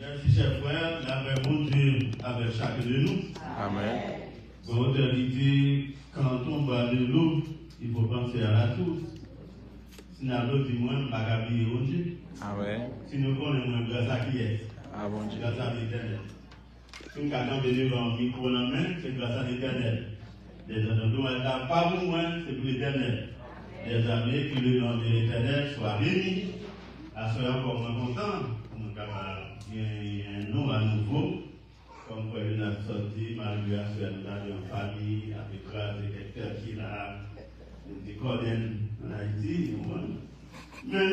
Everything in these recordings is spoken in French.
Merci, chers frères. La paix, bon Dieu, avec chacun de nous. Amen. Pour autorité, quand on va de l'eau, il faut penser à la source. Si nous avons dit, moi, je ne vais pas habiller bon Dieu. Amen. Si nous connaissons grâce à qui est, Ah, bon Dieu. grâce à l'éternel. Si nous avons devant un micro en main, c'est grâce à l'éternel. Les entendons, pas pour moi, c'est pour l'éternel. Les amis, que le nom de l'éternel soit béni. À ce moment, encore moins content. Nous avons un nom à nouveau. Comme quoi, il a sorti, malgré à ce moment, en famille, avec grâce et quelqu'un qui a des collègues en Haïti. Mais,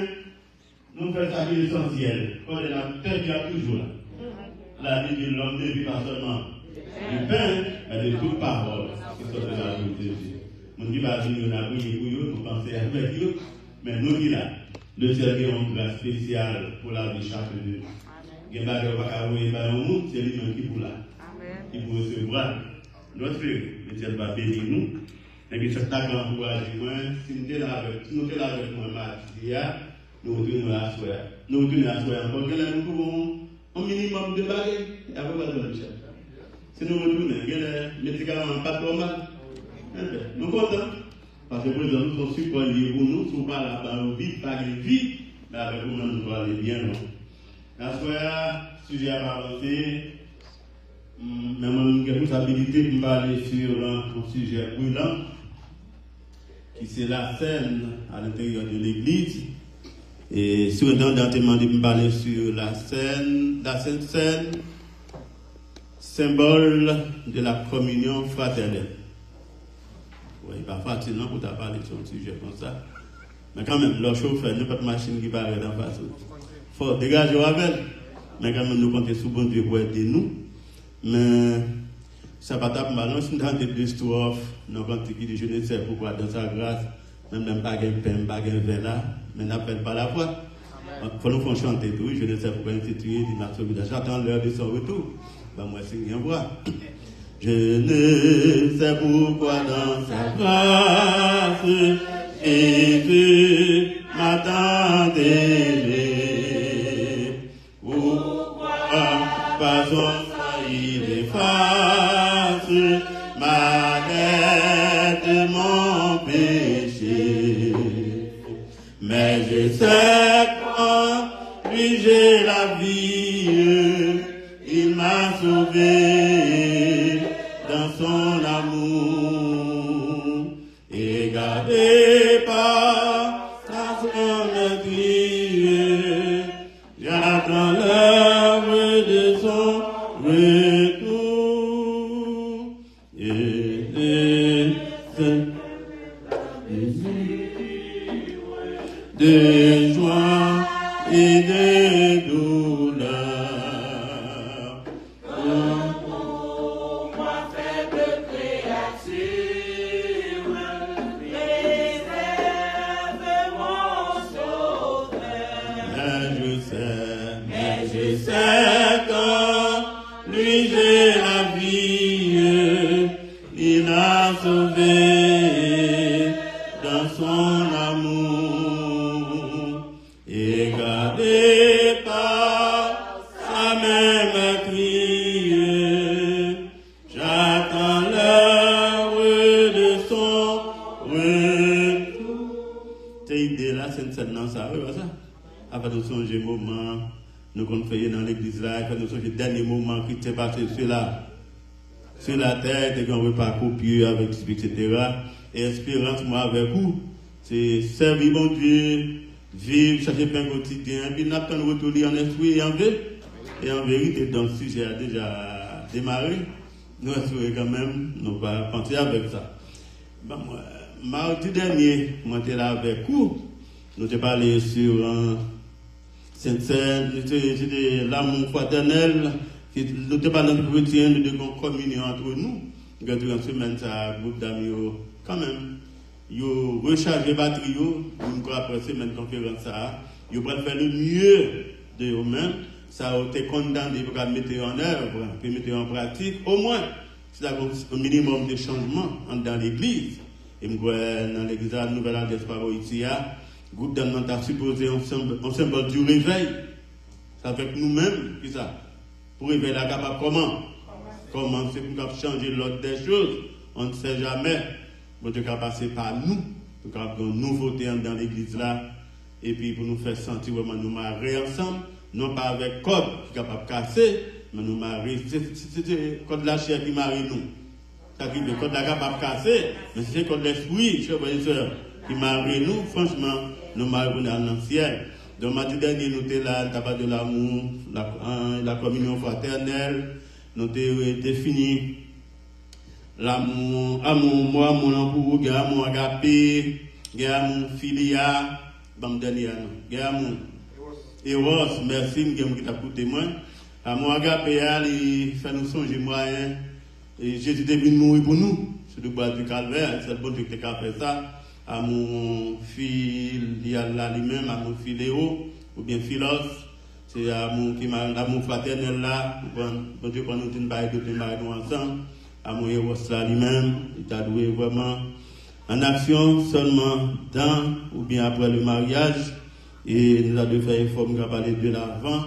nous faisons ça qui est essentiel. Quand on a peut-être toujours là. La vie de l'homme ne vit pas seulement du pain, mais de toute parole qui sort de la bouche de Dieu. Nous disons que nous avons nous pensons avec eux, mais nous disons là, le Seigneur a une grâce spéciale pour la vie chacun de nous. Il y a des gens qui c'est lui-même qui pour là. Qui pour recevoir. Notre frère, le Seigneur va bénir nous. Et puis, c'est un grand courage. Si nous sommes là avec moi, nous retournons à soi. Nous retournons à soi encore. Nous pouvons un minimum de bagages. Et après, nous allons chercher. Si nous retournons, les médicaments pas trop mal. Nous sommes contents. Parce que nous sommes support liés pour nous. Si nous parlons là-bas, nous vivons pas de vie. Mais avec nous, nous devons aller bien loin. La soirée, sujet à avancer. Mais moi, j'ai la responsabilité de parler sur un sujet brûlant, qui c'est la scène à l'intérieur de l'église. Et sur le temps demandé de parler sur la scène, symbole de la communion fraternelle. Oui, pas facile non pour parler sur un sujet comme ça. Mais quand même, le chauffeur, n'a pas de machine qui paraît dans la face. Il faut dégager avec. Mais quand même, nous comptons sur bon Dieu pour aider nous. Mais ça va taper mal. Nous sommes dans des histoires, nous comptons qui je ne sais pourquoi, dans sa grâce, même pas de pain, pas de vin là, mais n'appelle pas la foi. Il faut nous faire chanter tout. Je ne sais pourquoi instituer, dit ma solidarité. J'attends l'heure de son retour. Ben, moi, c'est rien voir. Je ne sais pourquoi dans sa grâce, Jésus m'attendait. Pourquoi pas il efface ma dette, mon péché. Mais je sais qu'en lui j'ai la vie, il m'a sauvé dans son amour et gardé par sa sainte. J'attends l'heure de son retour et de joie et de douleur. Pour moi, faible créature, préserve mon sauveur. Mais je sais que lui j'ai la vie, il a sauvé dans son amour et gardé par sa même crie. J'attends l'heure de son retour. Cette idée-là, c'est une scène dans ça, oui, ça. Après, nous sommes des moments, nous qu'on fait dans l'église là, quand nous sommes les derniers moments qui s'est passé sur la terre, et qu'on ne veut pas copier avec, etc. Et espérance, moi, avec vous, c'est servir mon Dieu, vivre, chercher pain quotidien, puis nous attendons de retourner en esprit et en vie. Et en vérité, donc, si j'ai déjà démarré, nous espérons quand même, nous pas penser avec ça. Bon, moi, mardi dernier, moi, j'étais là avec vous, nous avons parlé sur c'était l'amour fraternel, nous avons parlé de chrétien, nous avons communion entre nous. Nous avons une semaine, ça, groupe d'amis, quand même, ils ont rechargé les batteries, une fois après semaine conférence, ils ont faire le mieux de eux-mêmes. Ça a été condamné pour mettre en œuvre, pour mettre en pratique, au moins, c'est un minimum de changement dans l'église. Et dans l'église de la Nouvelle-Alliance par ici, le groupe d'amement a supposé un symbole du réveil. C'est avec nous-mêmes, qui ça? Pour révéler la capable comment c'est pour changer l'ordre des choses. On ne sait jamais. Bon Dieu, passer par nous, pour avoir une nouveauté dans l'église là, et puis pour nous faire sentir vraiment nous marier ensemble, non pas avec code qui est capable de casser, mais nous marier. C'est le code de la chair qui marie nous. Ça qui le code de la capable de casser, mais c'est le code de l'esprit, chers frères et sœurs, qui marie nous. Franchement, nous marions dans le ciel. Donc, mardi dernier, nous étions là, le tabac de l'amour, la communion fraternelle, nous avons défini l'amour, moi, mon amour, mon agapé, mon filia, mon Eros, merci, qui t'a écouté moi. Mon agapé, il fait nous songer moyen. Et Jésus est venu mourir pour nous, sur le bois du calvaire, c'est le bon Dieu qui a fait ça. À mon fils, il y a là lui-même, à mon fils Léo, ou bien Philos, c'est à mon fraternel là, bon Dieu, quand nous disons nous ensemble, à mon héros là lui-même, il a doué vraiment en action seulement dans ou bien après le mariage, et nous avons fait effort pour parler de l'avant.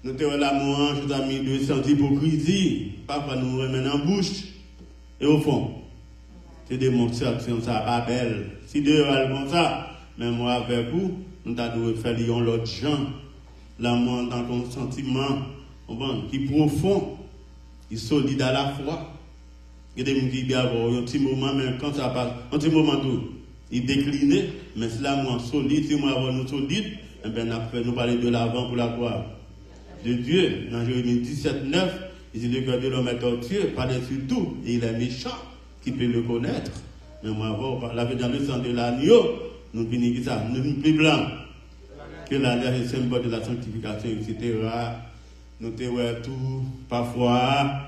Nous avons l'amour, je vous ai mis de sentir hypocrisie, parfois nous remettre en bouche, et au fond, c'est des démonstrations, ça pas belle. Si Dieu est comme ça, mais moi avec vous, nous avons faire l'autre gens. L'amour dans ton sentiment, qui est profond, qui est solide à la fois. Il y a des gens qui disent un petit moment, mais quand ça passe, un petit moment tout, il décline, mais c'est l'amour solide. Si moi avons nous solide, eh bien, nous parler de l'avant pour la gloire de Dieu. Dans Jérémie 17, 9, il dit le cœur de l'homme est tortueux, par-dessus tout, et il est méchant. Qui peut le connaître, mais moi, la vie dans le sang de l'agneau, nous finissons ça, nous sommes plus blancs que l'agneau est le symbole de la sanctification, etc. Nous avons tout, parfois,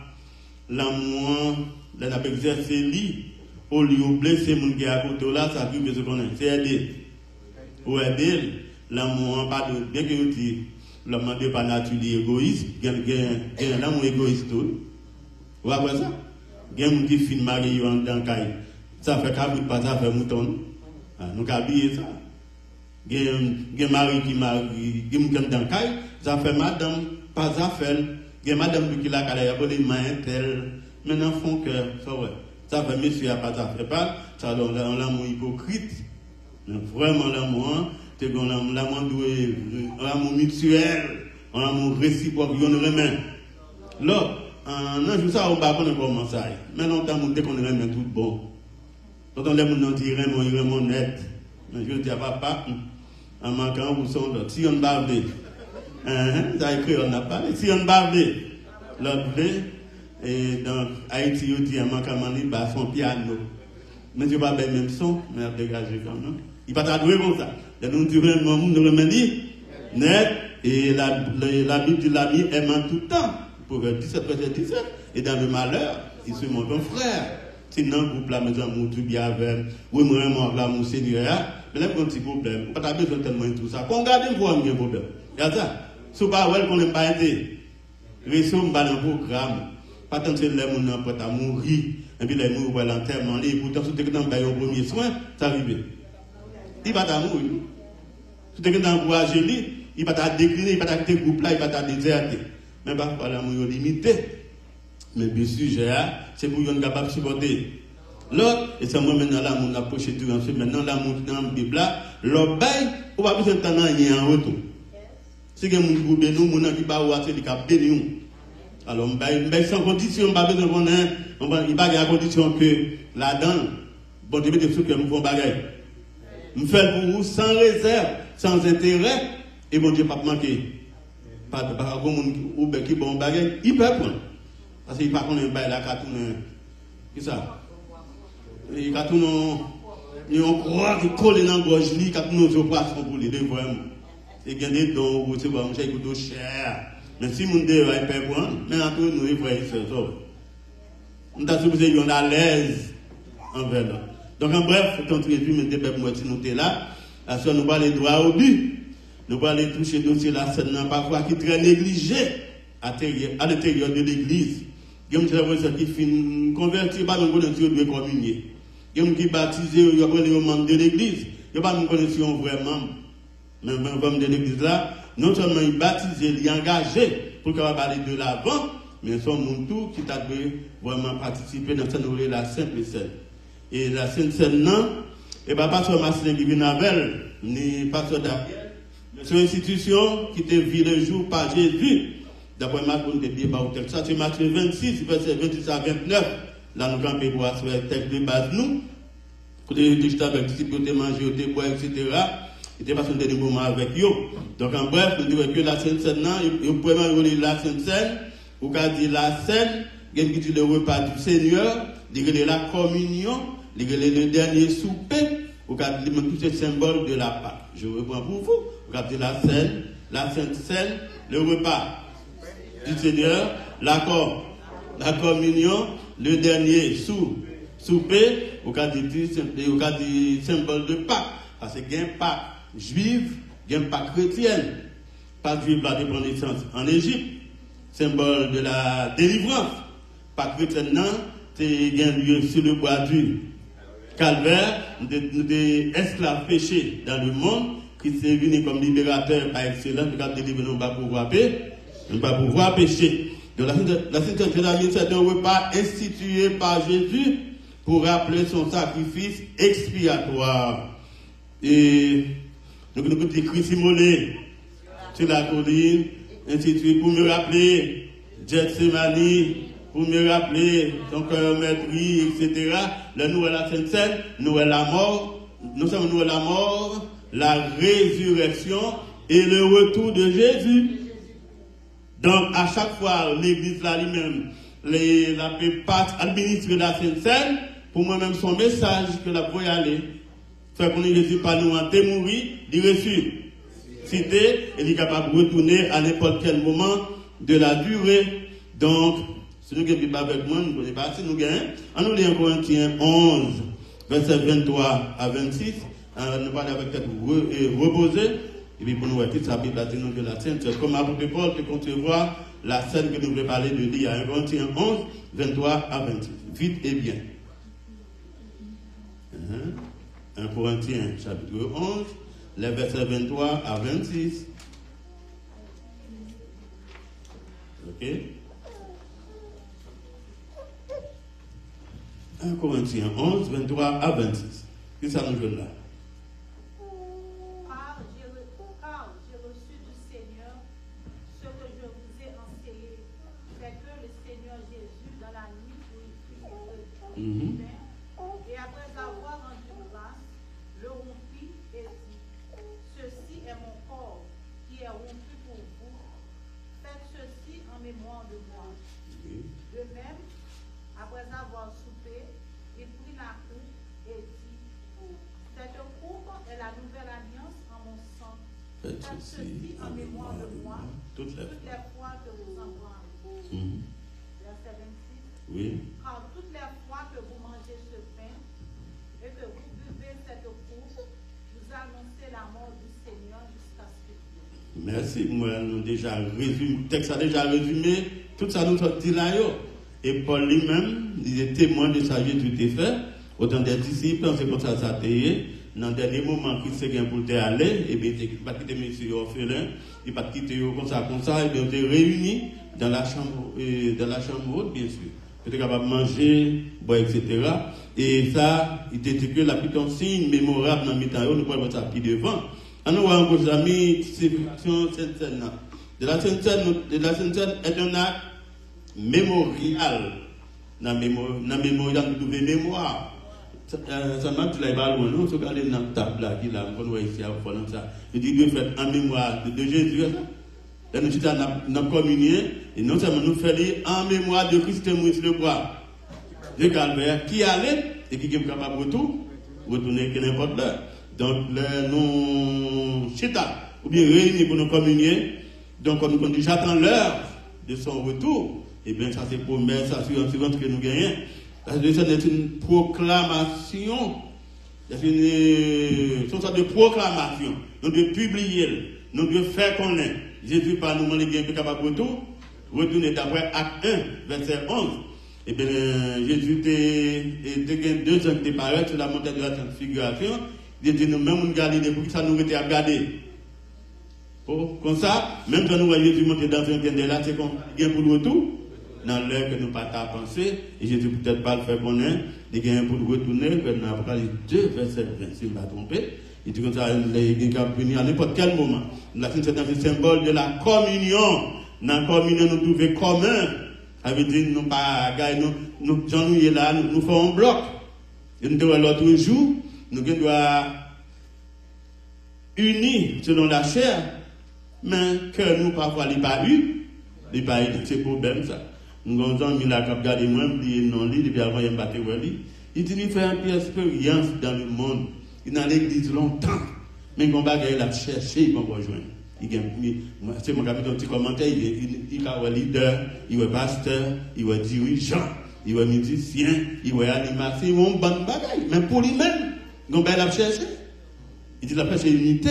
l'amour, on a exercé lui, au lieu de blesser les gens qui sont à côté là, ça arrive ce qu'on a, c'est aider. Ou aider, l'amour, pas de, bien que nous disions, l'homme n'est pas nature égoïste, il y a un amour égoïste tout. Vous voyez ça? Il y a des gens qui filment mariés dans le caille. Ça fait cabri, pas ça fait mouton. Nous avons habillé ça. Il y a des mari qui marie, qui sont dans le caille. Ça fait madame, pas ça fait. Il y a madame qui l'a calé, il y a des mains telles. Maintenant, font que ça fait monsieur, pas ça fait pas. Ça donne l'amour hypocrite. Vraiment l'amour, c'est l'amour mutuel, l'amour réciproque, il y a une remet. Là, non, je sais pas, on va pas comment ça. Mais non, on dit qu'on est tout bon. Quand on aime nous dire, il est net. Mais je dis à papa, en manquant, vous sont là. Si on barbe, ça a écrit, on n'a pas. Si on barbe, l'autre, et dans Haïti, on dit, en manquant, il va son piano. Mais je ne vais pas faire le même son, mais il dégagé quand même. Il va pas t'adouer comme ça. Et nous disons, nous le dit, net, et la Bible de l'ami aimant tout le temps. Proverbe 17, verset 17. Et dans le malheur, il se montre un frère. Sinon, vous la maison, vous tout bien avec, vous me remontrez là, mon Seigneur. Mais là, il y a un petit problème. Pas besoin tellement de tout ça. Qu'on garde un problème. Il y a ça. Si vous ne qu'on n'aime pas aider, réseau, dans le programme. Pas tant que les gens sont prêts à mourir. Et puis les gens vont l'enterrement. Et pourtant, si vous êtes dans le premier soin, ça arrive. Il va mourir. Si vous êtes dans le courage, il va décliner, il va quitter le groupe là, il va déserter. Mais parfois, l'amour est limité. Mais bien sûr, c'est pour qu'on soit capable de supporter. L'autre, et c'est moi maintenant l'amour approche tout ensuite. Maintenant, l'amour dans la Bible là, l'autre bail, on va besoin de temps en retour. Si quelqu'un qui bénit nous, mon qui va voir, c'est qui va bénir nous. Alors, sans condition, on va besoin qu'on ait, il n'y a pas de condition que là-dedans, bon, je vais te dire que nous faisons bagaille. Nous faisons pour vous sans réserve, sans intérêt, et bon Dieu, pas manquer. Pas de monde ou qui bon bagaille, il peut prendre. Parce qu'il ne peut pas qu'on ait un bail là, qui ça? Il a tout nos croix qui collent dans la gorge, il a tout nos opérations pour les deux vraiment. Et il y a des dons, vous savez, je sais que c'est cher. Mais si mon Dieu va pas prendre, mais en tout cas, nous, il faut faire ça. Nous sommes supposés qu'on est à l'aise envers là. Donc, en bref, quand tu es venu, moi, si nous sommes là, nous parlons des droits au but. Nous parlons toucher dossier là, c'est parfois qui est très négligé à l'intérieur de l'église. Il y a des gens qui finissent convertis, pas nous connaissons si on doit communier. Il y a des gens qui baptisent, il y a des membres de l'église. Il n'y a pas nous connaissons si on est vrai membre. Mais même membre de l'église là, non seulement il baptisé, il engagé pour qu'on va aller de l'avant, mais son monde tout qui t'a vraiment participer dans cette nouvelle la Sainte Seine. Et la Sainte Seine, non, et pas pasteur Marcelin qui vient avec, ni pasteur Daniel, mais c'est une institution qui te vit le jour par Jésus. D'après ma compte de bien par texte. Ça, c'est Matthieu 26, verset 26 à 29. Là, nous campons pour faire le texte de base, nous. Quand les discutons avec les disciples, ils mangent, ils boivent, etc. Ils étaient passés des moments avec eux. Donc, en bref, nous disons que la Sainte Seine, ils peuvent même dire la Sainte Seine, ou quand dit la Seine, il y a dit le repas du Seigneur, il y a la communion, il y a le dernier souper, ou quand dit tous ces symboles de la Pâque. Je reprends pour vous. Vous dit la Seine, la Sainte Seine, le repas du Seigneur, la communion, le dernier souper, au cas du symbole de Pâques. Parce qu'il y a un Pâques juif, il y a un Pâques chrétienne. Pâques juif va prendre naissance en Égypte, symbole de la délivrance. Pâques chrétienne, c'est un lieu sur le bois du calvaire, des esclaves péchés dans le monde, qui s'est venu comme libérateur par excellence, qui a délivré nos bas pour paix. On ne va pas pouvoir pécher. Donc la Sainte Seine, c'est un repas institué par Jésus pour rappeler son sacrifice expiatoire. Et donc nous avons Christ immolé sur la colline, institué pour me rappeler Gethsemane, pour me rappeler son cœur meurtri, etc. Là, nous avons la Sainte Seine, nous avons la mort, nous sommes nous la mort, la résurrection et le retour de Jésus. Donc, à chaque fois, l'Église là lui-même, la part administrer la Sainte Seine, pour moi-même, son message que la voie aller, fait qu'on ne réussit pas nous en témoigner, il reçu, cité, et il est capable de retourner à n'importe quel moment de la durée. Donc, si nous ne pas avec moi, nous ne connaissons pas, si nous gagnons, en nous lisant Corinthiens 11, verset 23 à 26, nous parlons avec tête reposée. Et puis pour nous, ça Bible a dit que la Sainte Seine, comme apôtre Paul, de concevoir la scène que nous voulons parler de lire à 1 Corinthiens 11, 23 à 26. Vite et bien. 1 Corinthiens chapitre 11, les versets 23 à 26. Ok? 1 Corinthiens 11, 23 à 26. Qu'est-ce que ça nous donne là? Et après avoir rendu grâce, le rompit et dit, ceci est mon corps qui est rompu pour vous, faites ceci en mémoire de moi. De même, après avoir soupé, il prit la coupe et dit, cette coupe est la nouvelle alliance en mon sang. Faites ceci en mémoire de moi, toutes les fois que vous en boirez. Verset 26. Oui. Car toutes les fois que vous mangez ce pain et que vous buvez cette coupe, vous annoncez la mort du Seigneur jusqu'à ce qu'il vienne. Merci. Moi, nous déjà résumé, le texte a déjà résumé tout ça nous dit là. Et Paul lui-même, il est témoin de sa vie du fait. Autant des disciples, c'est comme ça a été. Dans le dernier moment, qui s'est pour te aller, et bien, il n'a pas quitté monsieur orphelin, il n'a pas quitté comme ça, et bien, on est réunis dans la chambre haute, bien sûr. Peut-être capable de manger, boire, etc. Et ça, il était que la plutôt signe mémorable dans le temps, nous pouvons mettre ça pied devant. En nous voyons, vos amis, c'est Sainte Seine. De la Sainte Seine est un acte mémorial. Dans la mémorial, nous devons mémoire. Ça m'a dit là, il va loin, nous, regardez dans la table là, qui là, on voit ici, on voit ça. Il dit, Dieu fait en mémoire de Jésus. Là, nous sommes communiés, et non seulement nous faisons en mémoire de Christ Maurice le bois, de Calvaire, qui allait, et qui est capable de retourner que n'importe l'heure. Donc, nous, chita, ou bien réunis pour nous communier, donc on nous dit, j'attends l'heure de son retour, et bien ça c'est promesse, assurance que nous gagnons. C'est une proclamation, c'est une sorte de proclamation. Nous devons publier, nous devons faire connaître. Jésus par nous, les biens capable de retourner d'après Acte 1, verset 11. Et bien, Jésus était 2 ans qui paraît sur la montagne de la transfiguration. Il dit nous-mêmes, nous Galilée, pour que ça nous était à garder. Comme ça, même quand nous voyons Jésus monter dans un bien là, c'est qu'on vient pour le retour. Dans l'heure que nous pas à penser, et Jésus peut-être pas le faire connaître, il y a pour retourner, dans Apocalypse 2, verset 20, si je ne me trompe. Il dit comme ça, il va venir à n'importe quel moment. La c'est un symbole de la communion. Dans la communion, nous trouvons commun. Ça veut dire nous pas nous sommes là, nous faisons un bloc. Et nous devons l'autre jour, nous devons unis selon la chair, mais que nous parfois les pas eu, les pas eu, c'est problème ça. Nous avons mis la cap garder moi, oublié non lit, depuis avant il m'a battu il dit il fait une expérience dans le monde. Il est dans l'église longtemps, mais quand il a cherché, il va rejoindre. C'est mon capitaine, petit commentaire, il est leader, il est pasteur, il est dirigeant, il est musicien, il est animateur, il est un bon bagaille. Mais pour lui-même, quand il a cherché, il dit la paix c'est unité.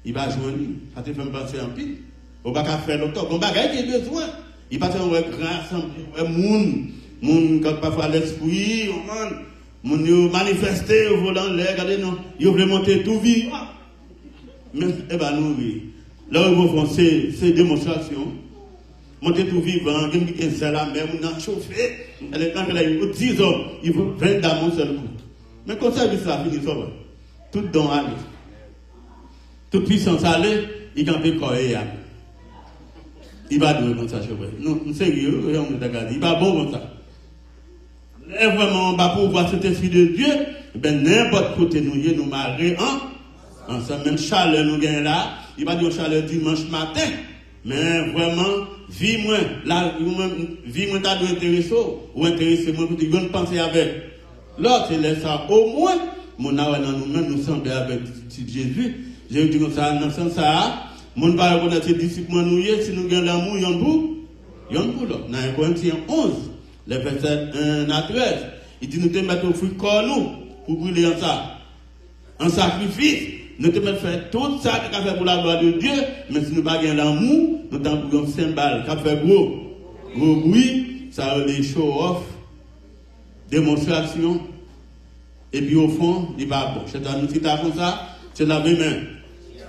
Il va joindre, ça te fait me penser en pile. On va pas faire longtemps, quand il a besoin. Il passe un grand monde, quand parfois l'esprit, on manifester au volant l'air, regardez, non, ils veulent monter tout vivant. Mais, eh ben, nous, oui. Là où ils vont faire ces démonstrations, monter tout vivant, il y a un seul mer, on a chauffé, elle est quand elle a 10 hommes, il faut 20 dames un seul coup. Mais comme ça, ça finit ça, tout don aller. Toute puissance aller, il campe corps et âme. Il va douer comme ça, je vois. Nous, sérieux, on est regardé. Il va bon comme ça. Et vraiment, on va pouvoir cet esprit de Dieu, ben n'importe côté nous marrer ensemble. Même chaleur nous gagne là, il va dire chaleur dimanche matin. Mais vraiment, vie-moi, t'as dû intéresser ou intéresser moi pour te penser avec. L'autre, c'est ça. Au moins, mon awa dans nous-mêmes, nous sommes avec Jésus. J'ai dit comme ça, dans ce sens ça. Mon va reconnaître ces disciples nous si nous gagnons l'amour, yon bout là. Dans 1 Corinthiens 11, les versets 1 à 13, il dit nous te mettre au fruit corps nous pour brûler en ça. En sacrifice, nous te mettre faire tout ça qui a fait pour la gloire de Dieu, mais si nous pas gagnons l'amour, nous t'en pour un symbole qui a fait gros bruit, ça a des show off, démonstration, et puis au fond, il va bon. C'est un outil comme ça, c'est la même main.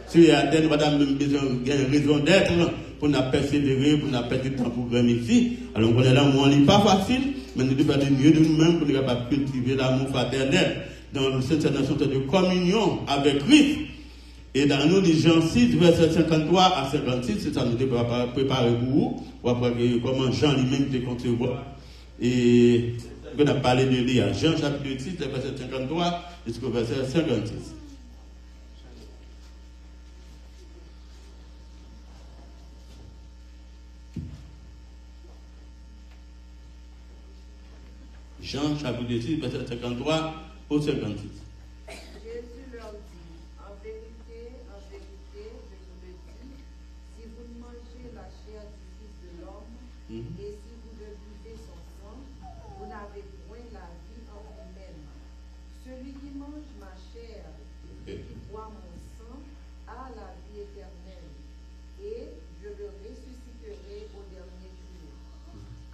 Si il y a des raison d'être pour nous persévérer, pour nous perdre du temps pour gagner ici. Alors, on est là, on n'est pas facile, mais nous devons faire mieux de nous-mêmes pour nous capables de cultiver l'amour fraternel dans cette nation de communion avec Christ. Et dans nous, Jean 6, verset 53 à 56, c'est ça, nous devons préparer pour vous, pour voir comment Jean lui-même te concevoir. Et on a parlé de lire Jean chapitre 6, verset 53 jusqu'au verset 56. Jean chapitre 6, verset 53 au 56. Jésus leur dit, en vérité, je vous le dis, si vous mangez la chair du Fils de l'homme, et si vous ne buvez son sang, vous n'avez point la vie en vous-même. Celui qui mange ma chair et qui boit mon sang a la vie éternelle, et je le ressusciterai au dernier jour.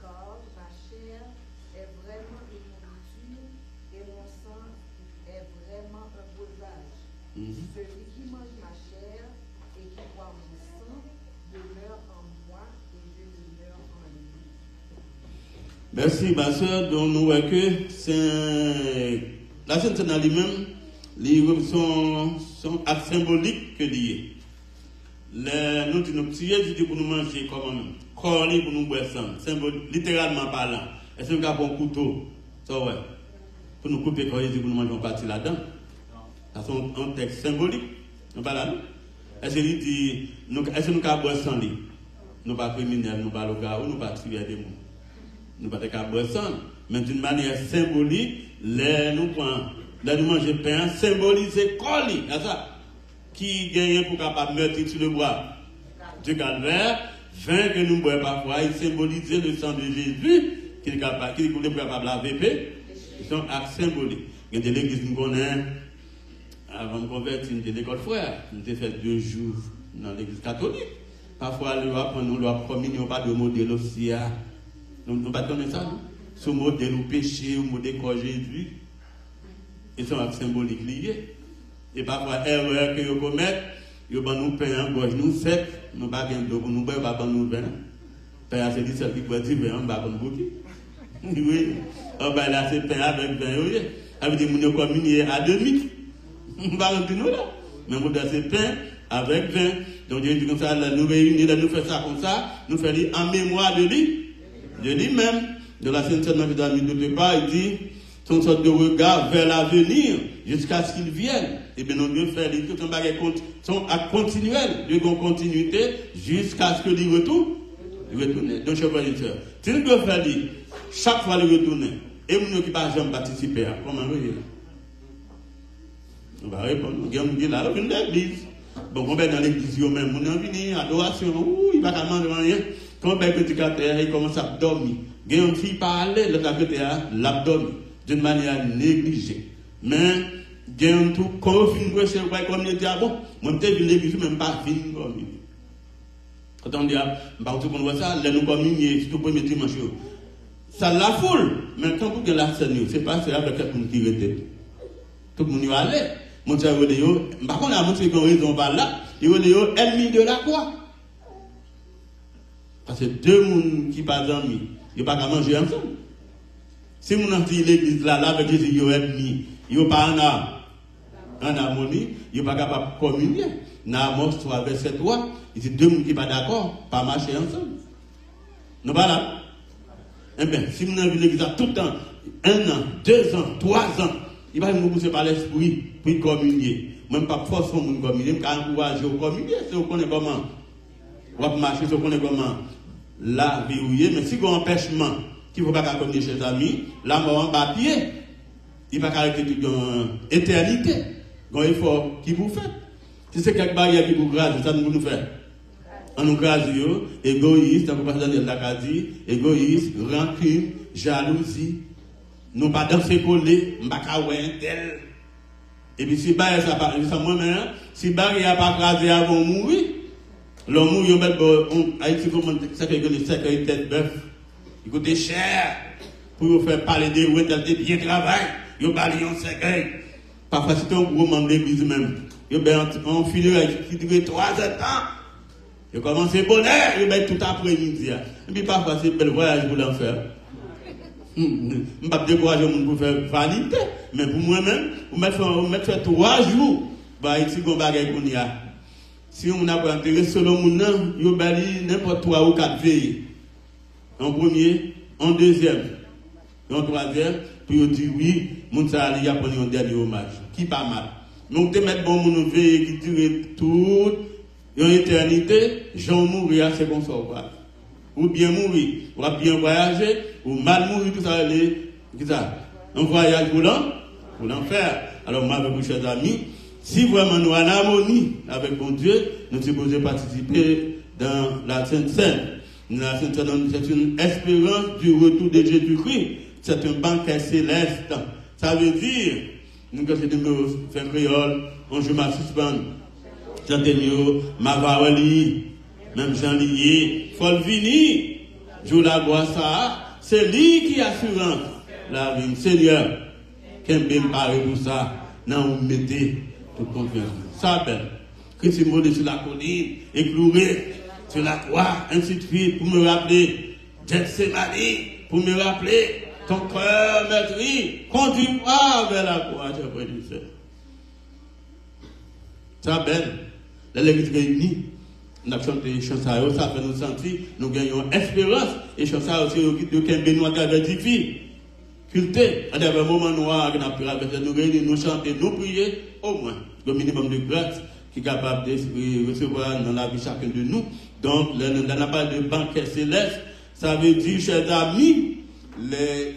Car ma chair est vraiment une nourriture et mon sang est vraiment un breuvage. Celui qui mange ma chair et qui boit mon sang demeure en moi et je demeure en lui. Merci, ma soeur. Donc, nous voyons que la Sainte Seine lui-même, les sont actes symboliques que liés. Nous disons, nous pour nous manger comme corps pour nous boire sang, littéralement parlant. Est-ce que nous avons un couteau? Ça, ouais. Pour nous couper corps pour nous manger une partie là-dedans. Ça, c'est un texte symbolique. Nous pas là. Est-ce que nous avons boire sang? Nous pas criminels, nous pas locaux, nous pas tuer des gens. Nous pas boire sang. Mais d'une manière symbolique, nous mangeons pain, symboliser corps. C'est ça. Qui gagne pour capable mettre sur le bois du calvaire, vin que nous boivons parfois, il symbolise le sang de Jésus, qui est capable de laver paix. Ils sont actes symboliques. Il y a des églises nous connaissons, avant de convertir, nous avons l'école frère. Nous avons fait 2 jours dans l'église catholique. Parfois, nous avons communion, pas de modèle aussi. Nous ne pas connaître ça, non? Ce modèle ou péché, ou modèle corps Jésus, ils sont actes symboliques liés. Et parfois, erreur que vous commettez, Yo ban nous pain en gorge nous sec, nous pas gain d'eau pour nous boire, pas ban nous vin. Pain c'est dit celle qui peut dire vin, on pas ban beaucoup. Oui, on va là c'est pain avec vin oui. Avec des moun communier à demi. On va rentrer nous là. Mais on doit c'est pain avec vin. Donc Dieu dit comme ça, là, nous réunir, là, nous faisons ça comme ça, nous faisons en mémoire de lui-même. De la Sainte Seine, dans le doute pas, il dit, son sorte de regard vers l'avenir, jusqu'à ce qu'il vienne. Et bien, nous devons faire tout un bagage continuel, de continuité, jusqu'à ce que il retourne. Donc, chers frères et sœurs, si nous devons faire chaque fois le retourner, et nous qui ne pouvons jamais participer, comment voyez on va répondre, on dit là, on vient de l'église. Bon, on va dans l'église, même, on est venu, adoration, il va pas manger rien. Quand on va petit terre, il commence à dormir. Il y a une fille parler, le côté l'abdomen, d'une manière négligée. Mais, il y a un tout, quand on finit de faire la communauté, bon, moi, je suis l'église, même pas fini comme il. Quand on dit, bah, tout le monde voit ça, là, nous communions, c'est le premier dimanche. Ça la foule, mais quand vous avez la scène, c'est pas ça avec quelqu'un qui était. Tout le monde y allait. Mon cher Rodéo, par contre, on a montré qu'on raison par là, il y a ennemi de la croix. Parce que deux personnes qui ne sont pas amis, ils ne peuvent pas manger ensemble. Si vous avez dit l'église là, avec Jésus, ils sont ennemis, ils ne sont pas en harmonie, ils ne sont pas capables de communier. Dans Amos 3, verset 3, il dit deux personnes qui ne sont pas d'accord, pas marcher ensemble. Nous pas là. Eh bien, si vous avez vu l'église tout le temps, 1 an, 2 ans, 3 ans, il va nous pousser par l'esprit pour communier. Même pas force pour nous communier, mais encourager au communier, si vous connaissez comment. On va marcher, si vous connaissez comment. La verrouiller, mais si vous avez un empêchement, qui ne faut pas communier chez les amis, la mort en papier, il va arrêter une éternité. Donc il faut qu'il vous fait. Si c'est quelque barrière qui vous grâce, ça nous fait. On nous grâce, égoïste, on peut pas dans l'Acadie, égoïste, rancune, jalousie. Nous pas danser coller, nous pas un tel. Et puis si barrière ça pas, moi-même, si barrière pas crasé avant de mourir, l'homme mourit, on Haïti comment ça fait que les cercueils tête bœuf. Il coûte cher pour vous faire parler de où tel bien travail, yo balayer un cercueil. Parfois c'est un gros membre de l'église même. Yo ben on finit qui dure 3 ans. Yo commence bonheur, yo ben tout après-midi. Et puis parfois c'est bel voyage pour l'enfer. Je ne vais pas décourager les gens pour faire vanité, mais pour moi-même, vous mettez faire 3 jours, ici, on va gagner. Si on a pas intérêt selon mon nom, vous allez n'importe 3 ou 4 veillées. En premier, en deuxième, en troisième, puis on dit oui, mon salarié a pris un dernier hommage, qui pas mal. Donc, vous mettez bon mon veille qui dure toute une éternité, j'en mourir, c'est comme ça. Ou bien mourir, ou bien voyager, ou mal mourir, tout ça, un voyage pour l'enfer. Alors, moi, avec mes chers amis, si vraiment nous sommes en harmonie avec mon Dieu, nous sommes supposés participer dans la Sainte Seine. La Sainte Seine, c'est une espérance du retour de Jésus-Christ. C'est un banquet céleste. Ça veut dire, nous, quand c'est de nous faire créole, on joue ma suspendre. Jean-Ténio, Mavawali, même Jean-Lié, Folvini, joue la gloire ça, c'est lui qui assure la vie. Seigneur, qu'un bien parle pour ça, non, vous mettez toute confiance. Ça belle. Christ est sur la colline, éclouré sur la croix, ainsi de suite, pour me rappeler Gethsémani, pour me rappeler ton cœur meurtri, conduis-moi vers la croix, je prie du Seigneur. Ça belle. L'église réunie. Nous avons chanté les chansons, ça fait nous sentir, nous gagnons espérance, et chansons aussi, nous avons béni à la difficulté. À un moment noir, nous réunir, nous chanter, nous prier, au moins, le minimum de grâce qui est capable de recevoir dans la vie chacun de nous. Donc, on n'a pas de banquet céleste, ça veut dire, chers amis,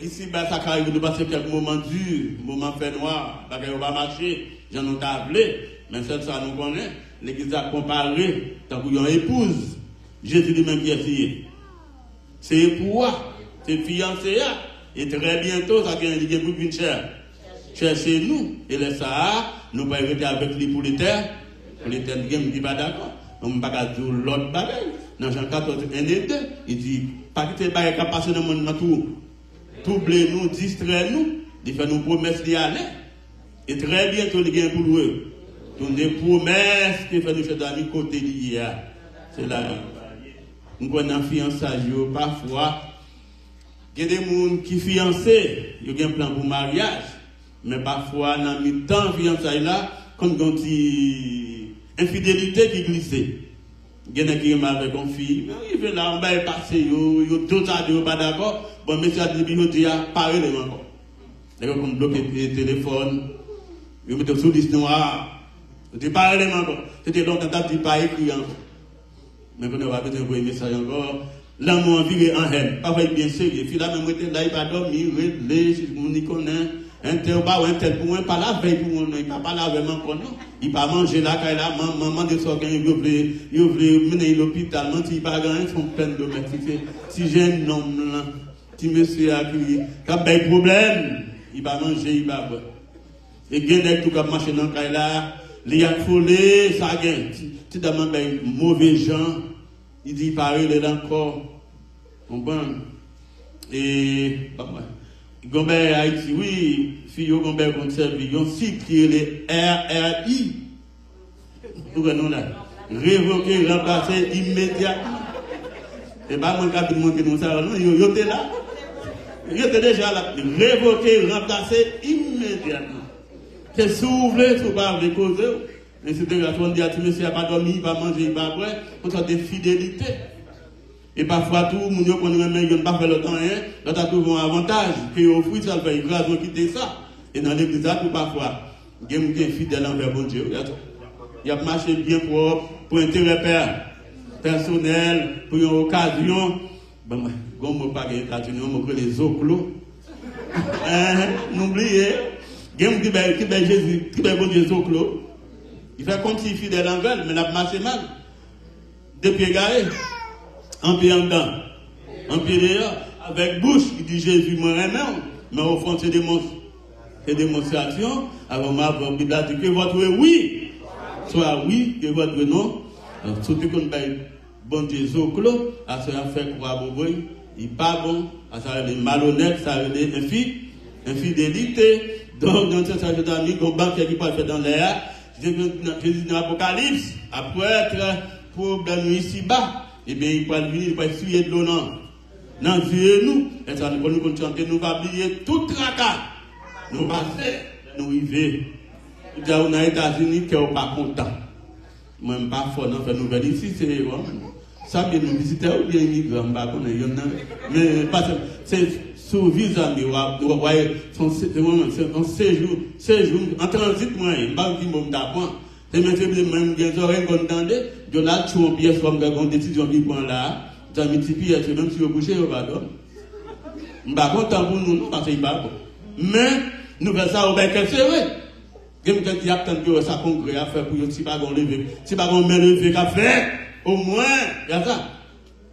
ici, ça arrive de passer quelques moments durs, moments faits noirs, parce qu'on va marcher, j'en ai tablé, mais ça nous connaît. L'Église a comparé tant qu'il y a une épouse. Jésus lui-même qui est fié. C'est époux, c'est fiancé. Et très bientôt, ça vient de dire pour une chair. Cherchez nous. Et les Sahara, nous ne pouvons pas rester avec lui pour l'éternité. Pour l'éternité, nous ne sommes pas d'accord. On ne peut pas dire l'autre bagaille. Dans Jean 14, 1 et 2, il dit, pas que c'est pas qui passe dans le monde, tout troubler nous, distraire nous, il fait nous promesses d'y aller. Et très bientôt, il vient pour eux. toutes les promesses que fait nous chers amis côté d'hier. C'est là. Nous avons un fiançage parfois. Il y a des gens qui sont fiancés, ils ont un plan pour mariage. Mais parfois, dans le temps de fiançailles là, quand il y a une infidélité qui glisse. Il y a qui est avec une fille, il veut là, on va y passer, il y a tout ça, il pas d'accord. Bon, monsieur a dit, il dit, parlez encore. D'ailleurs, comme bloquer le téléphone, il met sous liste noire, il dit, parlez encore. C'était donc quand tu pas écrit encore. Mais quand on va peut-être envoyer un message encore, l'amour viré en haine, pas vrai bien sérieux. Puis là, même là, il va dormir, il si on y connaît. Un tel ou un tel pour moi, pas la veille pour moi, il ne pas la veille encore, non. Il ne pas manger là, quand il a maman de son gain, il veut mener à l'hôpital, non, il ne pas gagner, ils sont pleins de domestiques. Si j'ai un homme là, si monsieur a crié, quand il y a un problème, il va manger, il va boire. Et il y a tout qui marche dans le cas là, il y a folé, ça gagne. Si tu as un mauvais gens, il dit, pareil, il est encore. Bon, et, Gombe Haïti, oui, fille Gombe conserve, il y a un site qui est le RRI. Nous venons là. Révoquer, remplacer immédiatement. Et pas mon cas de monter nous ça, non, il était là. Il était déjà là. Révoquer, remplacer immédiatement. C'est s'ouvrir, si vous parlez de causer. Et c'est de on dit à monsieur, il n'a pas dormi, il va manger, il va boire. On sort des fidélités. Et parfois, tout le monde qui n'a pas fait le temps, on a trouvé un avantage, qui offre, ça fait une grâce de quitter ça. Et dans l'église, tout parfois, il y a des fidèles envers bon Dieu. Il a marché bien pour intérêt personnel, pour une occasion. Bon, comme on ne pas une occasion, on crée les eaux clos. N'oubliez, il y a qui est Jésus, qui est bon Dieu, les eaux clos. Il fait comme s'il est fidèle envers, mais il a marché mal. Depuis égaré. En pied en dedans, en pied dehors, avec bouche, il dit Jésus me remet, mais au fond c'est des démonstrations. Alors ma Bible dit que votre oui soit oui, que votre non. Alors, surtout qu'on paye bon Dieu au clos, à ce qu'on fait croire au il n'est pas bon, à ça les malhonnêtes, ça les infidélité. Donc dans ce sens d'amis, qu'on banque qui peut faire dans l'air, Jésus dans l'Apocalypse, après être problème ici-bas. Eh bien, il va venir, il va essuyer de l'eau dans nous. Et ça, nous allons chanter, nous allons oublier tout tracas. Nous passer, nous arriver. Il y a aux États-Unis qui n'est pas content. Moi, je ne suis pas fort dans faire nouvelle ici, c'est ça, bien nous visiter ou bien immigrants, mais c'est sous visa, mais vous voyez, c'est un séjour, en transit, moi, je ne sais pas si je d'apprendre. Et maintenant, même des oreilles qu'on entendait, je l'ai tué en pièce comme une décision qui prend là, j'ai multiplié, même si vous bougez, vous va dormir. Je ne suis pas content pour nous, parce que ce n'est pas bon. Mais, nous faisons ça au bec, c'est vrai. Quelqu'un qui a tant de ça congrès à faire pour si pas qu'on lever, si pas qu'on met lever qu'à faire, au moins, il y a ça.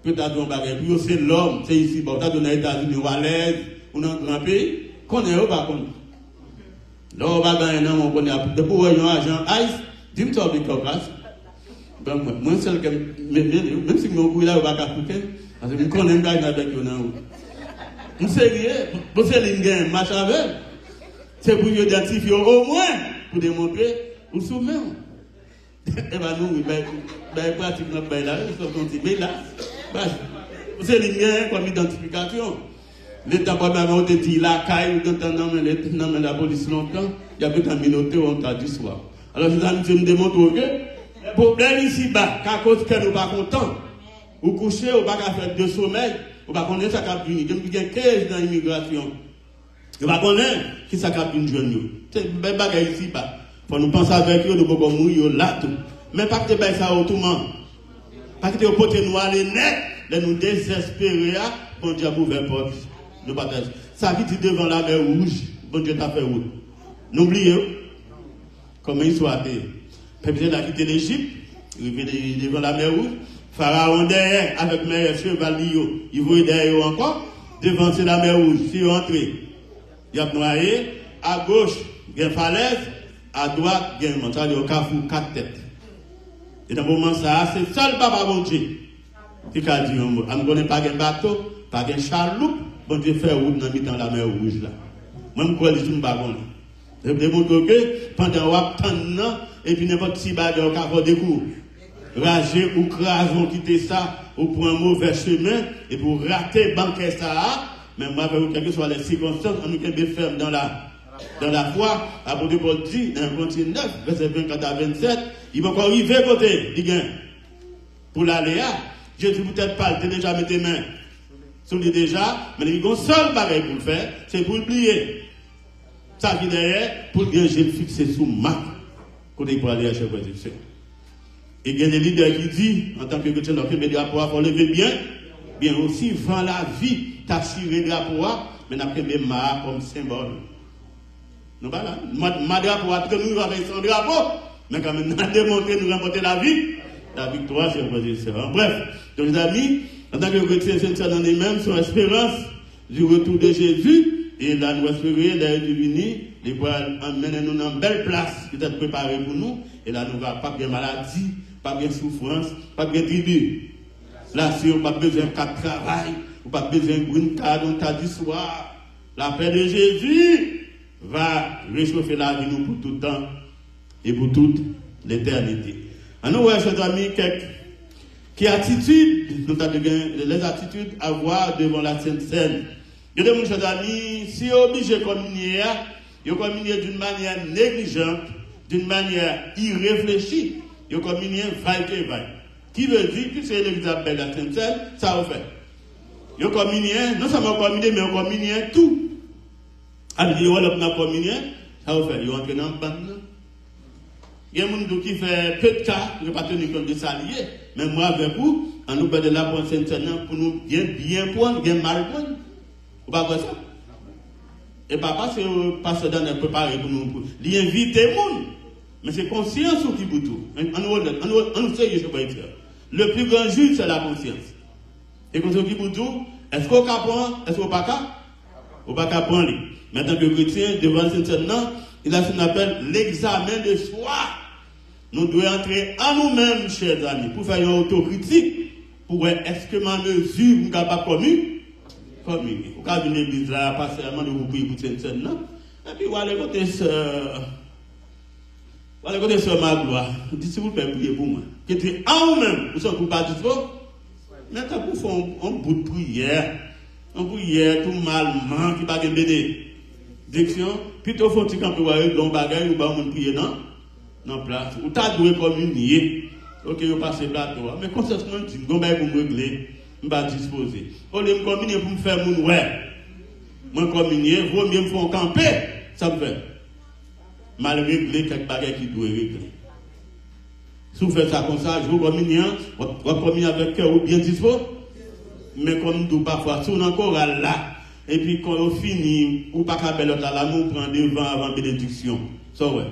Peut-être qu'on va puis c'est l'homme, c'est ici, bon, t'as donné les États-Unis, ou à l'aise, ou dans un grand pays, qu'on est au bas, qu'on est. Là, on va gagner un nom, on connaît, de pour un agent ICE, dis-moi ça, avec Caucase. Moi, seul que, même si mon coup là, on va capter, parce que je connais un gars avec eux, non. Je sais rien, vous savez, il y a un match avec, c'est pour identifier au moins, pour démontrer, ou soumet. Eh bien, nous, pratiquement, là, mais là, vous savez, il y a comme identification. L'État, premièrement, on te dit la caille, ou dans la police longtemps, il y a peut-être un minauté ou un tas du soir. Alors, je me démontre que le problème ici-bas, qu'à cause que nous ne sommes pas contents, ou coucher, ou pas faire de sommeil, ou pas connaître ça qu'a puni. Il y a 15 dans l'immigration. Ou pas connaître qui ça qu'a puni jeune. C'est une belle bagaille ici-bas. Faut nous penser avec eux, nous pouvons mourir là tout. Mais pas que tu bailles ça autrement. Pas que tu potes nous aller net, de nous désespérer, bon Dieu a ouvert porte. Nous partageons. Ça qui dit devant la mer rouge, bon Dieu t'a fait route. N'oubliez comment il soit fait. Peuple a quitté l'Égypte, il est devant la mer rouge. Pharaon derrière, avec mes chevaliers, il voit derrière encore. Devant c'est la mer rouge, si entré, il a noyé. À gauche, il y a une falaise. À droite, il y a un montagne au carrefour, 4 têtes. Et dans le moment ça, c'est seul papa bon Dieu. Qui a dit, on ne connaît pas de bateau, pas de chaloupe, bon Dieu fait route dans la mer rouge là. Moi, je crois que je ne sais pas. Je démontre que pendant qu'on et puis n'importe qui bagarre qui a des coups. Rager ou craser, quitter ça, ou pour un mauvais chemin, et pour rater banquet ça, mais moi, quelles que soient les circonstances, on nous ferme dans la foi, apôtre Paul dit, dans Corinthiens 9, verset 24 à 27, il va encore arriver à côté, il gagne. Pour l'aléa, Jésus peut-être pas, il déjà mis tes mains sur lui déjà, mais il y a un seul bagage pour le faire, c'est pour oublier. Ça qui derrière, pour bien j'ai fixé sous marque, côté pour aller à chaque position. Et il y a des leaders qui disent, en tant que chrétien, donc le drapeau il faut lever bien aussi, vend la vie, t'assurer le drapeau, mais n'a pas même ma comme symbole. Non, voilà. Ma drapeau a tenu avec son drapeau, mais quand même, nous avons démontré, nous remporter la victoire, c'est position. Bref, donc les amis, en tant que chrétien, c'est ça dans nous-mêmes, sur l'espérance du retour de Jésus, et là, nous espérons, d'ailleurs, du vini, les poils emmènent nous dans une belle place, qui est préparée pour nous, et là, nous n'avons pas bien maladie, pas bien souffrance, pas bien tribu. Là, si on n'a pas besoin de travail, ou pas besoin de green card, on t'a dit soir, la paix de Jésus va réchauffer la vie nous pour tout le temps et pour toute l'éternité. À nous, chers amis, quelle attitude, nous avons les attitudes à avoir devant la Sainte Seine. Je demande, chers amis, si vous êtes obligé de communier, vous communiez d'une manière négligente, d'une manière irréfléchie, vous communiez vaille-que-vaille. Qui veut dire que c'est l'église appelle la Sainte Seine, ça vous fait. Vous communiez, non seulement communiez, mais vous communiez tout. Alors, vous avez communié, ça vous fait. Vous entrez dans le bande. Il y a des gens qui font peu de cas, qui ne pas tenir compte de ça lié. Mais moi, avec vous, on nous parle de la bonne Sainte Seine pour nous bien prendre, bien mal prendre. Vous ne pas voir ça? Et pas parce que le pasteur Dan est préparé pour nous. Il invite les gens. Mais c'est conscience qui vous tout. On nous sait, je peux dire. Le plus grand juge, c'est la conscience. Et conscience qui vous tout, est-ce qu'on peut prendre, est-ce qu'on ne peut pas? On ne peut pas prendre. Mais en tant que chrétien, devant cette scène, il a ce qu'on appelle l'examen de soi. Nous devons entrer en nous-mêmes, chers amis, pour faire une autocritique, pour voir est-ce que ma mesure, vous n'avez pas communiqué? Vous avez une église là, pas seulement de vous prier pour cette scène, et puis vous allez côté sœur. Voilà, côté sur ma gloire, dites s'il vous plaît, priez pour moi. Que tu es en vous-même, vous êtes pas du tout. Maintenant, vous faites un bout de prière, tout malement, qui va pas bénédiction, plutôt faut-il quand vous voyez l'on bagaille, ou pas, on prier dans place. Ou t'as doué communier. Ok, vous passez plateau. Mais quand c'est ce qu'on dit, vous allez vous régler, vous va disposer. Au lieu de communier pour me faire mon ouais. Moi, communier, vous mieux me faire camper, ça me fait. Mal régler quelques bagages qui doivent régler. Si vous faites ça comme ça, je vous communie, vous communiez avec cœur ou bien dispo. Mais comme tout parfois, si on encore là, et puis quand on finit, ou pas qu'à belle à l'amour, on prend devant avant bénédiction. Ça ouais.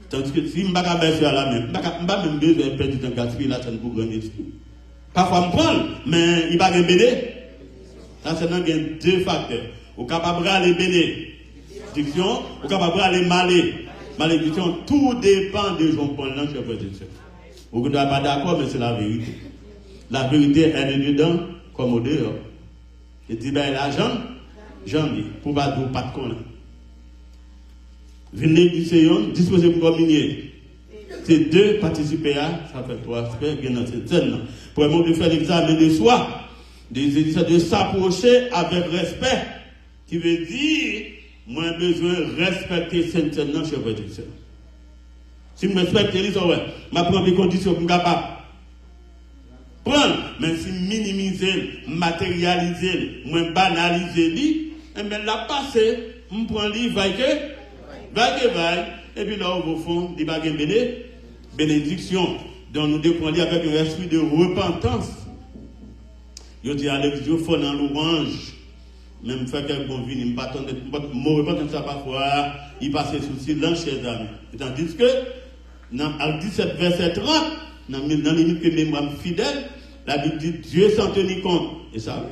Tandis que si je ne suis pas à la même, je ne suis pas même besoin de perdre du temps gaspiller là, ça ne peut pas gagner. Parfois, je prends, mais il n'y a pas de béné. Ça, c'est deux facteurs. Vous êtes capable d'aller bénédiction, vous êtes capable d'aller malédiction, tout dépend de Jean-Paul, chers frères et sœurs. Vous ne n'êtes pas d'accord, mais c'est la vérité. La vérité, elle est dedans, comme au dehors. Et dit, ben, l'argent, j'en ai, pour pas de connaître. Venez du Seigneur, disposez pour communier. C'est deux participer à, ça fait trois, c'est bien dans cette scène. Pour le monde de faire l'examen de soi, de s'approcher avec respect, qui veut dire, moi, j'ai besoin de respecter cette scène, chers frères et sœurs. Si je respecte les gens, je prends des conditions pour capable. Prendre, mais si minimiser, matérialiser, moi banaliser, et bien là, passer, je prends les vaille, et puis là, au fond, il va y avoir une bénédiction. Donc, nous devons lire avec un esprit de repentance. Je dis à l'église, il faut dans l'orange. Même faire quelques bons vins, il ne pas attendre, mon repentance, ça parfois, il passe sous silence, chers amis. Tandis que, dans le 17, verset 30, dans les minutes que les mémoires fidèles, la Bible dit Dieu s'en tenir compte. Et ça,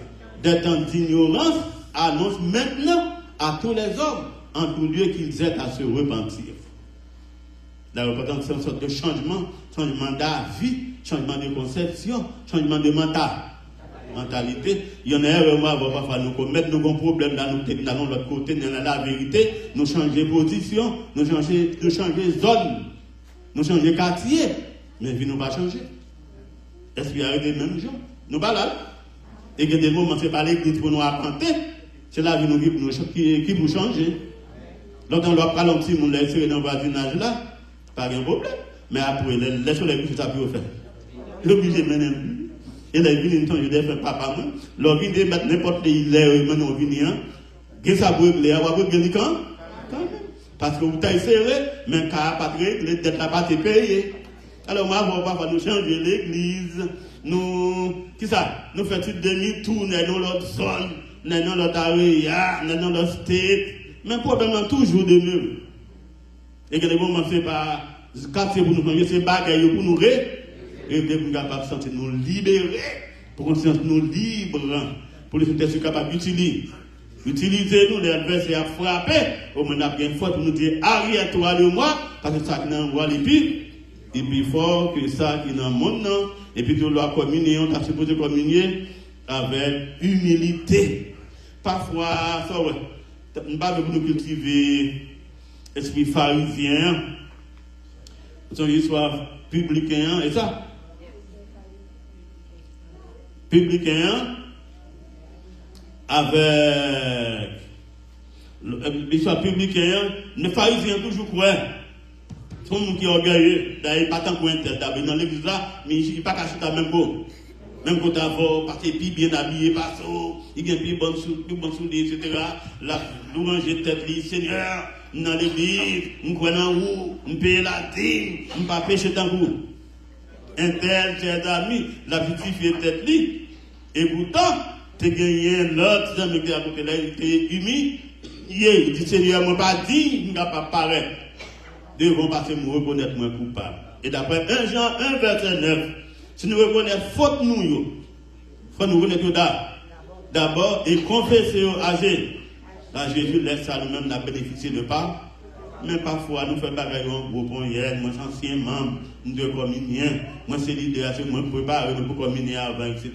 des temps d'ignorance annonce maintenant à tous les hommes, en tout lieu, qu'ils aident à se repentir. La repentance, c'est une sorte de changement d'avis, changement de conception, changement de mental. mentalité. Il y en a vraiment parfois nous commettre nos bons problèmes dans l'autre côté, dans la vérité, nous changer position, nous changer zone, nous changer quartier, mais vie nous pas changer. Est-ce qu'il y a des mêmes gens? Nous pas là. Et que des moments, c'est pas l'église pour nous apprendre, c'est la vie qui vous changer. Lorsqu'on doit prendre un petit monde laisser dans le voisinage là, pas de problème. Mais après, les soleils, ça peut faire. L'obligé maintenant. Et les vignes, ils ont fait papa. Leur vie, ils mettent n'importe quel lait, maintenant, vignes. Qu'est-ce que ça peut être? On va gagner quand? Parce que vous avez serré, mais quand pas les dettes là pas payées. Alors, moi, on va nous changer l'église. Nous, qui ça? Nous faisons tout demi-tour dans l'autre zone, dans l'autre area, dans l'autre state. Mais probablement toujours de même. Et que les moments, c'est pas. Quand c'est pour nous changer, c'est bagaille pour nous et pour nous capables de sentir nous libérer, pour qu'on se sente nous libres, pour les être capables d'utiliser. Utilisez-nous, les adversaires à frapper, au moins on a bien fort pour nous dire arrière-toi de moi, parce que ça qui nous envoie les pires, et plus fort que ça qui est dans le monde, et puis nous doit communier, on a supposé communier avec humilité. Parfois, ça, ouais, on ne parle pas de nous cultiver l'esprit pharisien. Son histoire publicain, et ça? Publicain, avec l'histoire publicain, les pharisiens toujours croient. Tout le monde qui est orgueilleux, d'ailleurs, pas tant pour un tel d'abord dans l'église là, mais il n'est pas caché dans le même pot. Même quand avant, parce qu'il est bien habillé, parce qu'il a plus bon souliers, etc. Là, nous ranger tête, Seigneur. Dans l'église, nous croyons où, nous payons la dîme, nous ne pas pécher dans vous. Un tel, chers amis, la justifié tête li. Et pourtant, tu as gagné l'autre, tu as été humide. Il dit, Seigneur, moi pas dit, nous n'avons pas paraître. Devons passer nous reconnaître moins coupable. Et d'après 1 Jean 1, verset 9, si nous reconnaissons faute nous, il faut nous reconnaître d'abord et confesser à Jésus. Là, Jésus laisse ça nous-mêmes bénéficier de pas. Mais parfois, nous faisons bagaille en groupe, hier, moi, ancien membre de communion, moi, c'est l'idée, moi, je prépare pour communier avant, etc.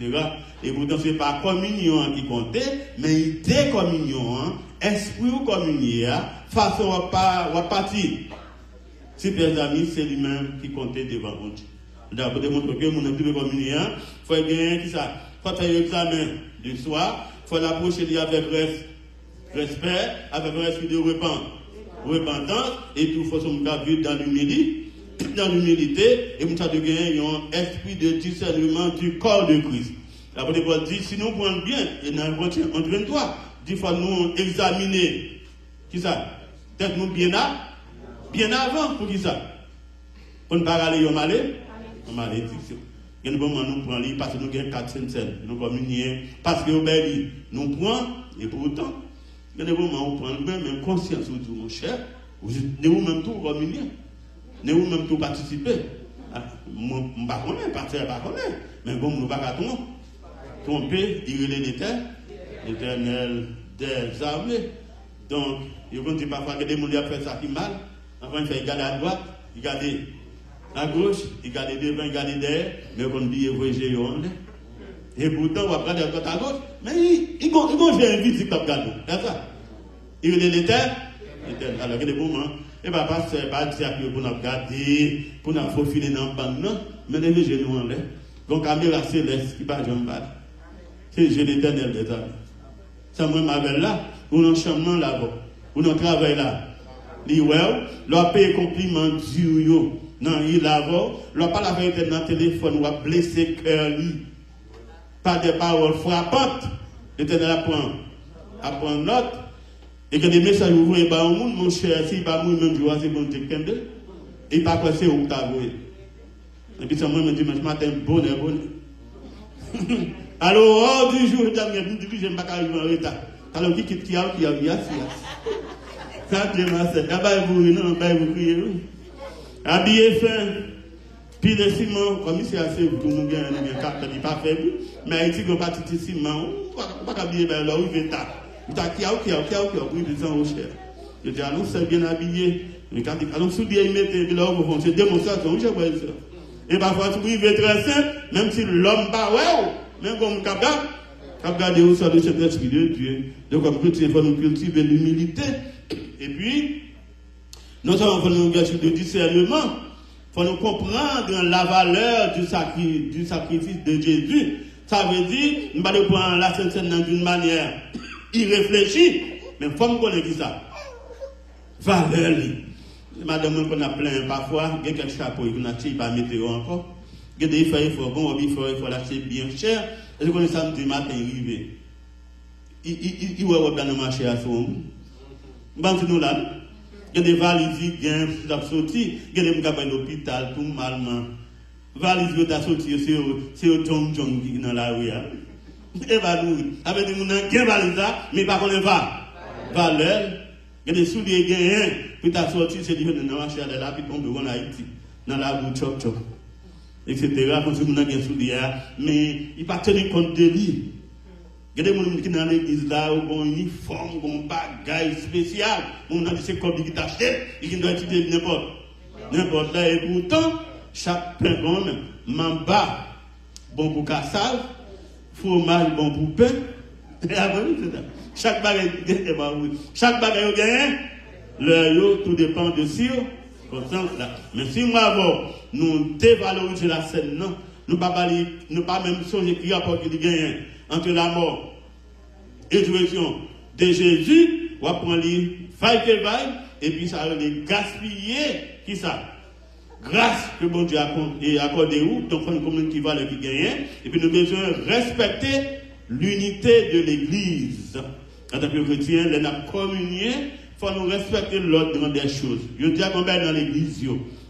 Et pourtant, ce n'est pas communion qui comptait, mais idée communion, esprit ou communier, façon à partir. Si mes amis, c'est lui-même qui comptait devant nous. D'abord, pour démontrer que mon ami de communion, il faut gagner qui ça? Il faut faire l'examen du soir, il faut l'approcher avec respect, avec un esprit de repentance, et tout faut son cas vivre dans l'humilité, et nous avons gagné un esprit de discernement du corps de Christ. L'apôtre Paul dit, si nous prenons bien, et dans Corinthiens 23, il faut nous examiner, qui ça? Peut-être nous bien avant, pour qui ça? Pour ne pas aller au malédiction. Et nous prenons, parce que nous avons 4 cents, nous communions, parce que nous prenons, et pourtant, il y a des moments où on prend même conscience de tout, mon cher. Vous même tout communier. Vous même tout participer. Je ne sais pas, mais bon, nous ne pas tromper, il est l'éternel des armées. Donc, il y a parfois que des gens qui font ça qui mal. Enfin, il fait regarder à droite, il regarde à gauche, il regarde devant, il regarde derrière, mais on dit, il voyage. Et pourtant, on va prendre à droite à gauche, mais il va faire un visite comme gâteau. C'est ça. Il est l'éternel. Alors, il y a des moments, et bien, pas dire pour nous garder, pour nous faufiler dans le banc, mais les genoux en l'air. Donc, caméra céleste qui va jamais battre. C'est je l'éternel des âmes. Ça, moi, ma là, ou dans le chemin là-bas, ou dans le travail là. Leur paye compliment dur, non, il là-bas, leur pas la vérité dans le téléphone, ou a blessé cœur lui. Pas des paroles frappantes, l'éternel apprend note, et que des messages vous voyez pas au monde, mon cher, si pas moi-même, je vois, c'est bon, tu es et pas quoi c'est où tu as vu. Et puis ça, moi, je me dis, mais ce matin, bonheur. Alors, du jour, je n'aime pas arriver en retard. Alors, qui a, ça, je m'en sais. Ah, vous, non, vous criez, oui. Habillé fin. Puis le ciment, comme ici, assez, tout le monde a un cap, il n'est pas faible. Mais ici, on va pas de ciment, on va pas habiller, ben là, il va tard. Il t'a qui a, oui, des gens au cher. Je dis, allons, c'est bien habillé. Allons, soulier, il mettait, là, on va faire démonstration, je vois ça. Et parfois, tu es très simple, même si l'homme pas, ouais, Même comme regarder où ça de cet esprit de Dieu. Donc, comme chrétien, il faut nous cultiver l'humilité. Et puis, non seulement il faut nous garder de discernement, il faut nous comprendre la valeur du sacrifice de Jésus. Ça veut dire, nous ne pouvons pas prendre la Sainte Seine d'une manière irréfléchie, mais il faut nous connaître ça. Valeur. Madame, on a plein parfois, il y a quelques chapeaux qu'on a tiré par météo encore. Il y a des feuilles, il faut l'acheter bien cher. Et je connais samedi matin, arrivé. Il va dans le marché à son. Nous là. Il y a des valises qui sont sorties. Il y a des gens qui sont à l'hôpital, tout mal. Valises qui sont sorties, c'est au John qui est dans la rue. Et va nous. Avec des gens qui ont valise, mais pas qu'on les va. Valeur. Il y a des souliers qui sont puis tu as sorti, c'est dit que dans le marché à la puis tombe en Haïti. Dans la rue, tchop tchop. Etc. Comme si on a bien souliers. Mais il ne pas tenir compte de lui. Il y a des gens qui sont dans l'église là, où ont un uniforme, un bagage spécial. On a dit c'est comme qui t'achète, et qui doit étudier n'importe là. Et pourtant, chaque pain bon, mamba, bon pour cassave, fromage bon pour pain. Chaque bagage gagne, tout dépend de si là. Mais si nous dévalorisons la scène, non, nous ne pas même songer qu'il y a pas de gagne entre la mort et la résurrection de Jésus, on va prendre les failles que vaille, et puis ça va les gaspiller, qui ça? Grâce que bon Dieu a accordé où, donc on communauté qui valent qui gagne, et puis nous devons respecter l'unité de l'Église. En tant que chrétien, les nappes communiées, il faut nous respecter l'ordre des choses. Je dis à combien dans l'Église,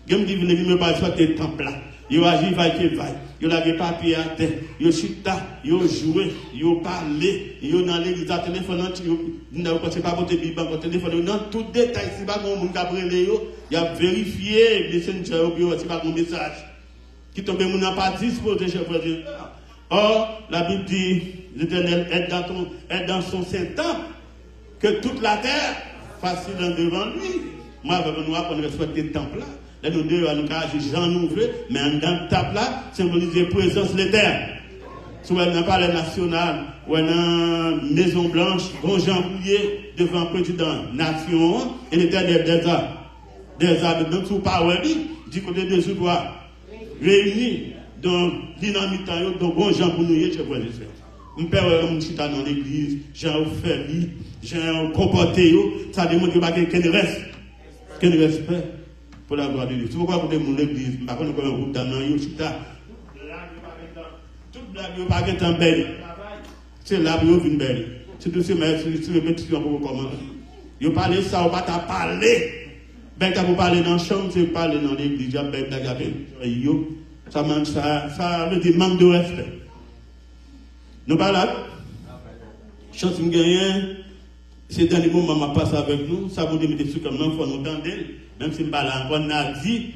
je me dis, vous ne pouvez pas respecter le temple là. Yo agi vaille que vaille. Yo lave papier à terre. Yo chita, yo joué, yo parlé, yo dans l'église à téléphone, yo n'a pas pas porter bible en téléphone, dans tout détail si pas mon monde cabrelé yo, y a vérifié messenger yo si pas mon message. Qui tombe mon n'a pas disposé chef frère. Or, la Bible dit l'Éternel est dans son Saint-Temple que toute la terre facile devant lui. Moi avec nous on respecte le temple là. Là, nous deux, nous avons Jean Nouveau, mais dans le table là, symbolise la présence de l'éternel. Si on n'a pas le national, ou dans Maison Blanche, bon Jean Bouillet, devant le président nation, et l'éternel des arbres, même sous power, du côté de ce doigt, réunis dans dynamite, donc bon Jean pour nous, je vois les faire. Mon père, mon chita dans l'église, Jean fait, Jean comporté, ça demande qu'il n'y a pas qu'un respect. Pour la gloire de Dieu. Si vous voulez pour l'église, je ne sais pas comment vous avez dit, toute blague, vous n'avez pas de belle. C'est là que vous avez une belle. C'est tout ce que vous répétition pour vous commencer. Vous parlez ça, vous ne pas parler. Ben, quand vous parlez dans la chambre, vous parlez dans l'église, ça veut dire manque de respect. Nous parlons là. Chance de gagner, c'est dans les moments où je passe avec nous, ça vous dit des trucs comme nous, il faut nous entendre. Même si on a dit,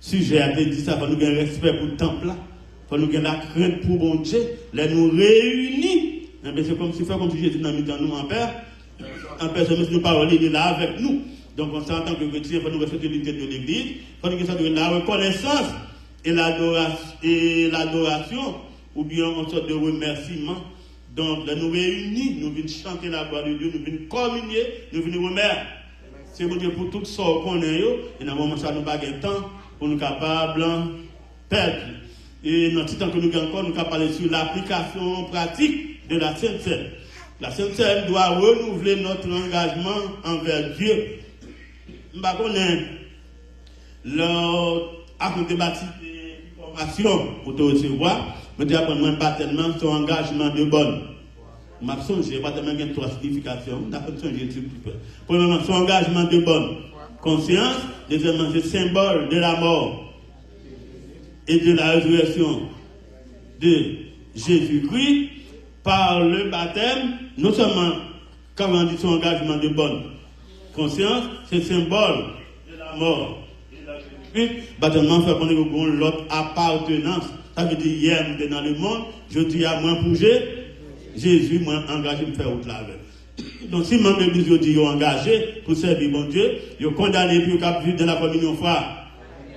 sujet a dit ça, il faut nous avoir respect pour le temple là. Il faut nous avoir la crainte pour bon Dieu. Là, nous réunis. C'est comme si Jésus dans nous en père. En père, c'est nous parole, il est là avec nous. Donc, on s'entend que chrétien, il faut nous respecter l'unité de l'église. Il faut nous respecter la reconnaissance et l'adoration, ou bien en sorte de remerciement. Donc, là, nous réunis, nous venons chanter la gloire de Dieu, nous venons communier, nous venons remercier. C'est pour Dieu pour tout ça qu'on a, et dans le moment où nous n'avons pas de temps pour nous capables de perdre. Et dans le temps que nous avons encore, nous avons parlé sur l'application pratique de la Sainte Seine. La Sainte Seine doit renouveler notre engagement envers Dieu. Nous ne connaissons pas le bâti d'information pour te recevoir, mais tu apprends pas tellement son engagement de bonne. Je n'ai pas tellement de trois significations. Premièrement, son engagement de bonne conscience. Deuxièmement, c'est symbole de la mort et de la résurrection de Jésus-Christ par le baptême. Non seulement, quand on dit son engagement de bonne conscience, c'est symbole de la mort et de la Jésus-Christ. Baptême fait qu'on ait l'autre appartenance. Ça veut dire, hier, nous sommes dans le monde, je dis à moi pour Jésus m'a engagé pour faire autre avec. Donc, si mon église dit engagé pour servir mon Dieu, ils ont condamné pour vivre dans la communion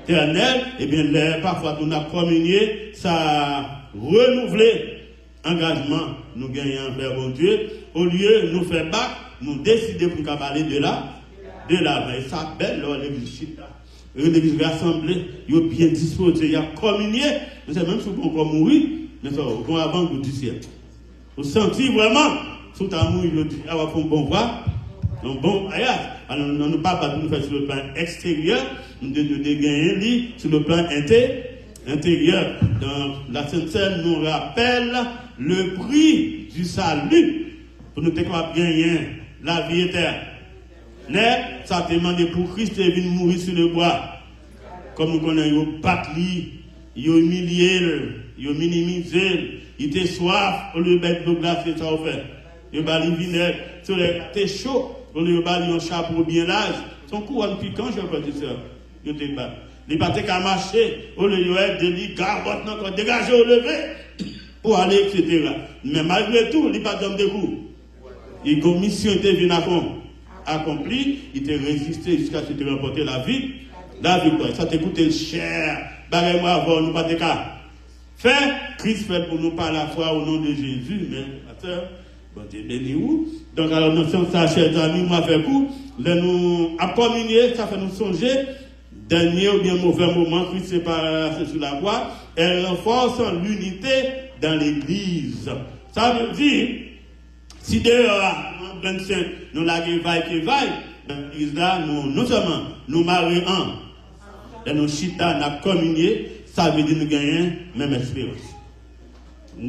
éternelle, et bien, parfois, nous avons communié, ça a renouvelé engagement nous gagnons envers mon Dieu, au lieu de nous faire battre, nous décidons pour nous parler de là. Et ça belle l'église chita. L'église rassemblée, il est bien disposé, il y a communié. C'est même si on peut mourir, mais ça, on avant le du ciel. Vous sentez vraiment, sous ta mouille, il dit, ah, on va un bon voix, un bon ayat. Alors, nous ne pas nous faire sur le plan extérieur, nous devons gagner sur le plan intérieur. Dans la Sainte Seine, nous rappelle le prix du salut pour nous gagner la vie éternelle. Ça demande pour Christ de venir mourir sur le bois. Comme nous connaissons, il battu, il humilié, il minimisé, il était soif, au lieu de mettre de glace, c'est ça au fait. Il a mis vinaigre, il chaud, au lieu de mettre un chapeau bien large. Son couronne piquant, je crois, il était bas. Il n'a pas qu'à marcher, au lieu de dire, carotte, encore dégagé au lever, pour aller, etc. Mais malgré tout, il n'a pas donné de coups. Il a une mission qui était venue accompli, il t'a résisté jusqu'à ce que tu remportes la victoire. Ça t'a coûté cher. Barrez-moi avant, nous pas de cas. Fait, Christ fait pour nous par la foi au nom de Jésus. Mais, attends, bon Dieu béni où? Donc, alors, nous sommes ça, chers amis, moi, fait coup, nous à communier, ça fait nous songer, dernier ou bien mauvais moment, Christ s'est passé sur la croix, elle renforce l'unité dans l'église. Ça veut dire, si dehors, nous la vaille, dans l'église là, nous seulement, nous marions et nous chita, nous communier, ça veut dire nous gagner même espérance.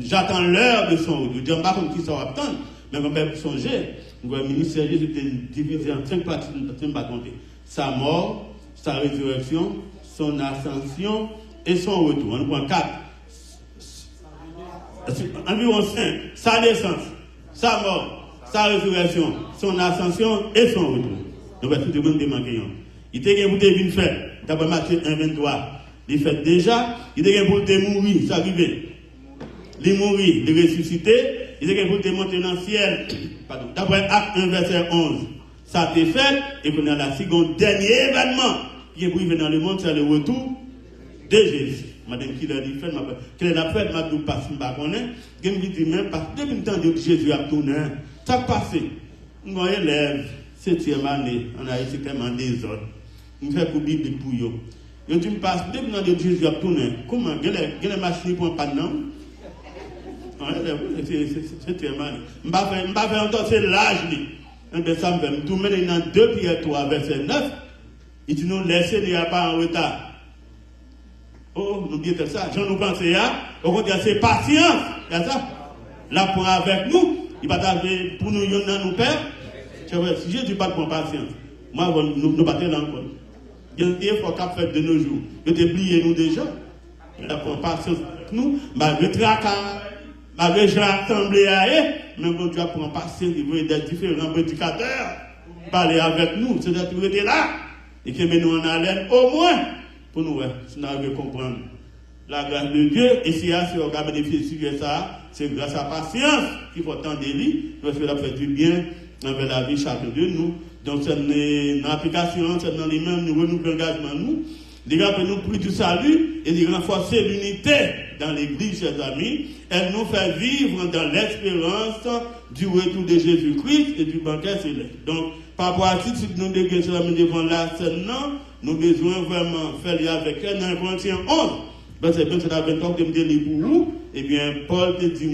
J'attends l'heure de son retour. Je ne dis pas comme qui ça va attendre, mais on peut songer. Le ministère Jésus était divisé en 5 parties, je ne pas compter. Sa mort, sa résurrection, son ascension et son retour. On prend 4. Environ 5. Sa naissance, sa mort, sa résurrection, son ascension et son retour. Donc, tout le monde demande. Il était bien pour te faire, d'après Matthieu 1, 23. Il fait déjà, il était bien pour te mourir, ça arrive. Il mourir, il ressusciter, il était bien pour te monter dans le ciel. D'après Acte 1, verset 11. Ça a été fait, et qu'on a la seconde dernier événement qui est pour venir dans le monde, c'est le retour de Jésus. Madame qui l'a dit, quelle est la fête, madame, parce que je ne connais pas. Je me dis même, parce que depuis le temps de Jésus a tourné, ça a passé. Nous avons élève, 7e année, on a été tellement désordre. Nous faisons pour Bible pour eux. Je dis, parce que depuis le temps de Jésus a tourné, comment, il y a des machines pour un pas de nom? C'est 7e année. Je ne vais pas faire encore, c'est l'âge. Ça me fait tout mener dans 2 Pierre 3, verset 9. Il dit, nous laissez les pas en retard. Oh, nous disons ça. Jean nous pensons, au contraire, c'est patience. C'est ça. Là, pour avec nous, il va t'arriver pour nous, nous père. Si Jésus pas de patience, moi, nous battons encore. Il y a des fois qu'on fait de nos jours. Il y a oublié nous déjà. Il a pour patience avec nous, malgré tracas, malgré j'ai assemblé à eux, mais bon Dieu prend patience, il veut des différents prédicateurs parler avec nous. C'est-à-dire qu'il était là et qu'il met nous en haleine au moins. Pour nous, si nous arrivons à comprendre la grâce de Dieu, et si on a bénéficié de ça, c'est grâce à la patience qu'il faut attendre de lui, parce que ça fait du bien envers la vie chacun de nous. Donc, c'est une application, c'est dans les mêmes, nous renouvelons l'engagement, nous. Il rappelle nous plus du salut et il renforce l'unité dans l'église, chers amis. Elle nous fait vivre dans l'espérance du retour de Jésus-Christ et du banquet céleste. Donc, par rapport à ce que nous devons devant la scène, nous devons besoin vraiment faire lien avec elle dans Corinthiens 11. C'est bien, c'est la 23 que je me dis pour vous. Eh bien, Paul te dit,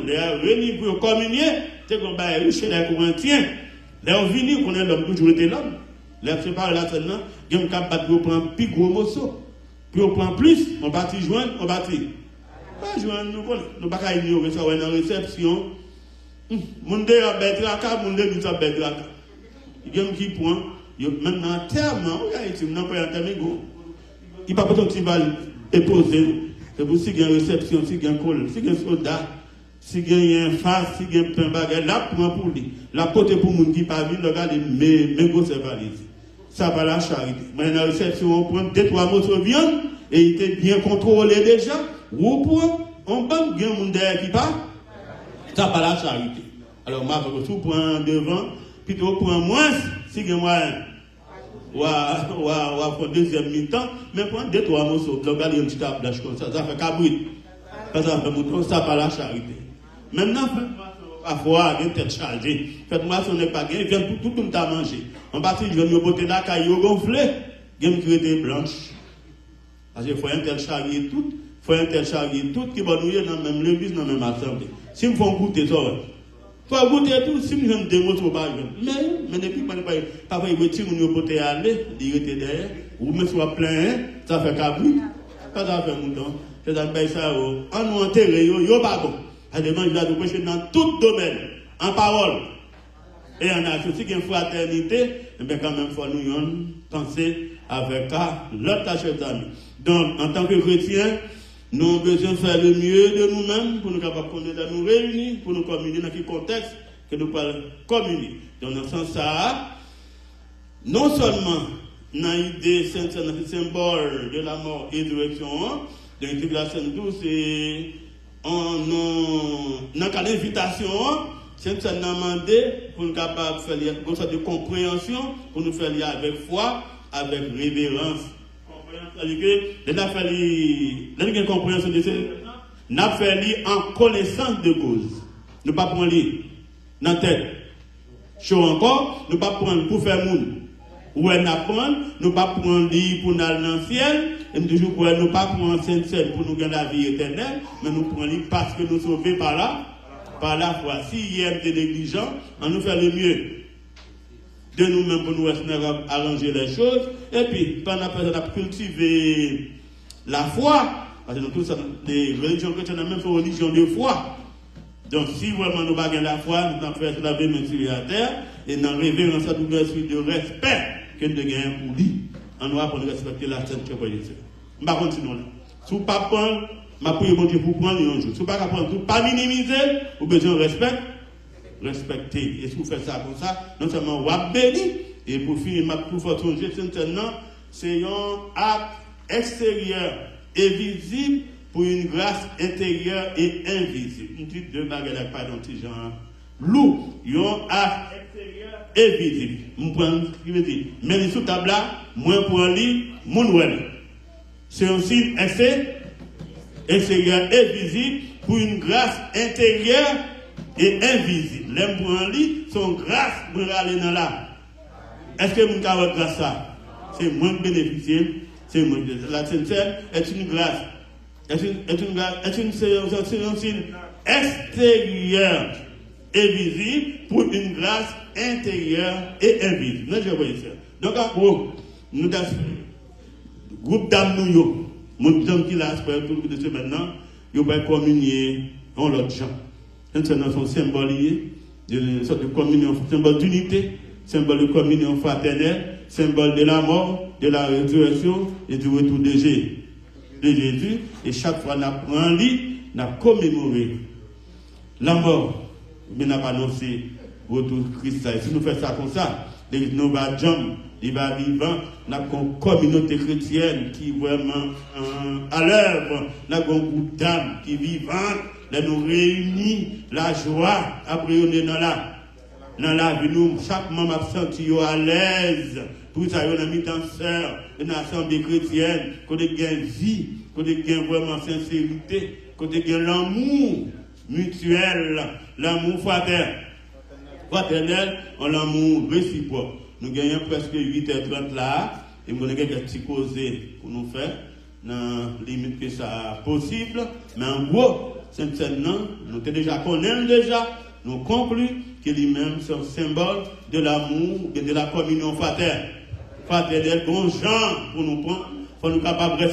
les réunis pour communier, c'est qu'on va chez les Corinthiens. Les venus, qu'on est l'homme, toujours été l'homme. Les séparés là, seulement, il y a un cap pour prendre plus gros morceaux. Puis on prend plus, on bâtit joindre, on bâtit. Pas joindre, nous ne pas ignorer ça, on est en réception. Monde a bête raka, monde nous a bête raka. Il y a un qui prend, maintenant, tellement, il n'a pas un terme. Il n'y a pas besoin de balle déposer. C'est pour si il y a une réception, si il y a un col, si il y a un soldat, si il y a un face, si il y a un pain bagage, là, prend pour lui. La côté pour les gens qui ne parlent pas, regardez, mes grosses valises. Ça va la charité. Mais dans la réception, on prend 2-3 morceaux de viande, et il était bien contrôlé déjà. Ou pour on banque bien monde qui part, ça va la charité. Alors, moi, je prends devant, plutôt pour moins, si il y a moyen. Ou à faire deuxième mi-temps, mais prendre 2-3 morceaux. Donc, regardez une petite table comme ça, ça fait cabrit. Ça fait mouton, ça va la charité. Maintenant, parfois, il y a une tête chargée. Faites-moi si on n'est pas gagné, il tout le monde à manger. En partie, je viens de botter la caillou gonflée, il y a une crête blanche. Parce qu'il faut un tel charrier tout, il faut un tel charrier tout qui va nous dans même l'église, dans même assemblée. Si nous faisons goûter ça, il faut goûter tout, si nous faisons des mots, il ne pas. Mais depuis que parfois, il retire nous botter aller, il était derrière, ou même soit plein, ça fait cabri, ça fait mouton. C'est un pays ça, on nous enterre, yo pas bon. Elle demande de prêcher dans tout domaine, en parole et en action. Si il y a une fraternité, mais quand même, il faut nous penser avec l'autre chers amis. Donc, en tant que chrétiens, nous avons besoin de faire le mieux de nous-mêmes pour nous capables de nous réunir, pour nous communier dans quel contexte que nous pouvons communier. Donc, dans ce sens-là, non seulement dans l'idée, c'est un symbole de la mort et de la résurrection, de l'intégration douce et dans cas d'invitation, c'est ça demandé pour nous capables de faire une sorte de compréhension, pour nous faire avec foi, avec révérence. C'est-à-dire que nous avons fait une compréhension de ça, nous avons fait en connaissance de cause. Nous ne pas prendre dans la tête. Chaud encore, nous ne pas prendre pour faire monde. Ou elle n'apprend, nous ne pas prendre pour aller dans le ciel, et nous toujours pour nous pas prendre Saint-Ciel pour nous gagner la vie éternelle, mais nous prenons parce que nous sommes sauvés par la foi. Si hier était négligent, on nous fait le mieux de nous-mêmes pour nous arranger les choses, et puis pendant que nous avons cultivé la foi, parce que nous tous les religions chrétiennes ont même fait religion de foi. Donc si vraiment nous n'avons pas la foi, nous avons fait la vie sur la terre, et dans la révérence à tout le suite de respect que nous gagnons pour lui. On doit pour respecter la sainteté de Dieu. On va continuer là. Si vous ne pouvez pas prendre, je prie mon Dieu pour prendre un jour. Si vous ne pouvez pas prendre, pas minimiser, vous avez besoin de respecter. Et si vous faites ça comme ça, non seulement vous avez béni, et pour finir, pour faire songer, c'est un acte extérieur et visible pour une grâce intérieure et invisible. Une petite deux bagages, pas dans ce genre. Loup, un acte extérieur et visible. Je prends ce qui veut dire. Mais sous table là, moi pour un lit, mon ouel. C'est un signe extérieur et visible pour une grâce intérieure et invisible. L'aime pour un lit, son grâce pour aller dans là. Est-ce que vous avez grâce ça? C'est moins bénéficier. C'est moins. La sincère est une grâce. C'est un signe extérieur et visible pour une grâce intérieure et invisible. Donc, en gros, nous avons groupe d'âmes, nous sommes qui l'a tout de ce maintenant, nous allons communier en l'autre gens. C'est un symbole une sorte de communion, symbole d'unité, symbole de communion fraternelle, symbole de la mort, de la résurrection et du retour de Jésus. Et chaque fois, nous avons un lit, nous avons commémoré la mort. Mais n'a pas annoncé le retour de Christ. Si nous faisons ça comme ça, nous va jump, il va vivant, nous avons une communauté chrétienne qui est vraiment à l'œuvre, nous avons un groupe d'âmes qui vivent, nous réunit la joie, après on est dans la vie, nous, chaque membre a senti à l'aise, pour ça, on a mis dans sœur, une assemblée chrétienne, côté gain vie, côté gain vraiment sincérité, côté gain l'amour mutuel, l'amour fraternel, l'amour réciproque. Nous gagnons presque 8h30 là, et nous avons quelques petits causés pour nous faire, dans la limite que ça possible, mais en gros, c'est nous déjà connaissons déjà, nous concluons que lui-même c'est un symbole de l'amour et de la communion fraternelle, bon genre pour nous prendre, pour nous capables de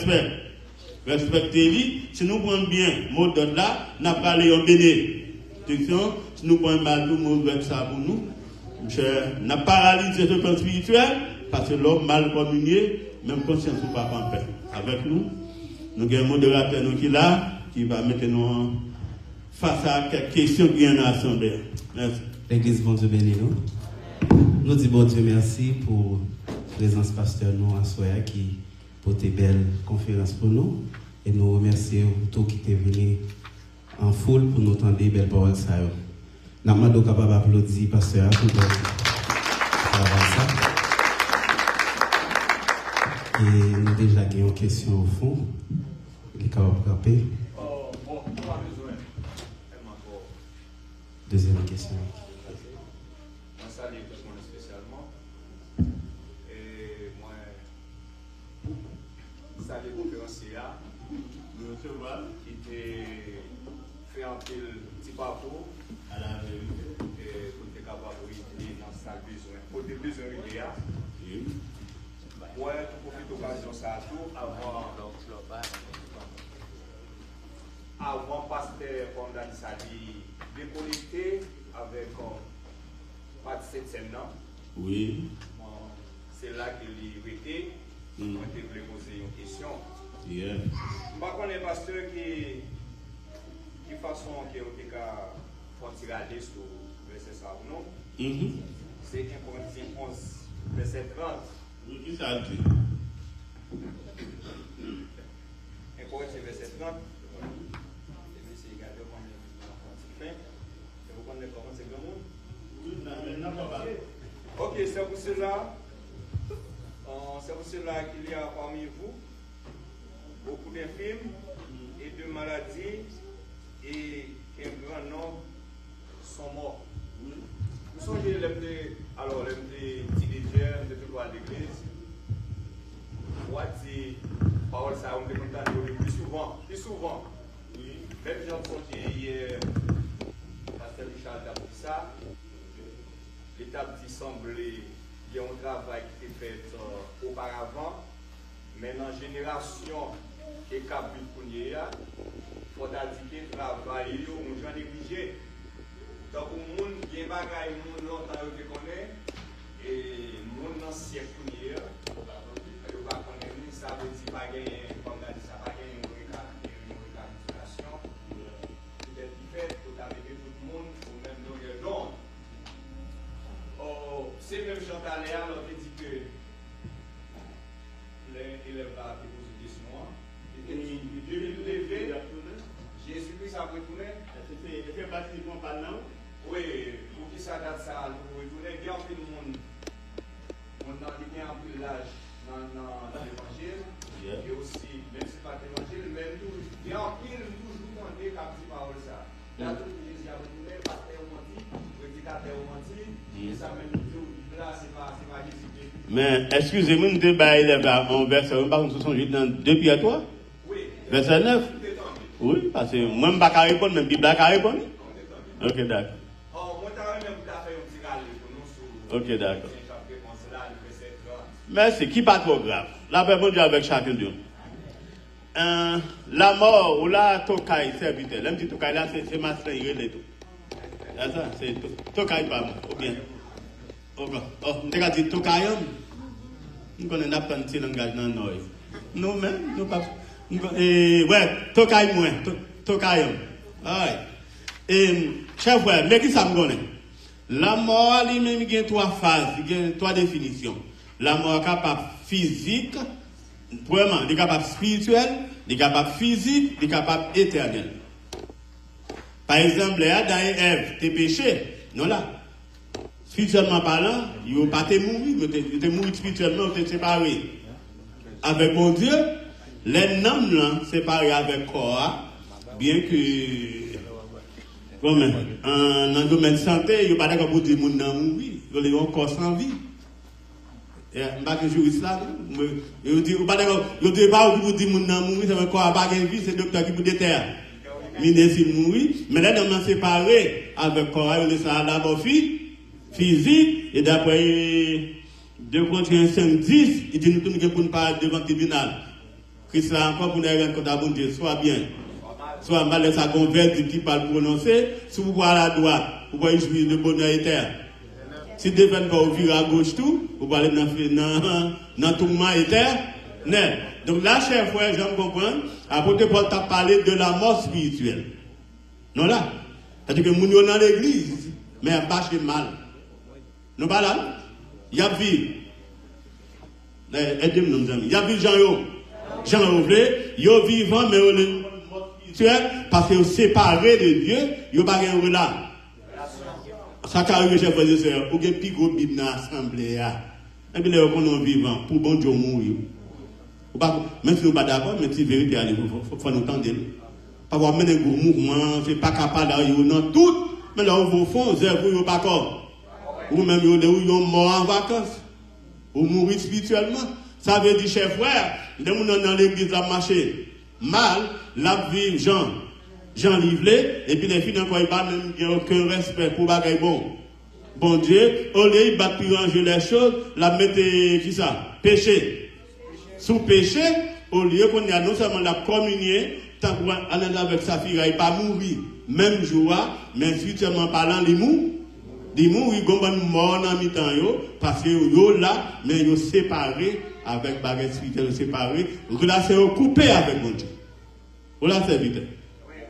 respecter lui. Si nous prenons bien le mot d'ordre là, nous n'avons pas les bénédictions. Si nous prenons mal, nous avons ça pour nous. Nous n'avons pas paralysé le plan spirituel, parce que l'homme mal communié, même conscience ou pas en paix. Avec nous, nous avons un modérateur qui est là, qui va mettre nous face à quelques questions qui sont dans l'Assemblée. Merci. L'Église, bon Dieu béni nous. Nous disons bon Dieu merci pour la présence pasteur nous à Soya qui pour tes belles conférences pour nous. Et nous remercions tous qui étaient venus en foule pour nous entendre des belles paroles. Nous sommes capables d'applaudir pasteur tout le ça. Et nous déjà avons une question au fond. Il est capable de frapper. Deuxième question. Moi, salue tout le monde spécialement. Et moi, salue le conférencier qui était fait un petit parcours à la vérité et pour être capable d'aider dans sa besoin. Pour des besoins immédiats. Moi, je profite de l'occasion ça tout avant pasteur Fondani Sali déconnecté avec Pat Setsenan. Oui. C'est là que l'IVT je voulais poser une question. Yeah. Je ne connais pas pasteur qui façon que vous avez regarder sur le verset ça ou non. C'est 1 Corinthiens 11, verset 30. Qui ça dit? 1 Corinthiens, verset 30. Vous connaissez comment c'est grand monde? Oui, ok, c'est pour cela qu'il y a parmi vous beaucoup d'infirmes et de maladies et qu'un grand nombre sont morts. Vous songez les petits légers de toute l'église. Voici, parole ça, on peut entendre plus souvent. Oui. Même j'en songeais hier, Pasteur Richard a dit ça. L'étape qui semble il y a un travail qui était fait auparavant, mais dans la génération qui est capable de il faut dire que le travail est un négligé. Donc, le monde qui est bagaille, le monde longtemps que connaît, et le monde ancien il va connaître, ça veut dire pas gagner, comme on a dit, ça va gagner une récapitulation. Peut-être qu'il fait pour amener tout le monde au même longueur d'onde. C'est même Chantal Léa qui dit que l'élève va poser des questions. Jésus-Christ a retourné. C'est pratiquement pas non. Oui, pour qui ça date ça, pour retourner, il y a un peu de monde. On a un peu l'âge dans l'évangile. Et aussi, même si ce n'est pas l'évangile, mais il y a un peu toujours demandé comme si parole ça. Là, tout Jésus a retourné, pasteur menti, prédicateur menti, et ça même tout. Là, c'est pas Jésus. Mais excusez-moi, nous débattons en verset 1, par contre, dans 2 Pierre 3. Oui. Verset 9. Oui, parce que moi, je ne peux pas répondre, même Bible n'a répondre. Ok, d'accord. Ok, d'accord. Merci, qui pas trop grave. La paix bon Dieu avec chacun de nous. La mort ou la tocaille serviteur. L'homme dit tocaille là, c'est ma soeur, il est tout. C'est ça, c'est tocaille pas moi, ou bien. Oh, on a dit tocaille. Nous connaissons un petit langage dans nous. Nous-mêmes, nous pas. Ouais, tocaille moins, tocaille. Ouais. Chef frère, mais qui ça me connaît? La mort lui-même il y a 3 phases, il y a 3 définitions. La mort est capable physique, vraiment, il est capable spirituel, il est capable physique, il est capable éternel. Par exemple, Adam et Ève, t'es péché, non là. Spirituellement parlant, ils n'ont pas été mourir, mais ils étaient mourir spirituellement, ils étaient séparés. Avec mon Dieu, les noms là, séparés avec corps, bien que, comme dans le domaine de santé, il n'y a pas d'accord pour dire que les gens mourir, ils ont un corps sans vie. Je ne sais pas que je suis là. Je ne dis pas que pour dire que les gens mourir, c'est un corps pas de vie, c'est le docteur qui peut déterre. Ils mourir, mais là, ils sont séparés avec le corps, ils sont d'abord physique, et d'après 2 Corinthiens 5, 10, il dit nous pour ne pas devant le tribunal. Christ là encore pour nous rendre compte à bon Dieu, soit bien. Soit mal, ça convertit qui parle prononcer, si vous voyez à la droite, vous voyez jouir le bonheur éternel. Si vous devez vous virer à gauche tout, vous allez dans le tourment éternel. Donc là, cher frère, j'aime comprendre, apôtre Paul t'a parlé de la mort spirituelle. Non là. C'est-à-dire que nous sommes dans l'église, mais on pas chez mal. Nous pas là. Il y a vu. Aidez-moi, nos amis. Il y a vu Jean Rouvelé, il est vivant, mais il est spirituel, parce qu'il est séparé de Dieu, il n'y a pas de relation. Ça qui arrive, chers frères et sœurs, il y a un plus gros bide dans l'assemblée. Et puis, on est vivant, pour bon Dieu mourir. Même si nous ne sommes pas d'accord, mais si la vérité, il faut nous tendre. Pas voir même un gros mouvement, c'est pas capable d'arriver dans toute Mais là, au fond, c'est pour vous pas corps. Ou même vous mort en vacances. Ou mourir spirituellement. Ça veut dire, chef frère, de nous dans l'église la marché mal, la vie Jean livré, et puis les filles encore, ils n'ont aucun respect pour bagaille bon. Bon Dieu, au lieu de battre pour ranger les choses, la mettre, qui ça? Péché. Sous péché, au lieu qu'on y a non seulement la communier, tant qu'on aller avec sa fille, il pas mourir. Même jour, mais spirituellement parlant, il mourent, il ont mort dans mi-temps, parce que yo là, mais ils sont séparés avec baguette spirituelle, séparés, relation coupée avec mon Dieu. Voilà, c'est vite.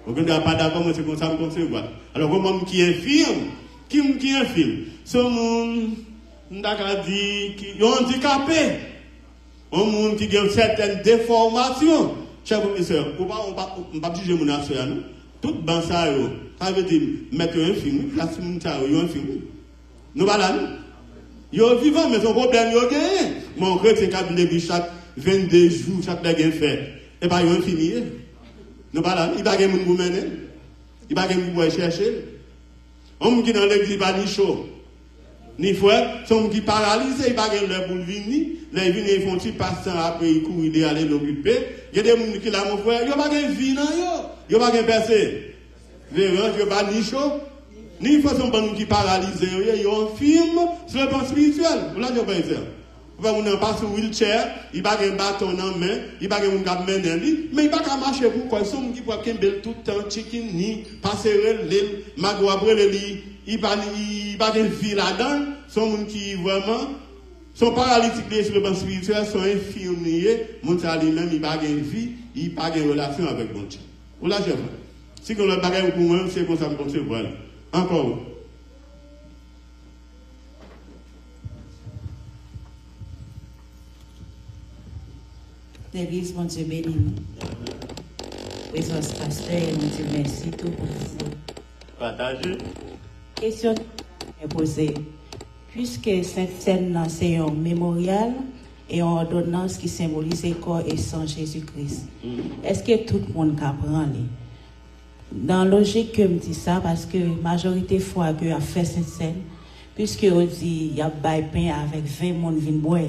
Vous n'êtes pas d'accord, c'est comme ça que concevoir. Alors, comment qui infirme, qui infirme, ce monde, d'accord, dit, qui est handicapé, un monde qui a certaines déformations. Chers frères et sœurs, on ne va pas juger mon affaire, nous. Tout ban ça, ça veut dire mettre un film, place un film. Nous voilà, nous. Yo vivant, mais son problème, yo gagné. Mon chrétien qui chaque 22 jours, chaque baguette fait. Et pas yo fini. Nous voilà, il va gagner mon mener. Il va gagner mon chercher. Homme qui dans l'église pas ni chaud. Ni fouet, son qui paralysé, il va gagner le boule venir. Les vignes ils font petit passant après ils courent ils aller l'occuper. Il y a des gens qui là mon frère, yo pas gagner vie non yo. Yo pas gagner percer. Véran, yo pas ni chaud. Ni façon bon qui paralysé, yo infirme sur le plan spirituel. Voilà je vais dire. On n'a pas sur wheelchair, il va gagner bâton en main, il va gagner un cap main mais il va pas marcher pour quoi son qui peut kembel tout le temps chicken ni passer l'île, mago après le lit, il va gagner vie là-dedans, son monde qui vraiment sont paralytiques sur le plan spirituel, sont infirmiers, mon lui-même il va gagner vie, il va gagner relation avec mon Dieu. Voilà je vois. Si on le bagaille pour moi, c'est comme ça qu'on se voit. Encore. L'église, mon Dieu béni. Présence pasteur, mon Dieu merci tout pour vous. Partagez. Question est posée. Puisque cette scène c'est un mémorial et une ordonnance qui symbolise le corps et sang Jésus-Christ, est-ce que tout le monde comprend? Dans la logique que me dit ça, parce que la majorité de fois que a fait cette scène, puisque on dit il y a bail pain avec 20 monde vin boire,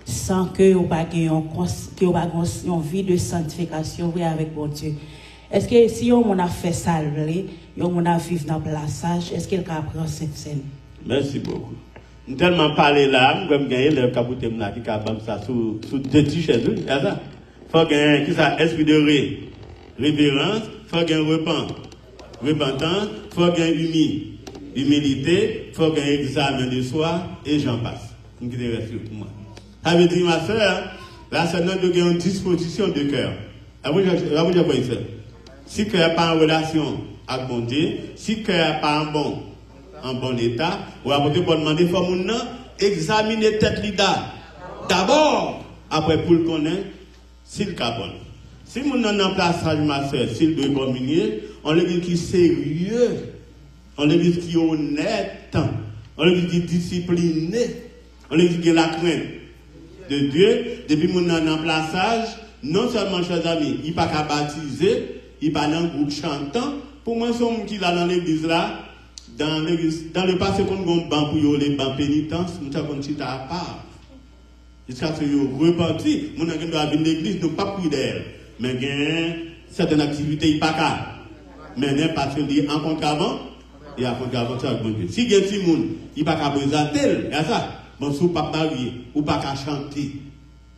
sans que on pas une vie de sanctification avec bon Dieu. Est-ce que si on a fait ça, on a vivre dans le plaçage, est-ce qu'il comprend cette scène? Merci beaucoup. Nous tellement parlé là, nous avons gagné le capoté qui a ça sous deux t-shirts, c'est ça? Faut gagner qui ça esprit de révérence, faut gagner repentance, faut gagner humilité, faut gagner examen de soi et j'en passe. Nous qui reste pour moi. Ça veut dire ma soeur, là c'est notre gagner une disposition de cœur. Vous voyez ça? Si le cœur n'est pas en relation avec mon Dieu, si le cœur n'est pas en bon état, vous avez demander il faut examiner tête l'ida. D'abord, après pour le connaître, s'il est bon. Si vous avez un plaçage, ma soeur, s'il doit communier, on le dit qui est sérieux, on le dit qui est honnête, on le dit qui est discipliné, on le dit qui a la crainte de Dieu. Depuis mon un plaçage, non seulement, chers amis, il n'est pas qu'à baptiser, il n'est pas dans un groupe chantant. Pour moi, ceux qui sont dans l'église là, dans le passé, quand on a un banc pour les bancs pénitence, nous avons un à part. Jusqu'à ce qu'ils repentis, nous avons venir l'église, nous pas pris d'elle. Mais il y a certaines activités, il n'y a pas qu'à. Mais il n'y a pas de en contre avant, et en contre avant, ça bon Dieu. Si il y a un petit monde, il n'y a pas qu'à présenter, il y a ça. Bon, si vous ne pas marier, ou pas qu'à chanter,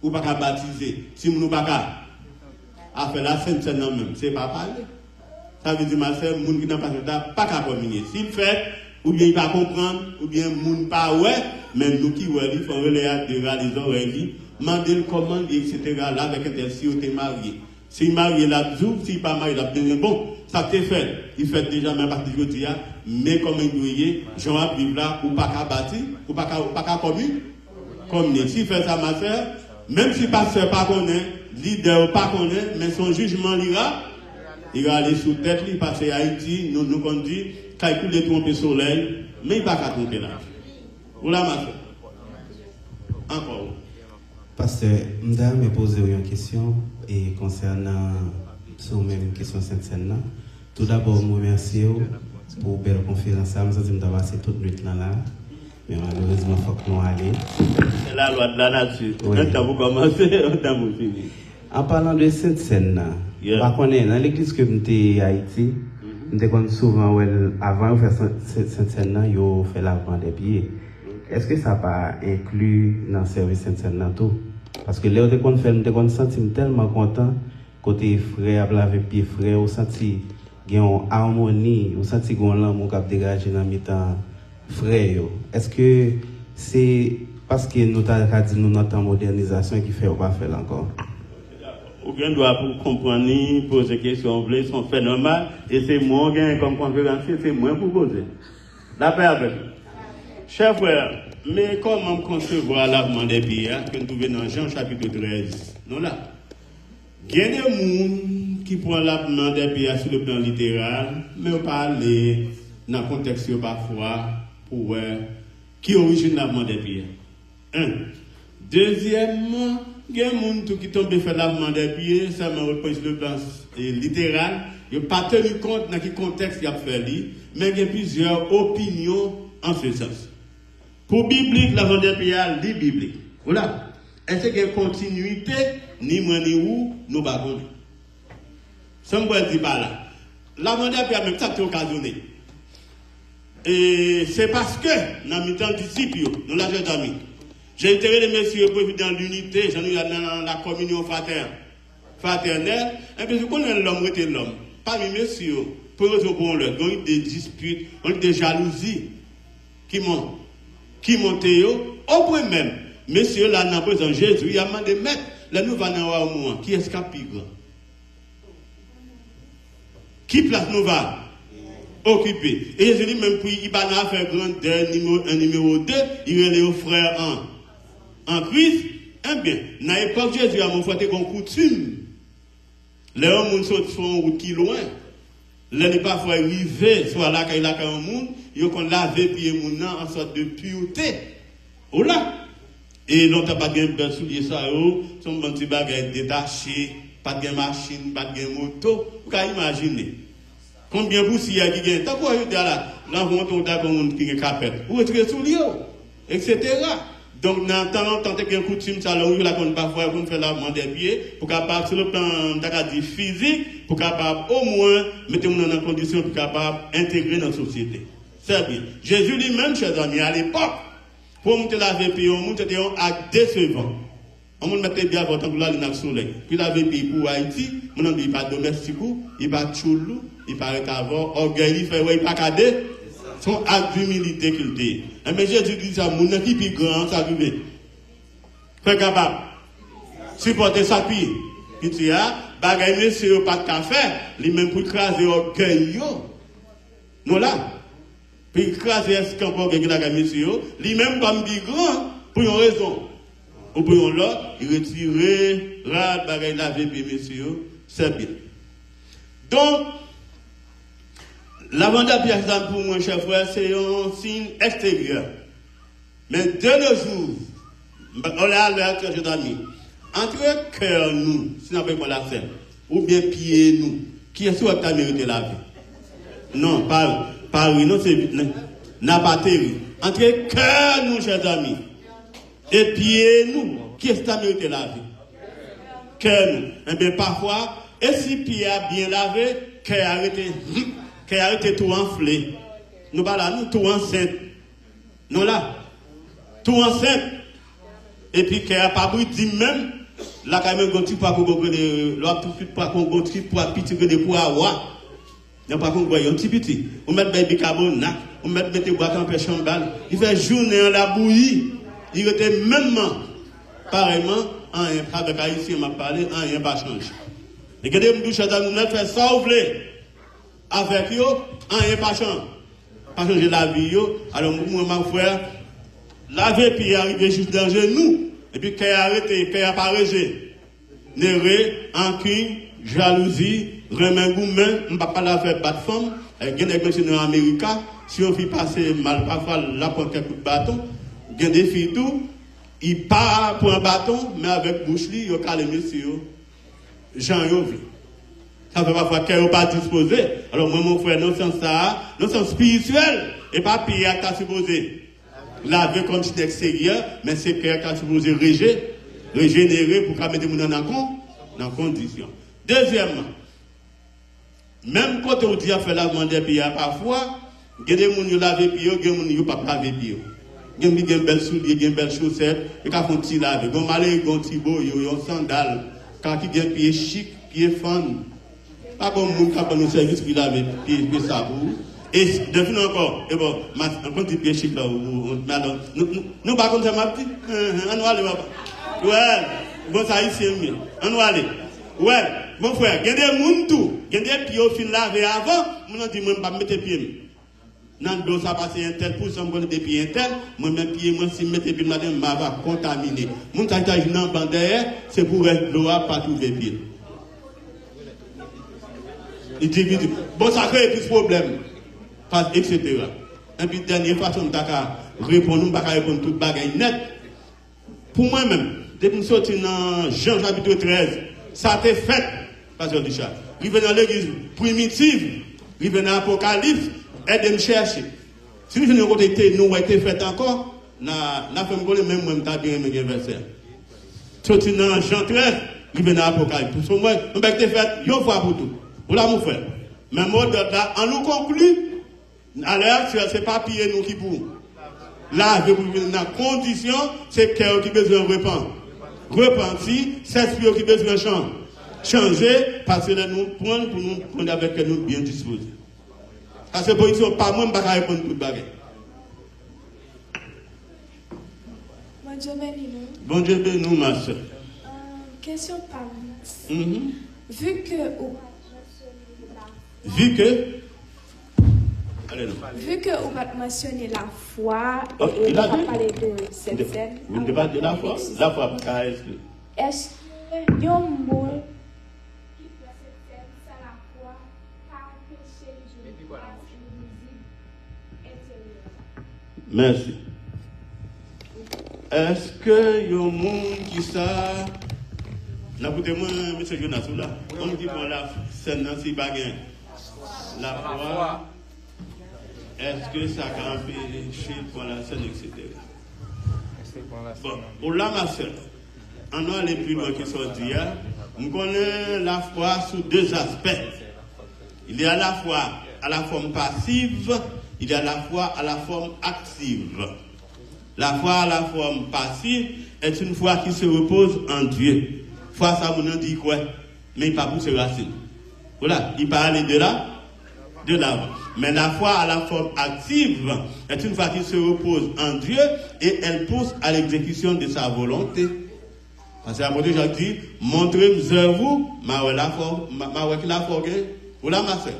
ou pas qu'à baptiser, si vous ne pas qu'à faire la scène même, c'est pas parler. Ça veut dire, ma soeur, le monde qui n'a pas qu'à communier. S'il fait, ou bien il va comprendre, ou bien le monde pas ouais, mais nous qui ouais, il faut réaliser les oreilles, demander comment, etc. Là, avec un tel, si vous êtes marié. Si marié là, s'il n'est pas marié là, bon, ça t'est fait. Il fait déjà même partie de dire, mais comme il doit Jean vivre là, ou pas qu'à bâtir, ou pas qu'à communier. S'il fait ça, ma soeur, même si le pasteur pas connaît, leader pas connaît, mais son jugement il va aller sous tête, il passe à Haïti, nous on dit, calcule les tromper soleil, mais il ne va pas tromper là. Voilà ma soeur. Encore. Pasteur, je vais poser une question et concernant sur même question cette scène là. Tout d'abord, je vous remercie pour une belle conférence. Je me suis dit que c'est toute nuit là. Mais malheureusement, il faut que nous allions. C'est la loi de la nature. Quand vous commencez, quand vous finissez. En parlant de cette scène, dans l'église que je suis à Haïti, je suis souvent, avant de faire cette scène, je fais lavement des pieds. Est-ce que ça n'a pas inclus dans le service cette scène tout? Parce que là, je me sens tellement content côté frère, laver pieds frère, je senti qu'il y a une harmonie, je senti qu'il y a un amour qui a dégagé dans mes temps frère. Est-ce que c'est parce que nous avons dit nous notre modernisation qui fait ou pas faire encore? Aucun doit pour comprendre, poser des questions, sont fait normal, et c'est moi comme conférencier, c'est moi pour poser. La paix avec vous. Chers frères, mais comment concevoir lavement des pieds que nous trouvons dans Jean chapitre 13? Non là. Il y a des gens qui prennent lavement des pieds sur le plan littéral, mais on parle dans le contexte parfois pour qui origine lavement des pieds. Un. Deuxièmement, il y a des gens qui tombent faire lavement des pieds, ça m'a repris sur le plan littéral. Il n'y a pas tenu compte dans quel contexte il a fait, mais il y a plusieurs opinions en ce sens. Pour biblique, lavement des pieds, c'est biblique. Voilà. Est-ce qu'il y a une continuité, ni moi ni où, nous ne ça ne me dit pas là. Lavement des pieds, même ça, c'est occasionné. Et c'est parce que, dans mes temps disciples, nous l'avons amis. J'ai intérêt les messieurs président de l'unité, j'en ai dans la communion fraternelle. Et puis, je connais l'homme, était l'homme. Parmi messieurs, pour raison pour l'heure, il y a eu des disputes, il y a eu des jalousies qui montent au point même. Messieurs, là, dans présent Jésus, il a demandé de mettre les nouveaux dans au moment. Qui est-ce qui a plus grand? Qui place nous va? Occupé. Et Jésus dit même pour il va faire grandeur numéro 2, il est le frère en Christ. Eh bien, dans l'époque Jésus a mon frère une coutume. Les hommes font une route qui loin. Les gens parfois arrivés, soit là qu'il y a un monde, ils ont lavé pieds moun en sorte de pureté. Oh là. Et l'on n'a pas de bel soulier ça, son petit bagage détaché, pas de machine, pas de moto. Vous pouvez imaginer. Combien de poussières qui gagnent? Tant qu'on est là, on a un qui est capable. Où est-ce que soulier? Etc. Donc, dans le temps, il y a une coutume, ça, là, où la qu'on parfois, on fait lavement des pieds, pour capable, sur le plan, physique, pour capable, au moins, mettre dans une condition pour capable d'intégrer dans la société. C'est bien. Jésus lui-même, chers amis, à l'époque, pour monter laver pieds, on monte un acte décevant. On mettait bien avant tant que là, il y a le soleil. Puis laver pieds pour Haïti, on n'a pas de domestique, il pas de choulou, il paraît avoir orgueil, il fait, il pas cadet. Son acte d'humilité qu'il dit. Mais Jésus dit ça, mon équipe est grand, ça arrive. Fait capable. Supporter sa pied. Puis tu as, bagay monsieur, pas de café, lui même pour écraser orgueil. Non là. Puis écraser escampon, monsieur, lui même comme dit grand, pour une raison. Ou pour une autre, il retire, rad, bagay laver, puis monsieur, c'est bien. Donc, lavement des pieds pour moi, cher frère, c'est un signe extérieur. Mais de nos jours, on est à l'heure que je t'ai mis. Entre cœur nous, si on n'a pas la scène, ou bien pied nous, qui est-ce qui a mérité la vie? Non, pas oui, non, c'est n'a pas terri. Entre cœur nous, chers amis, et pied nous, qui est-ce qui a mérité la vie? Cœur nous. Eh bien, parfois, et si pied a bien lavé, cœur a arrêté. Qui a arrêté tout enflé. Nous pas là, nous tout enceinte. Nous là, tout enceinte. Et puis qui a pas dit même, là quand même gonti pas pour l'autre tout de suite pas qu'on gonti pour petit de pour avoir. Il pas qu'on voit un petit petit. On met baby carbonate, on met bois campé chambal. Il fait journée en la bouillie. Il était même pareillement avec haïtien m'a parlé, rien pas changé. Et que des douches dans nous fait ça ouvler. Avec eux, rien pas changer la vie. Alors, moi, mon frère, laver puis arriver juste dans le genou. Et puis, qu'il a arrêté, qu'il a pas régé. Néré, encune, jalousie, remengoumen, on ne peut pas la faire battre femme. Il y a des gens en Amérique, si on fait passer mal, parfois, la porte un coup de bâton. Il y a des filles tout, ils partent pour un bâton, mais avec bouche, ils ont calé monsieur. Jean Yovi. Ça fait parfois qu'elle n'est pas disposée. Alors, moi, mon frère, dans ce sens ça, dans le sens spirituel, et pas payer à ta supposé. Laver comme si extérieur, mais c'est qu'elle a supposé régénérer pour qu'elle mette les gens dans condition. Deuxièmement, même quand on dit à faire lavement des pieds, parfois, il y a des gens qui lavent les pieds, il y a des gens qui ne pas laver les pieds. Il y a des belles souliers, il y a des belles chaussettes, il y a des petits laver. Il y a des petits beaux, il y a des sandales, quand il y a des pieds chic, pieds fans. Pas comme monde qui a nos services qui lave les pieds savon. Et depuis encore, et bon, on dit pieds chic là, nous pas comme ça, ma petite. On va aller, ouais, bon, ça ici, on va aller. Ouais, mon frère, il y a des gens tout, il y a des pieds au fil lavé avant, on dit, moi, je ne vais pas mettre les pieds. Dans le dos, ça passe un tel pour ça, je des pieds un tel, moi, mes pieds, moi, si je mets les pieds, je vais contaminer. Mon taille dans le derrière, c'est pour être l'eau à pas trouver les pieds. Il dit, bon, ça crée plus de problèmes, etc. Et puis, dernière façon de répondre, nous ne pouvons pas répondre toute bagaille net. Pour moi-même, depuis que je suis sorti dans Jean chapitre 13, ça a été fait, Pasteur Richard. Il vient dans l'église primitive, il vient dans l'Apocalypse, aide me chercher. Si nous avons été, nous avons été fait encore, nous avons fait même moi, je bien aimé le verset. Sorti dans Jean 13, il vient dans l'Apocalypse. Pour moi, nous avons été fait une fois pour tout. Voilà mon frère. Mais moi, on nous conclut, à l'heure, ce n'est pas piller nous qui pour. Là, dans la condition, c'est cœur qui besoin de répandre. Repentir, c'est l'esprit qui besoin de changer, parce que nous prendre pour nous prendre avec nous bien disposés. Parce que pour ils pas moi, je ne peux pas répondre tout le bagage. Bon Dieu bénis nous. Bon Dieu bénis nous, ma soeur. Question par Vu que on va mentionner la foi, et on va parler de cette scène. Vous ne parlez de la foi? La foi, est-ce que y a un mot qui peut cette scène, c'est la foi, car péché de grâce invisible intérieure? Merci. Est-ce que y a un monde qui ça? Écoutez-moi, M. Jonas, là. On dit pour la scène, c'est pas gain. La foi. Est-ce que ça a empêché pour la scène, etc. Bon, pour là, ma soeur, on a les plus loin qui sont dit, on connaît la foi sous deux aspects. Il y a la foi à la forme passive, il y a la foi à la forme active. La foi à la forme passive est une foi qui se repose en Dieu. Foi, ça vous dit quoi? Mais il ne pas pousser racine. Voilà, il parle de là. Mais la foi à la forme active est une foi qui se repose en Dieu et elle pousse à l'exécution de sa volonté. Parce que l'apôtre Jacques dit, montrez-moi vous, la foi, voilà ma soeur.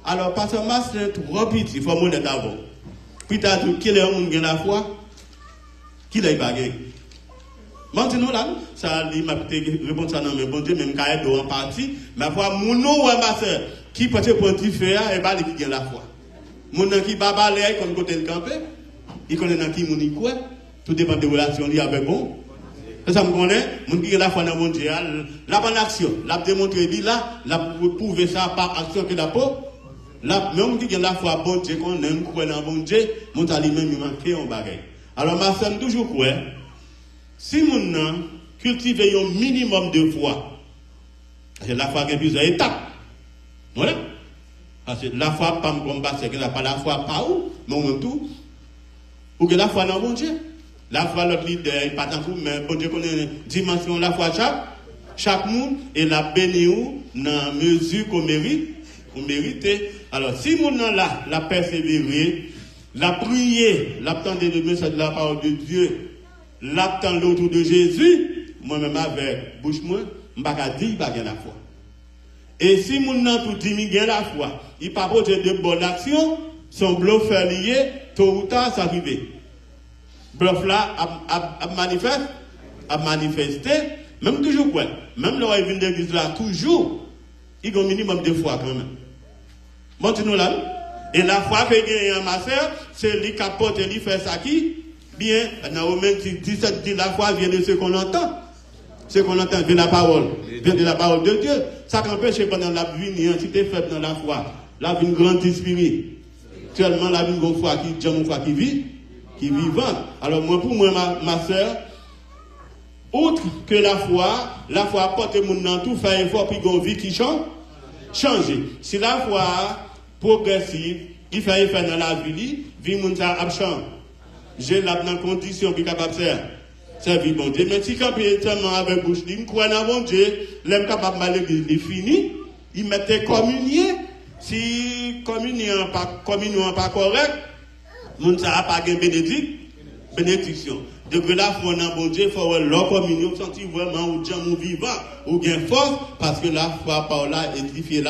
Alors, parce que ma soeur, trop petit, il faut monter d'abord. Puis tu as dit, qui est le monde qui a la foi? Qui l'a pas gagné? Maintenant, là, ça dit, ma petite réponse à non, mais bon Dieu, même quand elle est en partie, ma foi, mon nom, ma soeur, qui peut être petit faire et pas qui a la foi. Mon nom qui va balayer comme côté le campé, il connaît dans qui mon quoi, tout dépend des relations avec bon. Ça me connaît, mon qui a la foi dans mon Dieu, la bonne action, la démontrer là, la prouver ça par action que la peau. Là, même qui a la foi bon Dieu, qu'on aime croire dans bon Dieu, mon tali même il manque un bagage. Alors ma femme toujours croire, si mon nom cultive un minimum de foi, c'est la foi qui a plusieurs étapes. Voilà. Parce que la foi, pas me combattre, c'est que la pas la foi pas où, mais en même tout. Ou que la foi dans bon Dieu. La foi, l'autre leader, il pas tant pour, mais bon Dieu connaît une dimension la foi chaque monde, et la béni ou, dans mesure qu'on mérite, Alors, si mon nom là, la persévérer, la prier, l'attendre le message de la parole de Dieu, l'attendre autour de Jésus, moi-même avec bouche moi, je ne vais pas dire qu'il y a la foi. Et si mon nom tout dit qu'il y a la foi, il pas projet de bonne action, son bluff est lié, tôt ou tard, ça arrive. Bluff là, a manifesté, même toujours quoi, même le revenu de l'église là, toujours, il y a un minimum de foi quand même. Montre-nous là. Et la foi que il y a ma soeur, c'est lui qui apporte et lui fait ça qui, bien, dans Romains 17 dit la foi vient de ce qu'on entend. C'est qu'on entend bien la parole. Bien de la parole de Dieu. Ça qu'empêche pendant la vie, une entité faite dans la foi. La vie, une grande spirit. Seulement la vie, une foi qui vit, qui vivante. Alors, moi, pour moi, ma soeur, outre que la foi apporte le monde dans tout, fait effort, puis qu'on vit qui change. Si la foi progressive, qui fait effort dans la vie, vie monde ça a changé. J'ai là dans condition qui capable de faire. Servir bon Dieu. Mais si quand il seulement avec bouche, il croit dans bon Dieu, l'aime capable de l'église, il fini, il mettait communier. Si communion pas correct, monde ça a pas de bénédiction. De que la foi dans bon Dieu, il faut leur communion, sentir vraiment ou gens vivant, ou bien force, parce que la foi par là édifier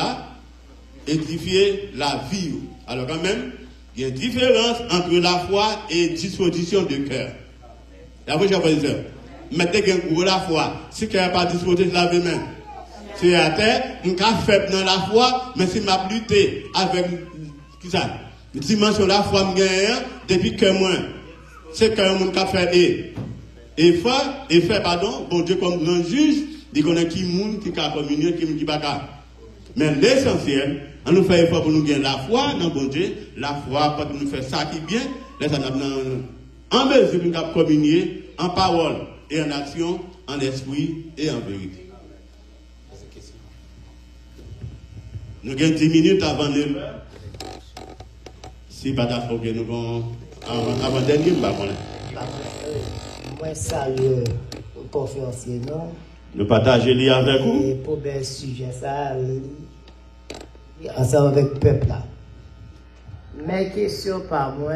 la vie. Alors quand même, il y a une différence entre la foi et disposition de cœur. La voix, j'ai dit ça. Mettez un coup la foi. Si il n'y a pas disposé de laver main, c'est à terre, on a fait dans la foi, mais si m'a lutté avec, qui ça? Dimension de la foi, depuis que moi, c'est que mon a fait et fait, pardon, bon Dieu comme grand juge, il connaît qui monde qui a communié, qui pas qu'à. Mais l'essentiel, on nous fait effort pour nous gagner la foi dans bon Dieu, la foi pour nous faire ça qui est bien, là ça en mesure de communier en parole et en action, en esprit et en vérité. Nous avons 10 minutes avant 9 heures. Si pas d'accord, nous avons avant dernier, nous avons. Moi, salue le conférencier, non? Nous partageons les avec vous. Et pour le sujet, ça, ensemble avec le peuple là. Mes questions par moi,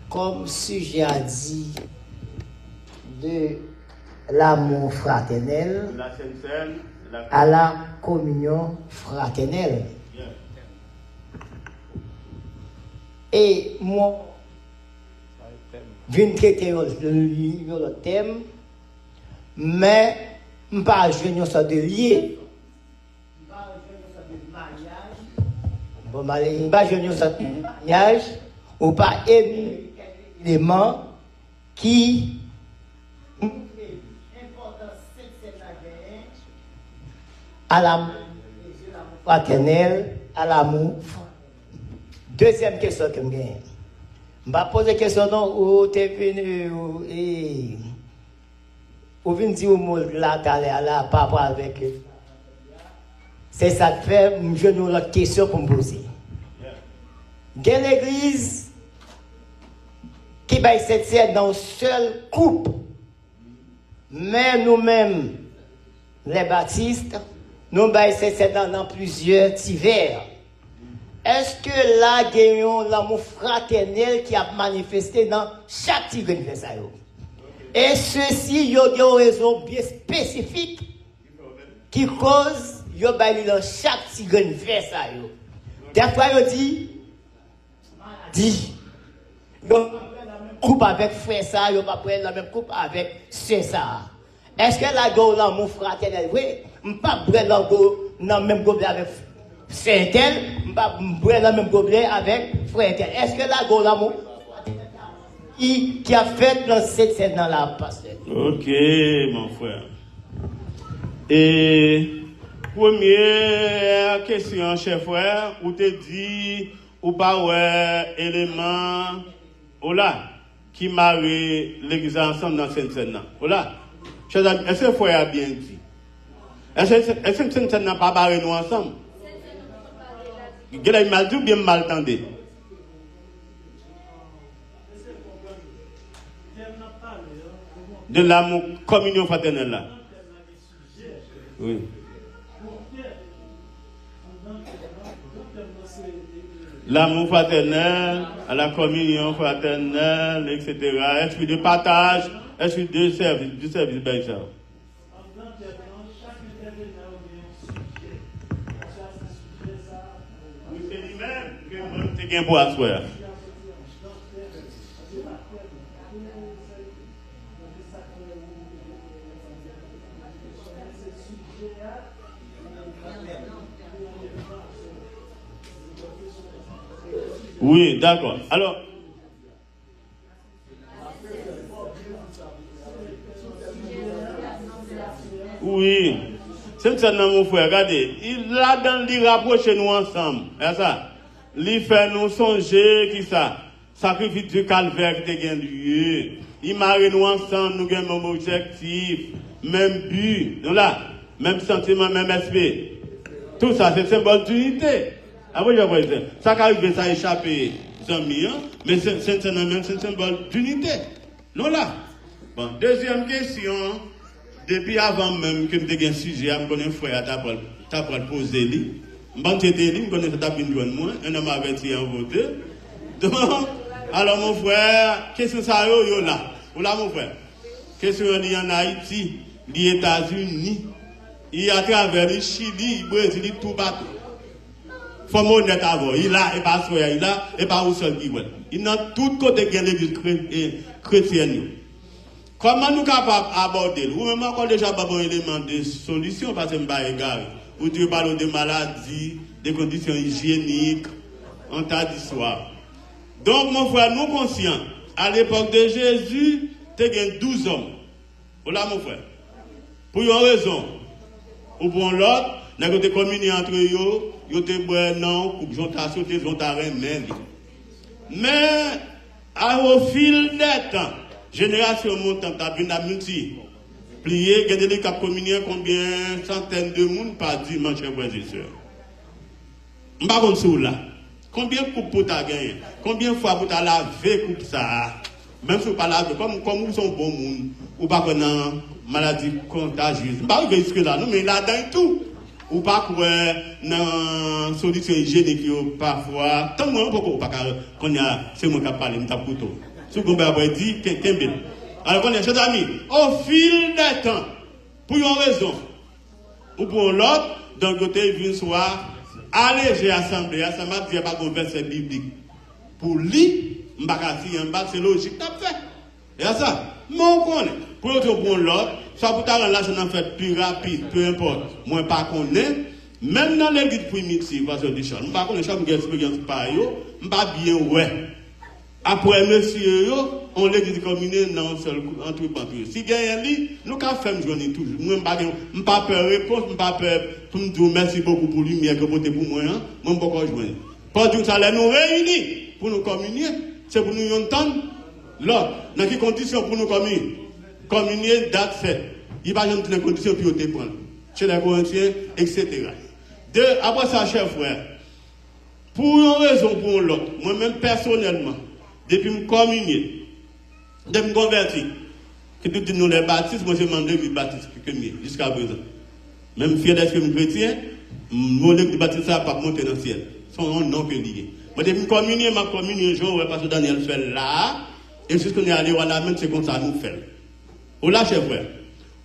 comme sujet a dit, de l'amour fraternel à la communion fraternelle. Et moi, je viens traiter le thème, mais je ne vais pas jouer ça de lié. Je ne vais pas jouer ça de mariage, ou pas élément qui à l'amour fraternel, à l'amour. Deuxième question que je gagne. Je vais poser une question où tu es venu et où vient dire là, là, par rapport avec. C'est ça que fait, je n'ai pas de question pour me poser. Il y a l'église qui va s'être dans un seul couple. Mais nous-mêmes, les baptistes, nous va s'être dans plusieurs divers. Est-ce que là, gagnons l'amour fraternel qui a manifesté dans chaque tigre universel? Et ceci, il y a une raison bien spécifique qui cause, il y a dans chaque tigre universel. Des fois, il dit, il y a un couple avec frère ça, il y a pas la même couple avec sœur ça. Est-ce que là, il y a l'amour fraternel? Oui, je ne peux pas dans le même gobelet avec c'est tel, je ne pas boire dans le même gobelet avec frère tel. Est-ce que la go l'amour qui a fait dans cette scène dans la pasteur? Ok, mon frère. Et première question, cher frère, où te dit ou pas ouais élément ou là qui marie l'église ensemble dans cette scène. Voilà. Est-ce que frère a bien dit? Est-ce que cette scène n'a pas barré nous ensemble? Il a mal dit ou bien mal entendu? De l'amour communion fraternelle là. Oui. L'amour fraternel, à la communion fraternelle, etc. Esprit de partage, esprit de service, du service ben ça. C'est bien pour asseoir. Oui, d'accord. Alors, Oui. C'est ça, mon frère, regardez. Il là-dedans, il rapproche nous ensemble. C'est ça. Il fait nous songer, qui ça? Sacrifice du calvaire qui a lieu. Il marre nous ensemble, nous avons même objectif, même but. Donc là, même sentiment, même esprit. Tout ça, c'est symbole d'unité. Ah oui, ça qui arrive, ça échappé, mais c'est un symbole d'unité. Non là. Bon, deuxième question. Depuis avant même que je un sujet, je connais un frère qui a posé lui. Je connais ça moi, un homme averti en vote. Donc, alors mon frère, question ça yo là. Ou là mon frère. Question en Haïti, les États-Unis, il à travers le Chili, le Brésil, tout partout. Faut honnête avant, il a et pas soya, il a et pas où seul qui veut. Il n'a tout côté de l'église chrétienne. Comment nous capables d'aborder? Ou même encore déjà pas un élément de solution parce que je ne pas égaré. Ou tu parles de maladies, des conditions hygiéniques, on t'a dit soir. Donc mon frère, nous conscients, à l'époque de Jésus, tu as 12 hommes. Voilà mon frère. Pour une raison, ou pour l'autre, nous avons communié entre eux, ils ont été non, ils ont sauté, ils ont arrêté. Mais, au fil des temps, génération montante, il a multiplié, il y a des cas communiés combien centaines de monde par dimanche, frères et sœurs. Je ne sais pas si là. Combien de coupes pour tu as gagné? Combien de fois pour tu as lavé coupe ça? Même si tu n'as pas lavé, comme vous sont bons monde, ou pas qu'on a maladie contagieuse. Je ne sais pas jusque là, mais là-dedans tout. Ou pas dans solution hygiénique parfois. Tant que pourquoi pas qu'on a, c'est moi qui a parlé, je couteau. Ce qu'on va dire, qu'est-ce alors qu'on est chers amis, au fil des temps, pour une raison, ou pour l'autre, d'un côté, il vient soit alléger l'assemblée, ça m'a dit pas qu'on verset biblique. Pour lui, c'est logique, t'as fait. Et ça, mon connaît. Pour l'autre, soit pour t'arranger l'argent en fait plus rapide, peu importe, moi pas connaît, même dans l'église primitive, parce que je ne sais pas connaître, je n'ai expérience par eux, je ne sais pas bien ouais. Après, monsieur, on l'église commune dans un seul entre eux. Si il y a un lit, nous avons fait journée toujours. Moi, je n'ai pas peur de réponse, je n'ai pas peur pour me dire merci beaucoup pour lui, mais que voter pour moi, je ne peux pas jouer. Pas du tout, ça nous réunir pour nous communier, c'est pour nous entendre. L'autre, dans quelles conditions pour nous communier? Communier, date fait. Il va jamais dans conditions pour te prendre. Chez les Corinthiens, etc. Après ça, cher frère, pour une raison ou pour l'autre, moi-même personnellement, depuis me communier, depuis me convertir, que tout nous les baptistes, moi j'ai demandé de baptiste que mieux, jusqu'à présent. Même fier d'être chrétien, mon église baptiste ça pas monter dans le ciel. Son nom que lié. Moi depuis me communier, ma communion, je parce que Daniel fait là, et jusqu'à qu'on est allé à la main, c'est comme ça nous fait. Ou là, cher frère,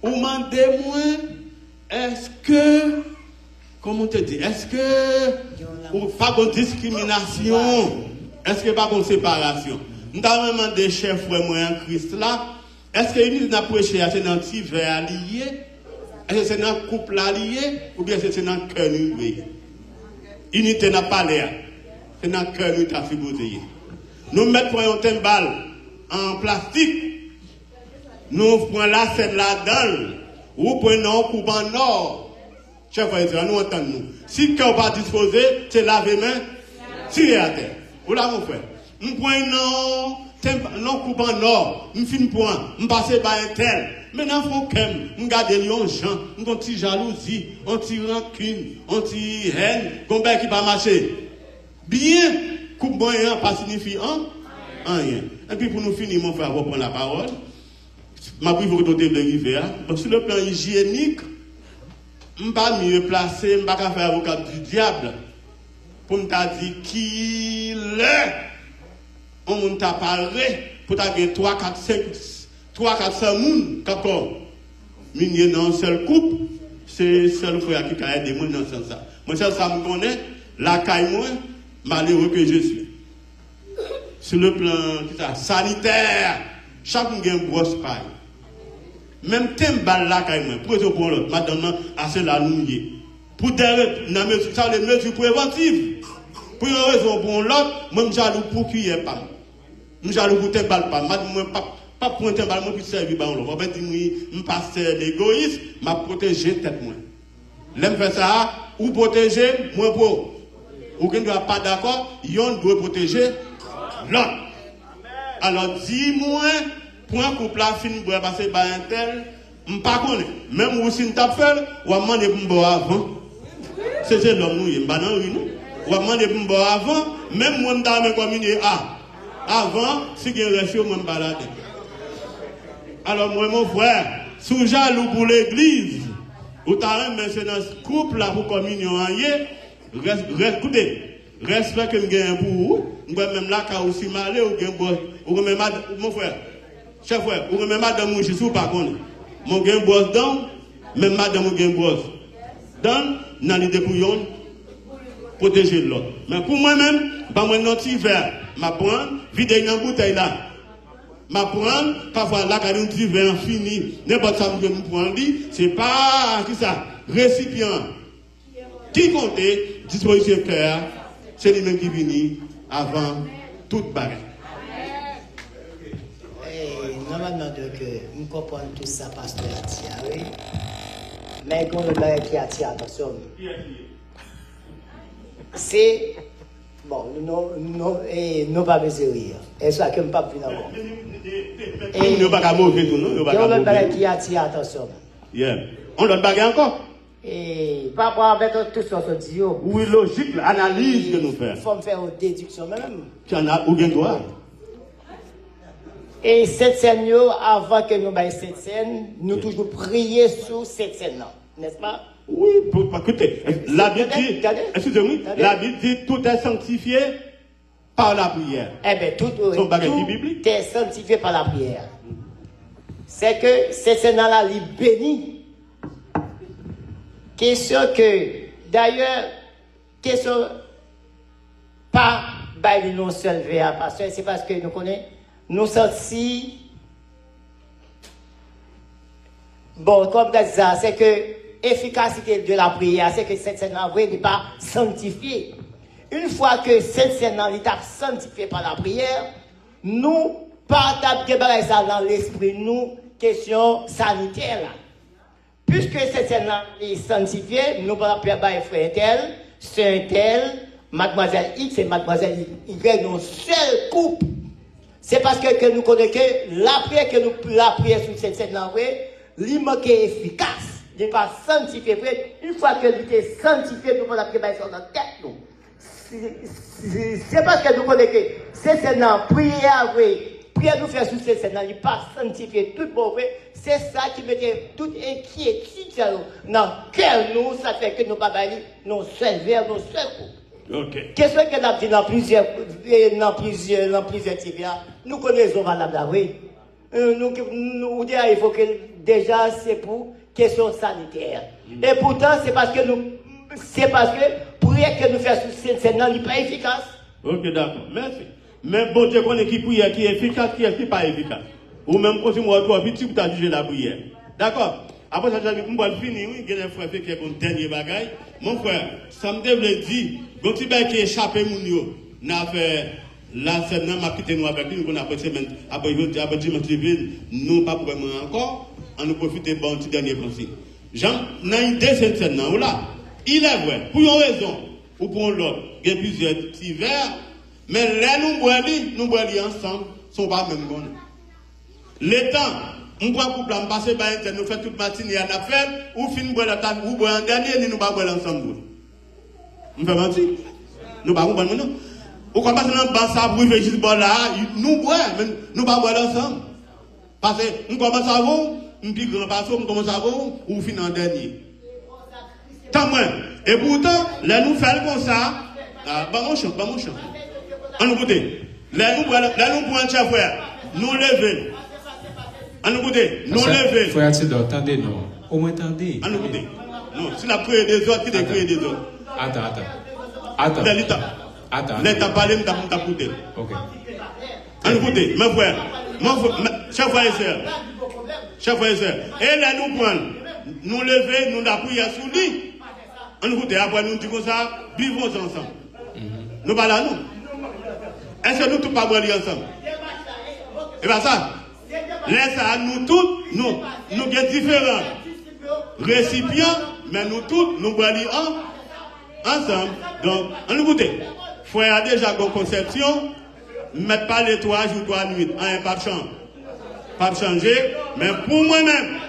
ou demandez-moi, est-ce que, comment te dire, est-ce que, ou pas de discrimination, est-ce que pas de séparation? Nous avons demandé, cher frère, moi en Christ là, est-ce que l'Église n'a prêché à c'est dans le petit verre allié? Est-ce que c'est dans le couple allié? Ou bien c'est dans le cœur lié? Unité n'a pas l'air. C'est dans le cœur qui a supposé. Nous mettons un timbal en plastique. Nous prenons la scène là-dedans. Ou prenons un coupe en or. Chers frères et sœurs, nous entendons. Si le cœur n'est pas disposé, c'est laver main, tirer à terre. Ou là, mon frère. Nous prenons non coupe en or. Nous finissons point. Nous passons par un tel. Maintenant, il faut que nous gardions les gens. Nous avons une petite jalousie, une petite rancune, une petite haine. Combien qui va marcher? Bien, coupe moyen, pas signifie rien. Et puis pour nous finir, mon frère, reprendre la parole. Ma prie, vous retournez de rivière. Donc, sur le plan hygiénique, je ne peux pas mieux placer, je ne peux pas faire avocat du diable. Pour me dire qui est, on t'a parlé, pour t'avoir 3, 4, 5, 3, 400 personnes, d'accord. Minier dans un seul couple, c'est le seul frère qui a aidé moi dans ce sens. Moi, ça me connaît, la caille, moi, malheureux que je suis. Sur le plan sanitaire, chacun a une brosse paille. Même thème balle là, pour eux pour l'autre, madame, assez la nouille. Pour ça, les mesures préventives. Pour une raison pour l'autre, moi, je jaloux pour qui est pas. Je jaloux pour thème balle pas. Madame, pas Pas pointer un ballon pour servir par l'autre. Pas dire, je pasteur l'égoïsme, m'a protéger tête moi. L'aime faire ça, ou protéger, moi pour. Ou qui ne doit pas d'accord, yon doit protéger l'autre. Alors, dis-moi, point couple la fin pour passer par un tel, je ne pas connaître. Même si tu as fait, ou à demander pour me avant. C'est l'homme, nous, il y a ou à demander pour me avant, même moi, je suis communié avant, si je reste, je me balade. Alors, moi, mon frère, sous jaloux pour l'église, ou tu as un maintenant couple là pour communion, écoutez, respect que je gagne pour vous, je vais même là, quand aussi malé, ou même mon frère, chef frère, ou même madame, je suis pas contre. Mon gain boss dans, même madame, mon gain boss dans les dépouillons, protéger l'autre. Mais pour moi-même, pas mon petit verre, ma prendre, vider une bouteille là. Ma prendre, parfois là, quand un petit verre fini, n'importe ça que je me prends, c'est pas, qui ça, récipient. Qui comptait, disposition cœur, c'est lui-même qui vient avant toute bagarre. Normalement, que nous comprenons tout ça, pasteur Atia, oui. Mais quand le bagarre qui attire, attention. C'est. Bon, nous pas besoin de rire. Et ça, que nous ne pas venir avant. Et nous ne pas mauvais tout, nous. Et on le bagarre qui attire, attention. On le bagarre encore. Et par rapport avec tout ce qu'on dit, oui, logique, l'analyse que nous faisons. Il faut faire une déduction même. Tu en as ou bien toi. Et cette scène, avant que nous baillons cette scène, nous toujours prier sur cette scène-là, n'est-ce pas? Oui, écoutez, la Bible dit, excusez-moi, la Bible dit tout est sanctifié par la prière. Eh bien, tout est sanctifié par la prière. C'est que cette scène-là, elle est bénie. Question que, d'ailleurs, question pas bailler nous seul vers pasteur, c'est parce que nous connaissons, nous sentis, bon, comme ça, c'est que l'efficacité de la prière, c'est que cette scène-là n'est pas sanctifiée. Une fois que cette scène-là est sanctifiée par la prière, nous partons ça dans l'esprit, nous, question sanitaire là. Puisque cette scène-là est sanctifiée, nous allons faire frère tel, sœur tel, mademoiselle X et mademoiselle Y, nos seul couple. C'est parce que nous connaissons que la prière sur cette scène-là, elle manque efficace. Elle n'est pas sanctifiée. Une fois que elle est sanctifiée, nous allons faire ça dans la tête. C'est parce que nous connaissons que cette scène-là, prière, nous faire sur cette scène-là, il n'est pas sanctifié, tout mauvais. C'est ça qui mettait toute inquiétude dans le cœur, nous, ça fait que nous ne pouvons pas nos seuls vers, nos seuls coups. Qu'est-ce que nous avons dit dans plusieurs TVA? Nous connaissons valable là, oui. Nous disons il faut que déjà c'est pour question sanitaire. Et pourtant, c'est parce que prière que nous faisons sur cette scène-là n'est pas efficace. Ok, d'accord. Merci. Mais bon Dieu connaît qui prière qui est efficace, qui est pas efficace. Ou même quand moi toi petit pour juger la prière. D'accord. Après ça on va finir, oui, il y a un frère qui est un dernier bagaille. Mon frère, ça me devait dire, quand tu vas qui échappé mon yo, n'a fait la scène m'a quitté nous avec lui, on a passé après dimanche nous pas vraiment encore, on nous profite de bon petit dernier conseil. Jean, n'a une deuxième scène là. Il est vrai, pour une raison ou pour l'autre, il y a plusieurs petits verres. Mais là, nous bois ensemble, sont pas même bonnes. Les temps, on boit couple, on passe par internet, nous faisons toute matinée à la fête, ou fin boire la table, ou boire un dernier, nous pas boire ensemble. Nous faisons mentir. Nous pas boire non. Ou quand passe dans le bas, ça brûle juste boire là, nous boire, mais nous pas boire ensemble. Parce que nous commençons à vous, nous puis grand passons, nous commençons à vous, ou fin en dernier. Tant moins. Et pourtant, là, nous faisons comme ça, mon chant. On nous écoute. Là, nous prenons un chef frère. Nous lever. On nous écoute. Nous lever. Frère, attendez, non. Au moins, attendez. On nous écoute. Non, si la prière des autres, qui est prière des autres. Attends. L'État parle, nous t'as écouté. Ok. On nous écoute. Mes frères. Chef frère et sœur. Chef frère et sœur. Et là, nous prenons. Nous lever, nous la prière sous lui. On nous écoute. Après, nous disons ça. Vivons ensemble. Nous parlons à nous. Est-ce que nous tous pas brûler ensemble? Et bien ça, Laisse à nous tous, nous sommes différents récipients, mais nous tous, nous allons ensemble. Donc, on écoute. Frère a déjà une conception, mettre pas les 3 jours, 3 nuits, pas changer, mais pour moi-même,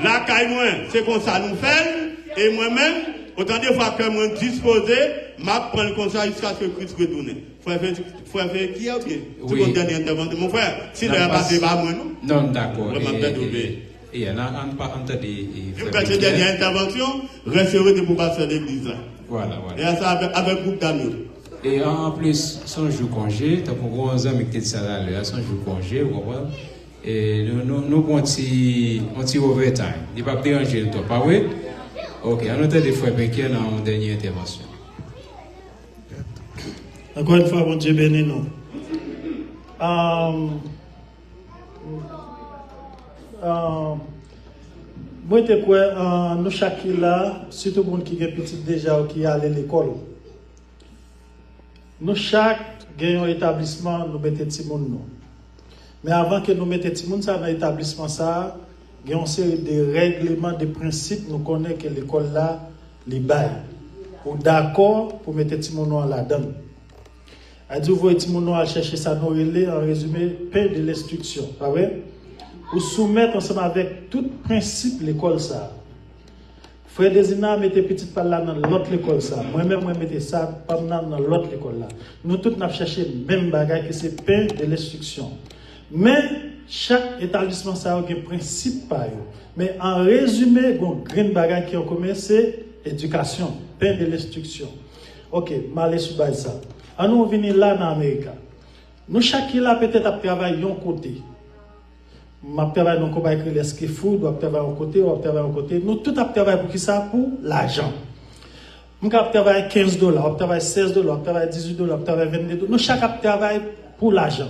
la caille moi, c'est comme ça nous fait, et moi-même, autant de fois que moi disposé, m'a prendre comme ça jusqu'à ce que Christ retourne. Frère, qui a oublié? C'est mon dernier intervention. Mon frère, si le passé pas moi, non? Non, d'accord. Et il y en a pas entendu. Cette dernière intervention, recevoir pour passer l'église. Voilà. Et ça avec groupe d'amis. Et en plus, son jour congé, tu as pour un ami qui était ça là, son jour congé, vous comprenez? Et nous avons un petit overtime. Il ne va pas déranger le temps, pas oui? Ok, on a des frères Pékin dans la dernière intervention. Encore une fois, bon Dieu béni nous. Moi, je crois nous chaque là, surtout pour qui est petit déjà ou qui allait à l'école. Nous chaque gagnons un établissement, nous mettons petit monde nous. Mais avant que nous mettions petit monde ça dans l'établissement ça, il y a une série de règlements, de principes, nous connaissons que l'école là, les bails. Ou d'accord pour mettre petit monde là-dedans. A dit vous voyez petit monde à chercher ça nous relais en résumé paix de l'instruction, pas vrai? Ou soumettre ensemble avec tout principe l'école ça. Frère Desina mettez petite par là dans l'autre école ça. Moi-même moi mettez ça pas dans l'autre école là. Nous tous n'a cherché même bagage que c'est paix de l'instruction. Mais chaque établissement ça a un principe par eux. Mais en résumé, gon grande bagage qui en commun c'est éducation, paix de l'instruction. OK, m'aller sur base ça. À nous venir là dans l'Amérique. Nous chaque là peut-être à travailler un côté. Je travaille dans le ski food, je travaille à côté, je travaille à côté. Nous tous travaillons pour qui ça? Pour l'argent. Je travaille $15, je travaille $16, je travaille $18, je travaille $22. Nous chaque travaille pour l'argent.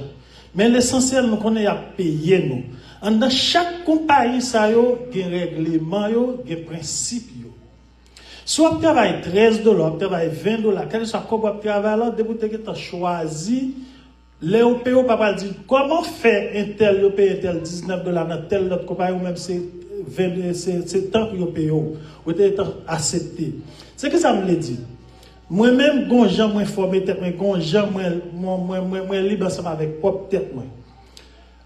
Mais l'essentiel, nous connaissons à payer nous. Dans chaque compagnie, ça y a un règlement, un principe. Soit je travaille $13, je travaille $20, quel soit comment je travaille là, depuis que tu as choisi. Les OPO, papa dit, comment faire un tel, yo paye un tel $19 dans tel autre compagnie, ou même c'est tant que yo paye, ou est accepté. C'est que ça me l'a dit. Moi-même, quand j'ai moins formé tête, quand j'ai moins libre ensemble avec propre tête,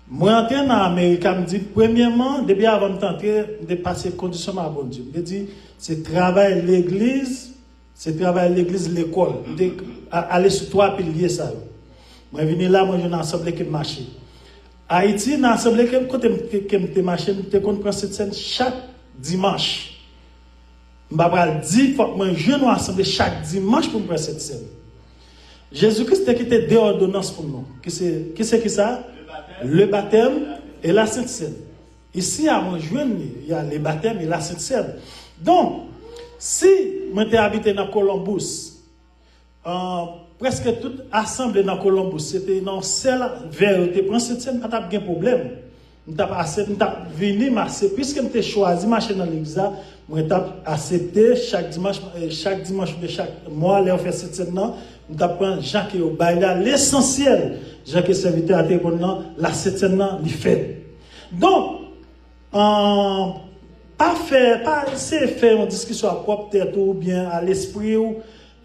moi, entré dans l'Amérique, me dit, premièrement, depuis avant de tenter de passer conditions à bon Dieu, me dit, c'est travail l'église, l'école, aller sur 3 piliers, ça. Moi, je viens là, moi, je suis assemblée qui marche. Haïti, dans l'assemblée qui marche, je prends cette scène chaque dimanche. Je vais dire, moi, je suis assemblée chaque dimanche pour prendre cette scène. Jésus-Christ a quitté 2 ordonnances pour nous. Qui c'est ça? Le baptême et la Sainte Seine. Ici, à mon jeune, il y a le baptême et la Sainte Seine. Donc, si je suis habité dans Columbus, presque toute assemblée dans Columbus, c'était dans celle vers tu prends cette scène, pas de problème. M't'a venu marcher puisque m't'a choisi marcher dans l'église, moi t'a accepté chaque dimanche de chaque mois les faire cette scène là, m't'a prend Jacques au bail l'essentiel, Jacques serviteur à téléphone là, la cette scène là, il fait. Donc pas c'est faire une discussion à propre tête ou bien à l'esprit ou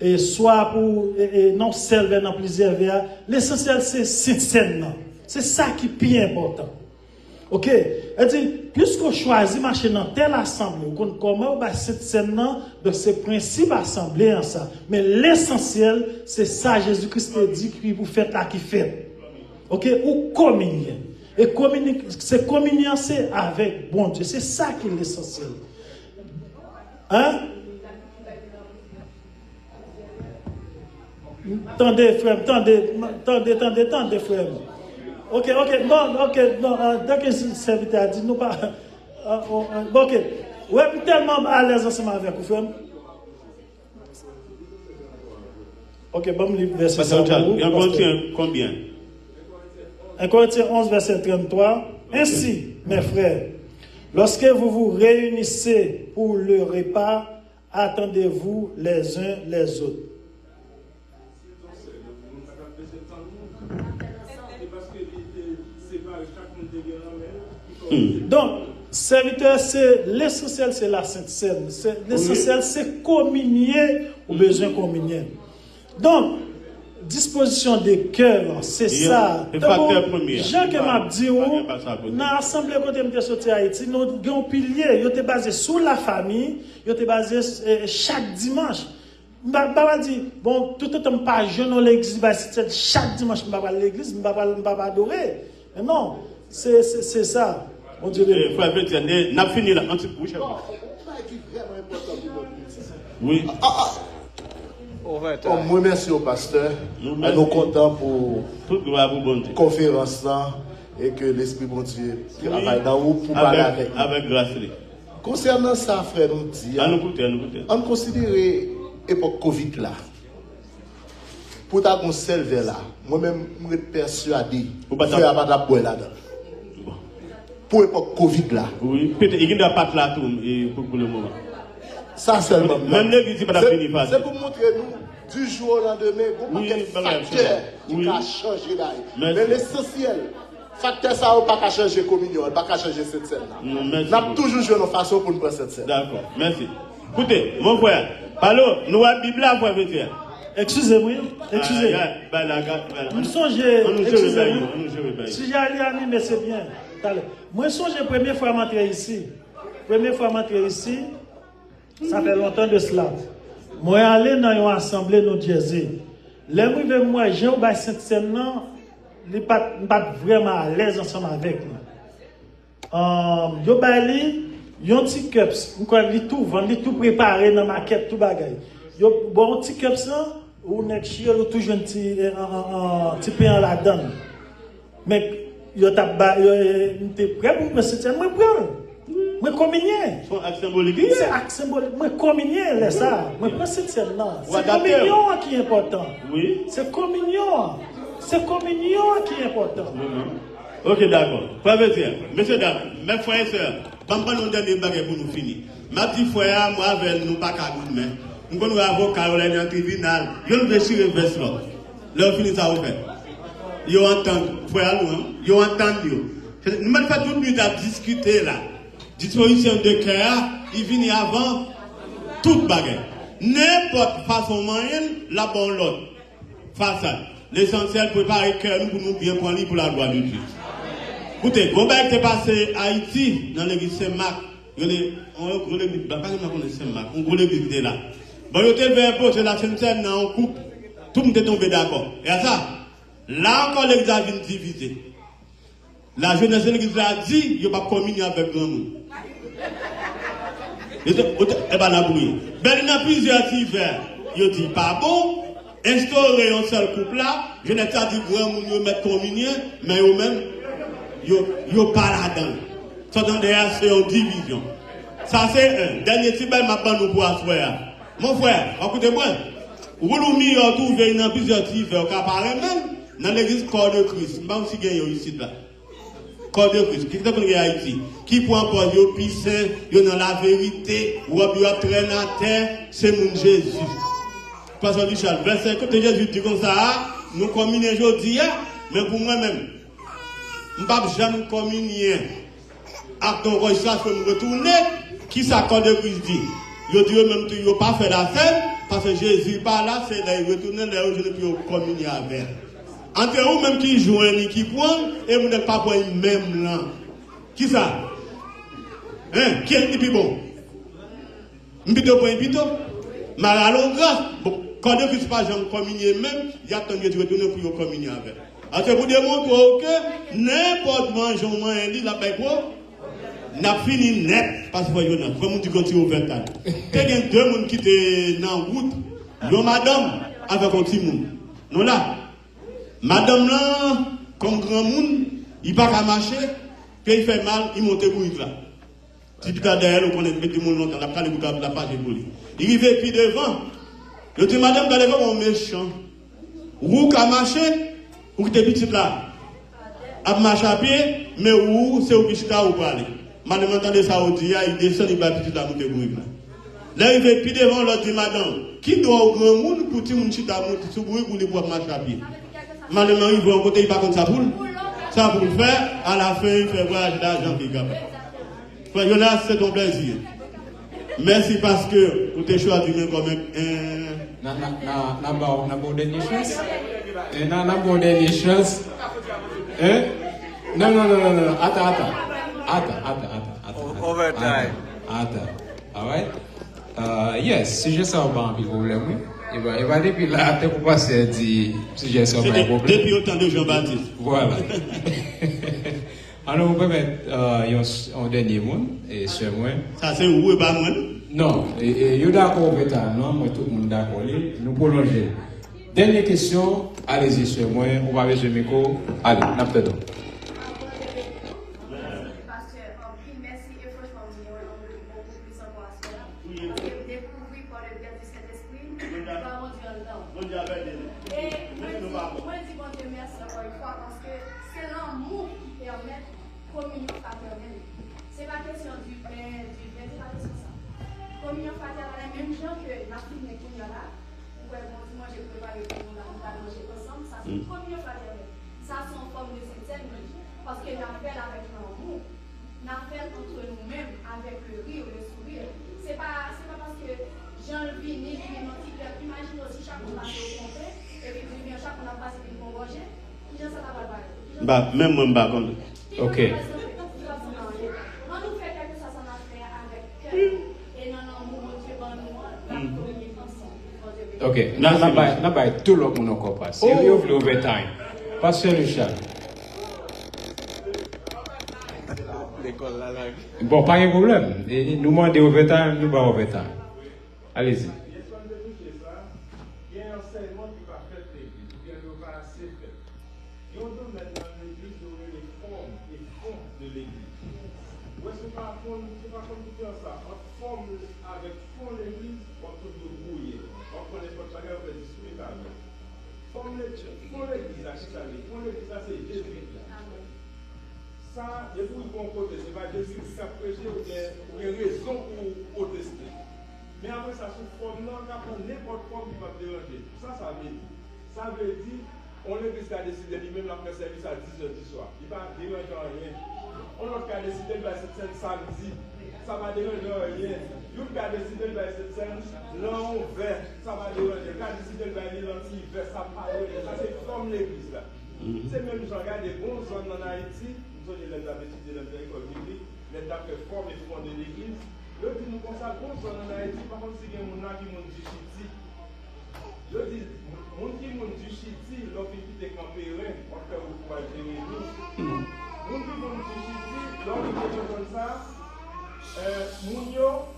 et soit pour non servir dans plusieurs verres. L'essentiel c'est cette scène là. C'est ça qui est plus important. OK, elle dit puisqu'on choisit marcher dans telle assemblée, comment on va cette scène là, donc c'est principe assemblée en ça. Mais l'essentiel c'est ça Jésus-Christ a dit que vous faites là qui fait. OK, ou communier. Et c'est communier c'est avec bon Dieu, c'est ça qui est l'essentiel. Hein? Attendez, frère, attendez, frère. Ok, non, dès que le serviteur a dit, nous pas. Ok, ouais, tellement à l'aise ensemble avec vous, frère. Ok, bon, le verset 33. Un Corinthiens combien? 1 Corinthiens 11, verset 33. Ainsi, mes frères, lorsque vous vous réunissez pour le repas, attendez-vous les uns les autres. Donc, serviteur, c'est l'essentiel, c'est la Sainte Seine. L'essentiel, c'est communier ou besoin de communier. Donc, disposition des cœurs, c'est ça. Le facteur premier. Jean qui m'a dit, dans l'Assemblée côté de sorti Haïti, nous avons un pilier, il était basé sur la famille, il était basé chaque dimanche. Je ne dis bon, tout le temps, pas jeune dans l'église, chaque dimanche, je ne vais pas à l'église, je ne vais pas adorer. Mais non, c'est ça. On dirait. Frère Bertrand, on a fini là. Oui. Moi, merci au pasteur. Nous sommes contents pour la conférence là et que l'Esprit bon Dieu travaille dans vous pour parler avec nous. Avec grâce. Concernant ça, frère, nous dit, on considère l'époque Covid là. Pour ta conserver là, moi-même, je suis persuadé que je ne vais pas d'abord là-dedans. Pour l'époque Covid là. Oui, peut-être qu'il n'y a pas de là pour le moment. Ça seulement. Même l'église, c'est pas la finie phase. C'est pour montrer nous, du jour au lendemain, il y a des facteurs qui peuvent changer là. Mais l'essentiel, facteur ça n'a pas changer la communion, n'a pas changer cette scène-là. Nous avons toujours joué une façon pour nous prendre cette scène. D'accord, merci. Écoutez, mon frère, parlons, nous avons la Bible là, frère Bertrand. Excusez-moi, excusez-moi. Nous songez, excusez-moi. Si j'allais animer, c'est bien. Moi, songe la première fois m'entrer ici. Première fois m'entrer ici, ça fait longtemps de cela. Moi, allé dans une assemblée New Jersey. Les moi, j'ai eu cette scène, je ne suis pas vraiment à l'aise ensemble avec nous. Yo bali, yon petit cups, on tout préparé dans ma quête, tout bagay. Yo bon petit cups là, ou nek chier ou toujours un petit pain la donne. Mais yo t'a t'es prêt pour me sentir moi prendre. Moi communier. Son acte symbolique. C'est acte symbolique. Moi communier là ça. Moi prends cette scène là. C'est communion qui est important. Oui. C'est communion. C'est communion qui est important. Ok, d'accord. Frère Bertrand, messieurs, dames, mes frères et sœurs, nous allons dernier bagage pour nous finir. Ma petite frère, moi, avec nous, pas qu'à nous, mais nous allons avoir Caroline en tribunal. Nous allons déchirer le veste là. Là, on finit ça au fait. Ils entendent, frère, ils entendent. Nous allons faire toute nuit à discuter là. Disposition de cœur, il vient avant toute bagage. N'importe façon moyenne, la bonne l'autre. Façade. L'essentiel, préparer le cœur pour nous bien prendre pour la gloire de Dieu. Écoutez, quand on est passé à Haïti, dans l'église Saint-Marc, on l'église là. Bon, il était vers un la Sainte-Seine dans un couple, tout le monde est tombé d'accord. Et à ça, là encore l'église a venu diviser. La jeunesse de l'église a dit, il n'y a pas communié avec grand monde. Et bien la brouille. Ben, il y a plusieurs hivers. Il dit pas bon. Instaurer un seul couple là, je n'ai pas dit grand monde yo mettre communion, mais eux même yo pas là-dedans. Ça dans derrière c'est une division. Ça c'est un dernier petit bel m'a nous pour asseoir. Mon frère, écoutez-moi. Rouloumi a trouvé dans plusieurs hivers qui apparaît même dans l'église Corps de Christ. Pas aussi gagné ici là. Corps de Christ, qui est qu'on a Haïti, qui prend pour yo piscin, yo dans la vérité, ou yo traîner à terre, c'est mon Jésus. Pasteur Richard, verset que Jésus dit comme ça, nous communions aujourd'hui, mais pour moi-même, je ne vais jamais communier avec ton roi, ça, je me retourner, qui s'accorde de Christ dit. Je dis même que tu n'as pas fait la scène, parce que Jésus n'est pas là, c'est là, il retourne là, je ne peux pas communier avec. Entre vous même qui joue, qui prend, et vous n'êtes pas pour une même là. Qui ça? Hein? Qui est le plus bon? M'pito pour un pito? Maralo grâce. Bon. Quand Dieu ne pas jamais communier même, il y a tant de retourner pour communier avec. Alors c'est pour démontrer que n'importe mangeant un lit, la paix n'a fini net parce que vous comme on dit quand tu es ouvert. Il y a deux personnes qui étaient dans la route, une madame avec un petit monde. Non là, madame là, comme grand monde, il ne peut pas marcher, puis il fait mal, il monte pour il là. Si tu as derrière, on connaît tout le monde longtemps, la page est volée. Il arrive puis devant. Je dis, madame, vous allez voir mon méchant. Où qu'a marché, ou qui était petit là. A marché à pied, mais où c'est au petit là où parler. Madame, entendez ça, il descend, il va petit là, monter pour là. Là, il va puis devant, l'autre dit, madame, qui doit au grand monde pour que mon chita monte sous bruit pour les pouvoir marcher à pied. Madame, il va en côté, il va comme ça pour. Ça pour le faire, à la fin, il fait voyage d'argent qui est capable. Frère Jonas, c'est ton plaisir. Merci parce que vous t'es choisi comme un. N'a pas dernière chance. N'a pas dernière chance. Non. Attends. Overtime. Attends. Alright. Yes, si je sors pas un problème, il va depuis là, tu peux passer si je sors pas un problème. Depuis autant de Jean-Baptiste. Voilà. Alors, on peut mettre un dernier monde, et c'est moi. Ça, c'est où et pas moi? Non, et vous d'accord avec ça, non, moi tout le monde d'accord. Nous prolonger. Dernière question, allez-y sur moi, on va avec le micro. Allez, n'importe quoi. Communion fraternelle. Ce n'est pas question du pain, c'est pas question de ça. Communion fraternelle, même gens que la fille n'est pas là, vous pouvez moi j'ai préparé pour nous manger ensemble, ça c'est communion fraternelle. Ça c'est en forme de septième, parce que nous appelle avec l'amour, nous appelle entre nous-mêmes avec le rire, le sourire. C'est pas parce que Jean le vini, imagine aussi chaque fois qu'on a fait au complet, et puis chaque fois qu'on a passé une bonne rangée, qui ça va pas. Bah, même moi, je ne sais pas. Ok. Ok. N'a pas tout le monde encore passe. Il y a eu overtime. Pasteur Richard. Bon, pas de problème. Nous demandons overtime, nous pas overtime. Allez-y. Ça, depuis qu'on côté, c'est pas Jésus qui a prêché ou une raison pour protester. Mais après ça, sous forme, non, on n'importe forme qui va déranger. Ça veut dire. Ça veut dire, on l'église a décidé lui-même la faire service à 10h du soir. Il va déranger rien. On autre qui a décidé de faire cette scène samedi. Ça va déranger rien. L'autre qui a décidé de faire cette scène l'envers. Ça va déranger. Qui a décidé de faire l'anti-hiver. Ça va déranger. Ça, c'est comme l'église là. C'est même, je regarde des bons zones en Haïti. Nous avons étudié dans l'école biblique, les dates de forme et fond de l'église. Je dis, nous consacrons ça en Haïti, par contre, si il y a des gens qui m'ont dit Chiti. Je dis, les gens qui m'ont dit Chiti, lorsqu'ils quittent Campérin, on fait au pouvoir gérer nous. Les gens qui m'ont dit Chiti, lorsqu'ils quittent comme ça, Mounio,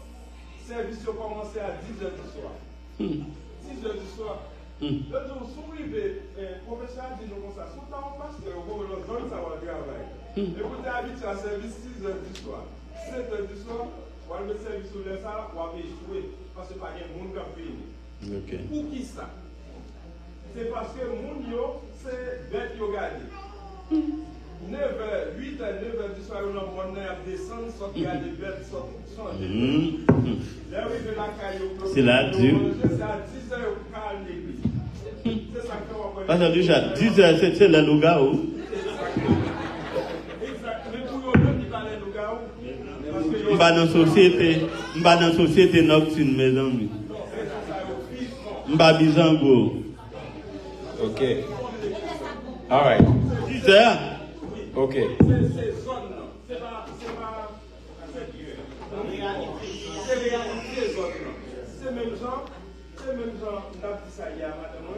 service a commencé à 10h du soir. 6h du soir. Le jour sourivé, professeur dit nous comme ça, sous temps parce que vous le zone ça va travailler. Et vous êtes habitué à service 6h du soir. 7h du soir, vous avez le service sur le salle, vous avez échoué parce que pas de monde qui a fini. Pour qui ça? C'est parce que mon yo, c'est bête yo gardé. 9h, 8h, 9h du soir, on a mon à descendre, soit qu'il y a des bêtes, soit changer. Là où il y a la caille, c'est là, Dieu. C'est à 10h au calme l'église. C'est ça qu'on va faire. Parce que déjà, 10h, c'est le loup-garou. Exact. Mais pour eux, ils parlent de loup-garou. On va dans la société nocturne, mes amis. On va bizango. Ok. All right. 10h. Ok. C'est zone, c'est pas. C'est réalité zone. C'est même genre, on a dit ça hier, madame.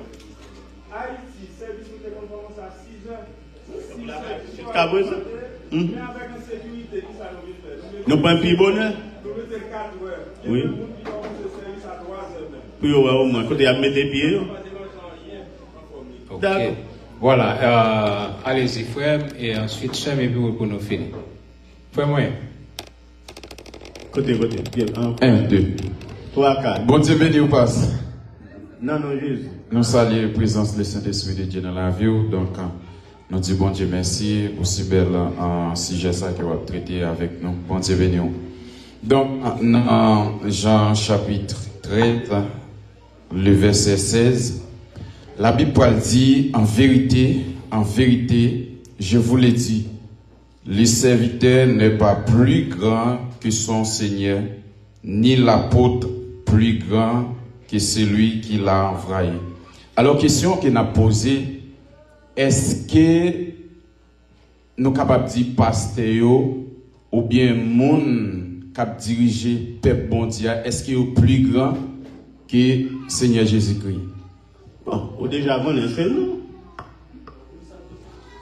Haïti, service de commence à 6h. Mais avec une sécurité qui ça nous fait. Nous pas un plus bonheur. Nous mettons 4 heures. Oui. Nous avons service à 3 heures même. Puis au moins, quand il y a mis des pieds. Ok. Voilà, allez-y, frère, et ensuite, ça, mais pour nous finir. Frère, moi. Côté. 1, 2. 3, 4. Bon Dieu béni ou passe. Non, Jésus. Nous saluons la présence du Saint-Esprit de Dieu dans la vie. Donc, nous disons bon Dieu merci pour si belle sujet ça que vous avez traité avec nous. Bon Dieu béni. Donc, dans Jean chapitre 13, le verset 16, la Bible dit en vérité, je vous l'ai dit, le serviteur n'est pas plus grand que son Seigneur, ni l'apôtre plus grand que celui qui l'a envoyé. Alors, question qu'on a posée, est-ce que nous sommes capables de dire pasteur ou bien moun cap diriger peuple bon Dieu, est-ce qu'il est plus grand que Seigneur Jésus-Christ? Bon, ou déjà bon, c'est nous.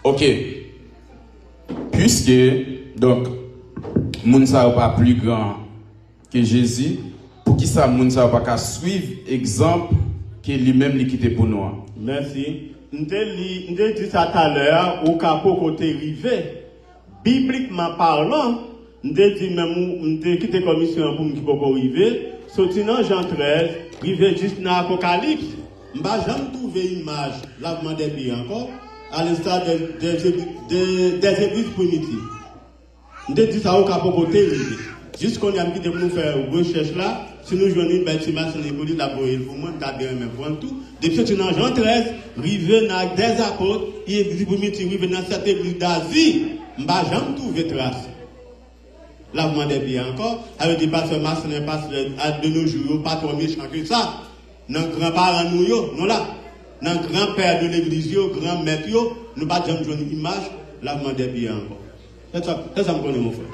Ok. Puisque, donc, moun sa pas plus grand que Jésus, pour qui ça moun sa pas suivre exemple que lui-même lui quitté pour nous. Merci. M'te dit ça tout à l'heure, au cas pour côté rivé, bibliquement parlant, m'te dit même m'te quitté commission pour m'ki poko rivé, sorti dans Jean 13, rivé juste dans Apocalypse, m'ba jamais trouvé image, lavement des pieds encore, à l'instar des églises primitives. M'te dit ça au cas pour côté rivé. Juste qu'on a quitté pour nous faire recherche là, si nous jouons une belle image sur les polices, la boîte, pour moi, t'as bien même pour tout. Depuis que dans Jean 13, rivé dans des apôtres, il existe pour nous, rivé dans cette église d'Asie, m'ba jamais trouvé trace. Lavement des pieds encore, avec des pasteurs maçons, des pasteurs de nos jours, pas trop méchants que ça. Nos grands-parents, nous là. Nos grands-pères de l'église, grands-maîtres, nous pas jamais jouer une image, lavement des pieds encore. C'est ça, me connaît mon frère.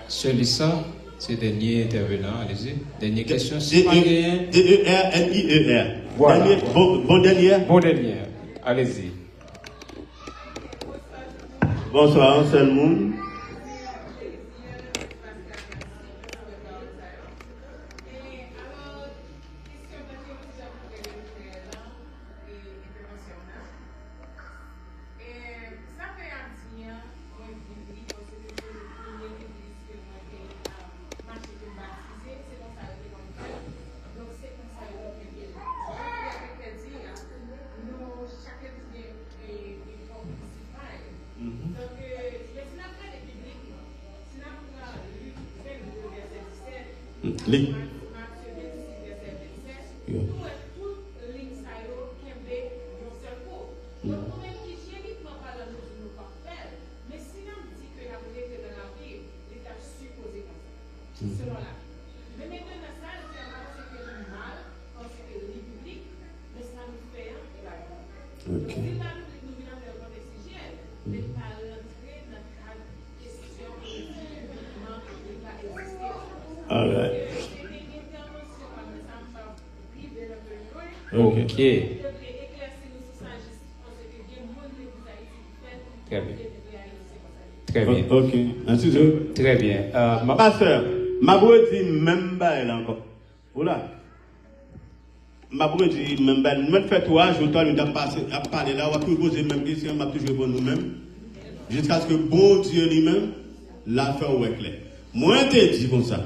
Sur ça, c'est dernier intervenant, allez-y. Dernière question, c'est pas gagné. D-E-R-N-I-E-R. Voilà. Bon dernier. Bon dernier, allez-y. Bonsoir, c'est le monde. Les. All right. Ok. Très bien. Très bien. Ok. Ensuite, très bien. Ma soeur, ma boue dit même pas elle encore. Voilà. Ma boue dit même pas. Nous fait 3 jours, toi, nous avons parlé là, on va toujours poser même question, on va toujours pour nous-mêmes. Jusqu'à ce que bon Dieu lui-même l'a fait au clair. Moi, je te dis comme ça.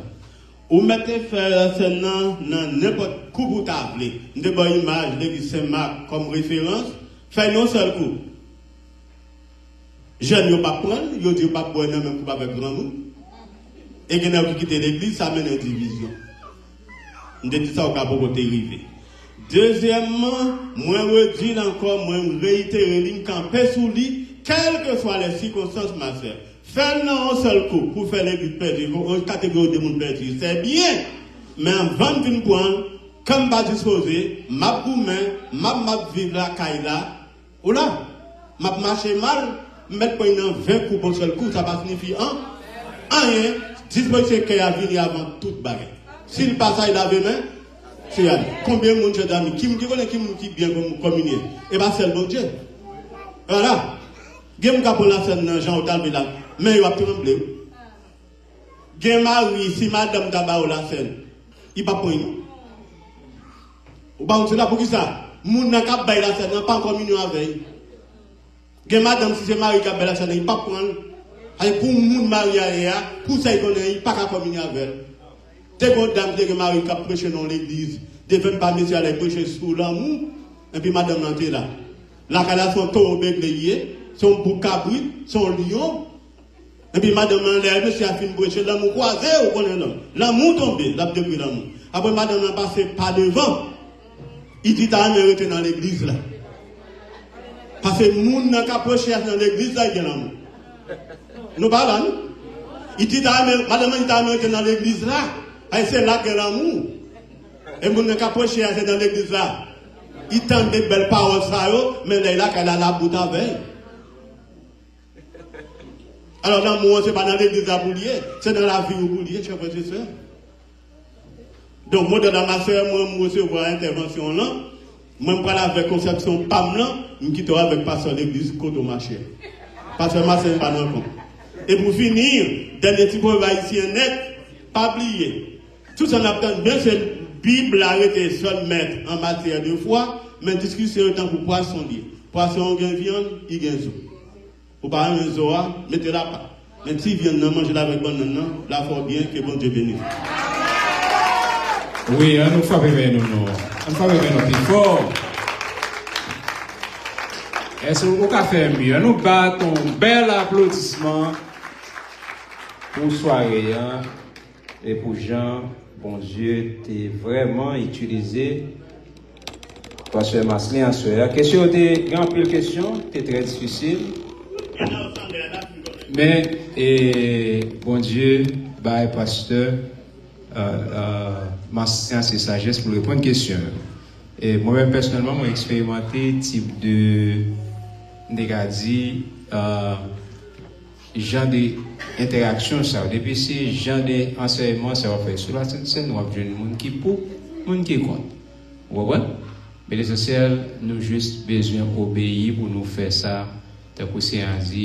Ou mettez faire dans n'importe coup pour t'appeler. Nous avons une image de Saint-Marc comme référence. Faites non seul coup. Jeunes ne pas prendre, ils ne pas boire même coup avec grand monde. Et quand vous quittez l'église, ça mène à une division. Nous avons dit ça au cas pour côté rivé. Deuxièmement, moi je dis encore, moi je réitère, je camper sous lui, quelles que soient les circonstances, ma soeur. Faire non un seul coup pour faire les buts perdus, une catégorie de monde perdu, c'est bien. Mais en 21 points, comme pas disposé, ma gourmet, ma vivre la caïla, ou là, ma marcher mal, mettre pour une 20 coups pour un seul coup, ça va signifier rien, disposer qu'il y a venu avant toute bagarre. S'il passe à la main, c'est aller. Combien de monde j'ai d'amis, qui connaît qui bien communier, et bien c'est le bon Dieu. Voilà. Game pour la scène dans Jean Otal là. Mais il va trembler. Gen mari, si madame d'abord la scène, il va prendre. Ou pas on là pour qui ça? Moun n'a qu'à bailler la scène, n'a pas en communion avec. Gen madame si c'est mari qui a bailler la scène, il pas prendre. Allez pour moun marié pour ça il connaît, il pas qu'à communier avec. Dès qu'on dame dès que mari qui a prêché dans l'église, devant pas monsieur aller prêcher sous l'amour, et puis madame n'entend là. La cala son taureau béglier, son bouc cabrit, son lion. Et puis madame enlève, monsieur a fini prêcher l'amour croisé ou connaît l'homme. L'amour tombé, l'a depuis l'amour. Après madame n'a passé pas devant. Il dit t'as mérité dans l'église là. Parce que les gens qui approchent dans l'église, là, ils ont l'amour. Nous parlons. Il dit, madame, il t'a amené dans l'église là. C'est là qu'il y a l'amour. Et les gens qui approchent dans l'église là. Ils tendent des belles paroles, mais là, il a la bouteille avec. Alors, l'amour, ce n'est pas dans l'église à boulier, c'est dans la vie où boulier, chers frères et sœurs. Donc, moi, dans ma soeur, moi, je recevoir l'intervention là. Moi, je parle avec conception PAM là, je quitte avec pasteur l'église Koto Marché. Pasteur Marché, pas dans le compte. Et pour finir, dernier petit peu haïtien net, pas oublier. Tout ça, on a bien, c'est la Bible a été seul maître en matière de foi, mais discussion est en pour poisson lié. Poisson, il y a viande, il y a zo. Ou pas un zo, mettez-la pas. Mais si viande, manger la avec bonne, la faut bien que bon Dieu bénisse. Oui, on nous fait bien nous. On fait bien plus fort. Est-ce qu'on peut faire mieux? Nous battons un bel applaudissement pour soirée et pour Jean. Bon Dieu, t'es vraiment utilisé. Pasteur Maslin en soeur. Question de grand pile question, c'est très difficile. Mais bon Dieu, bye pasteur. Ma science et sagesse pour répondre à une question. Et moi-même, personnellement, j'ai expérimenté type de négati, genre d'interaction, ça. Depuis ces genre d'enseignement, ça va faire sur la scène, nous avons des gens qui pour, des gens qui contre. Vous voyez? Mais l'essentiel, nous juste besoin d'obéir pour nous faire ça, de pousser un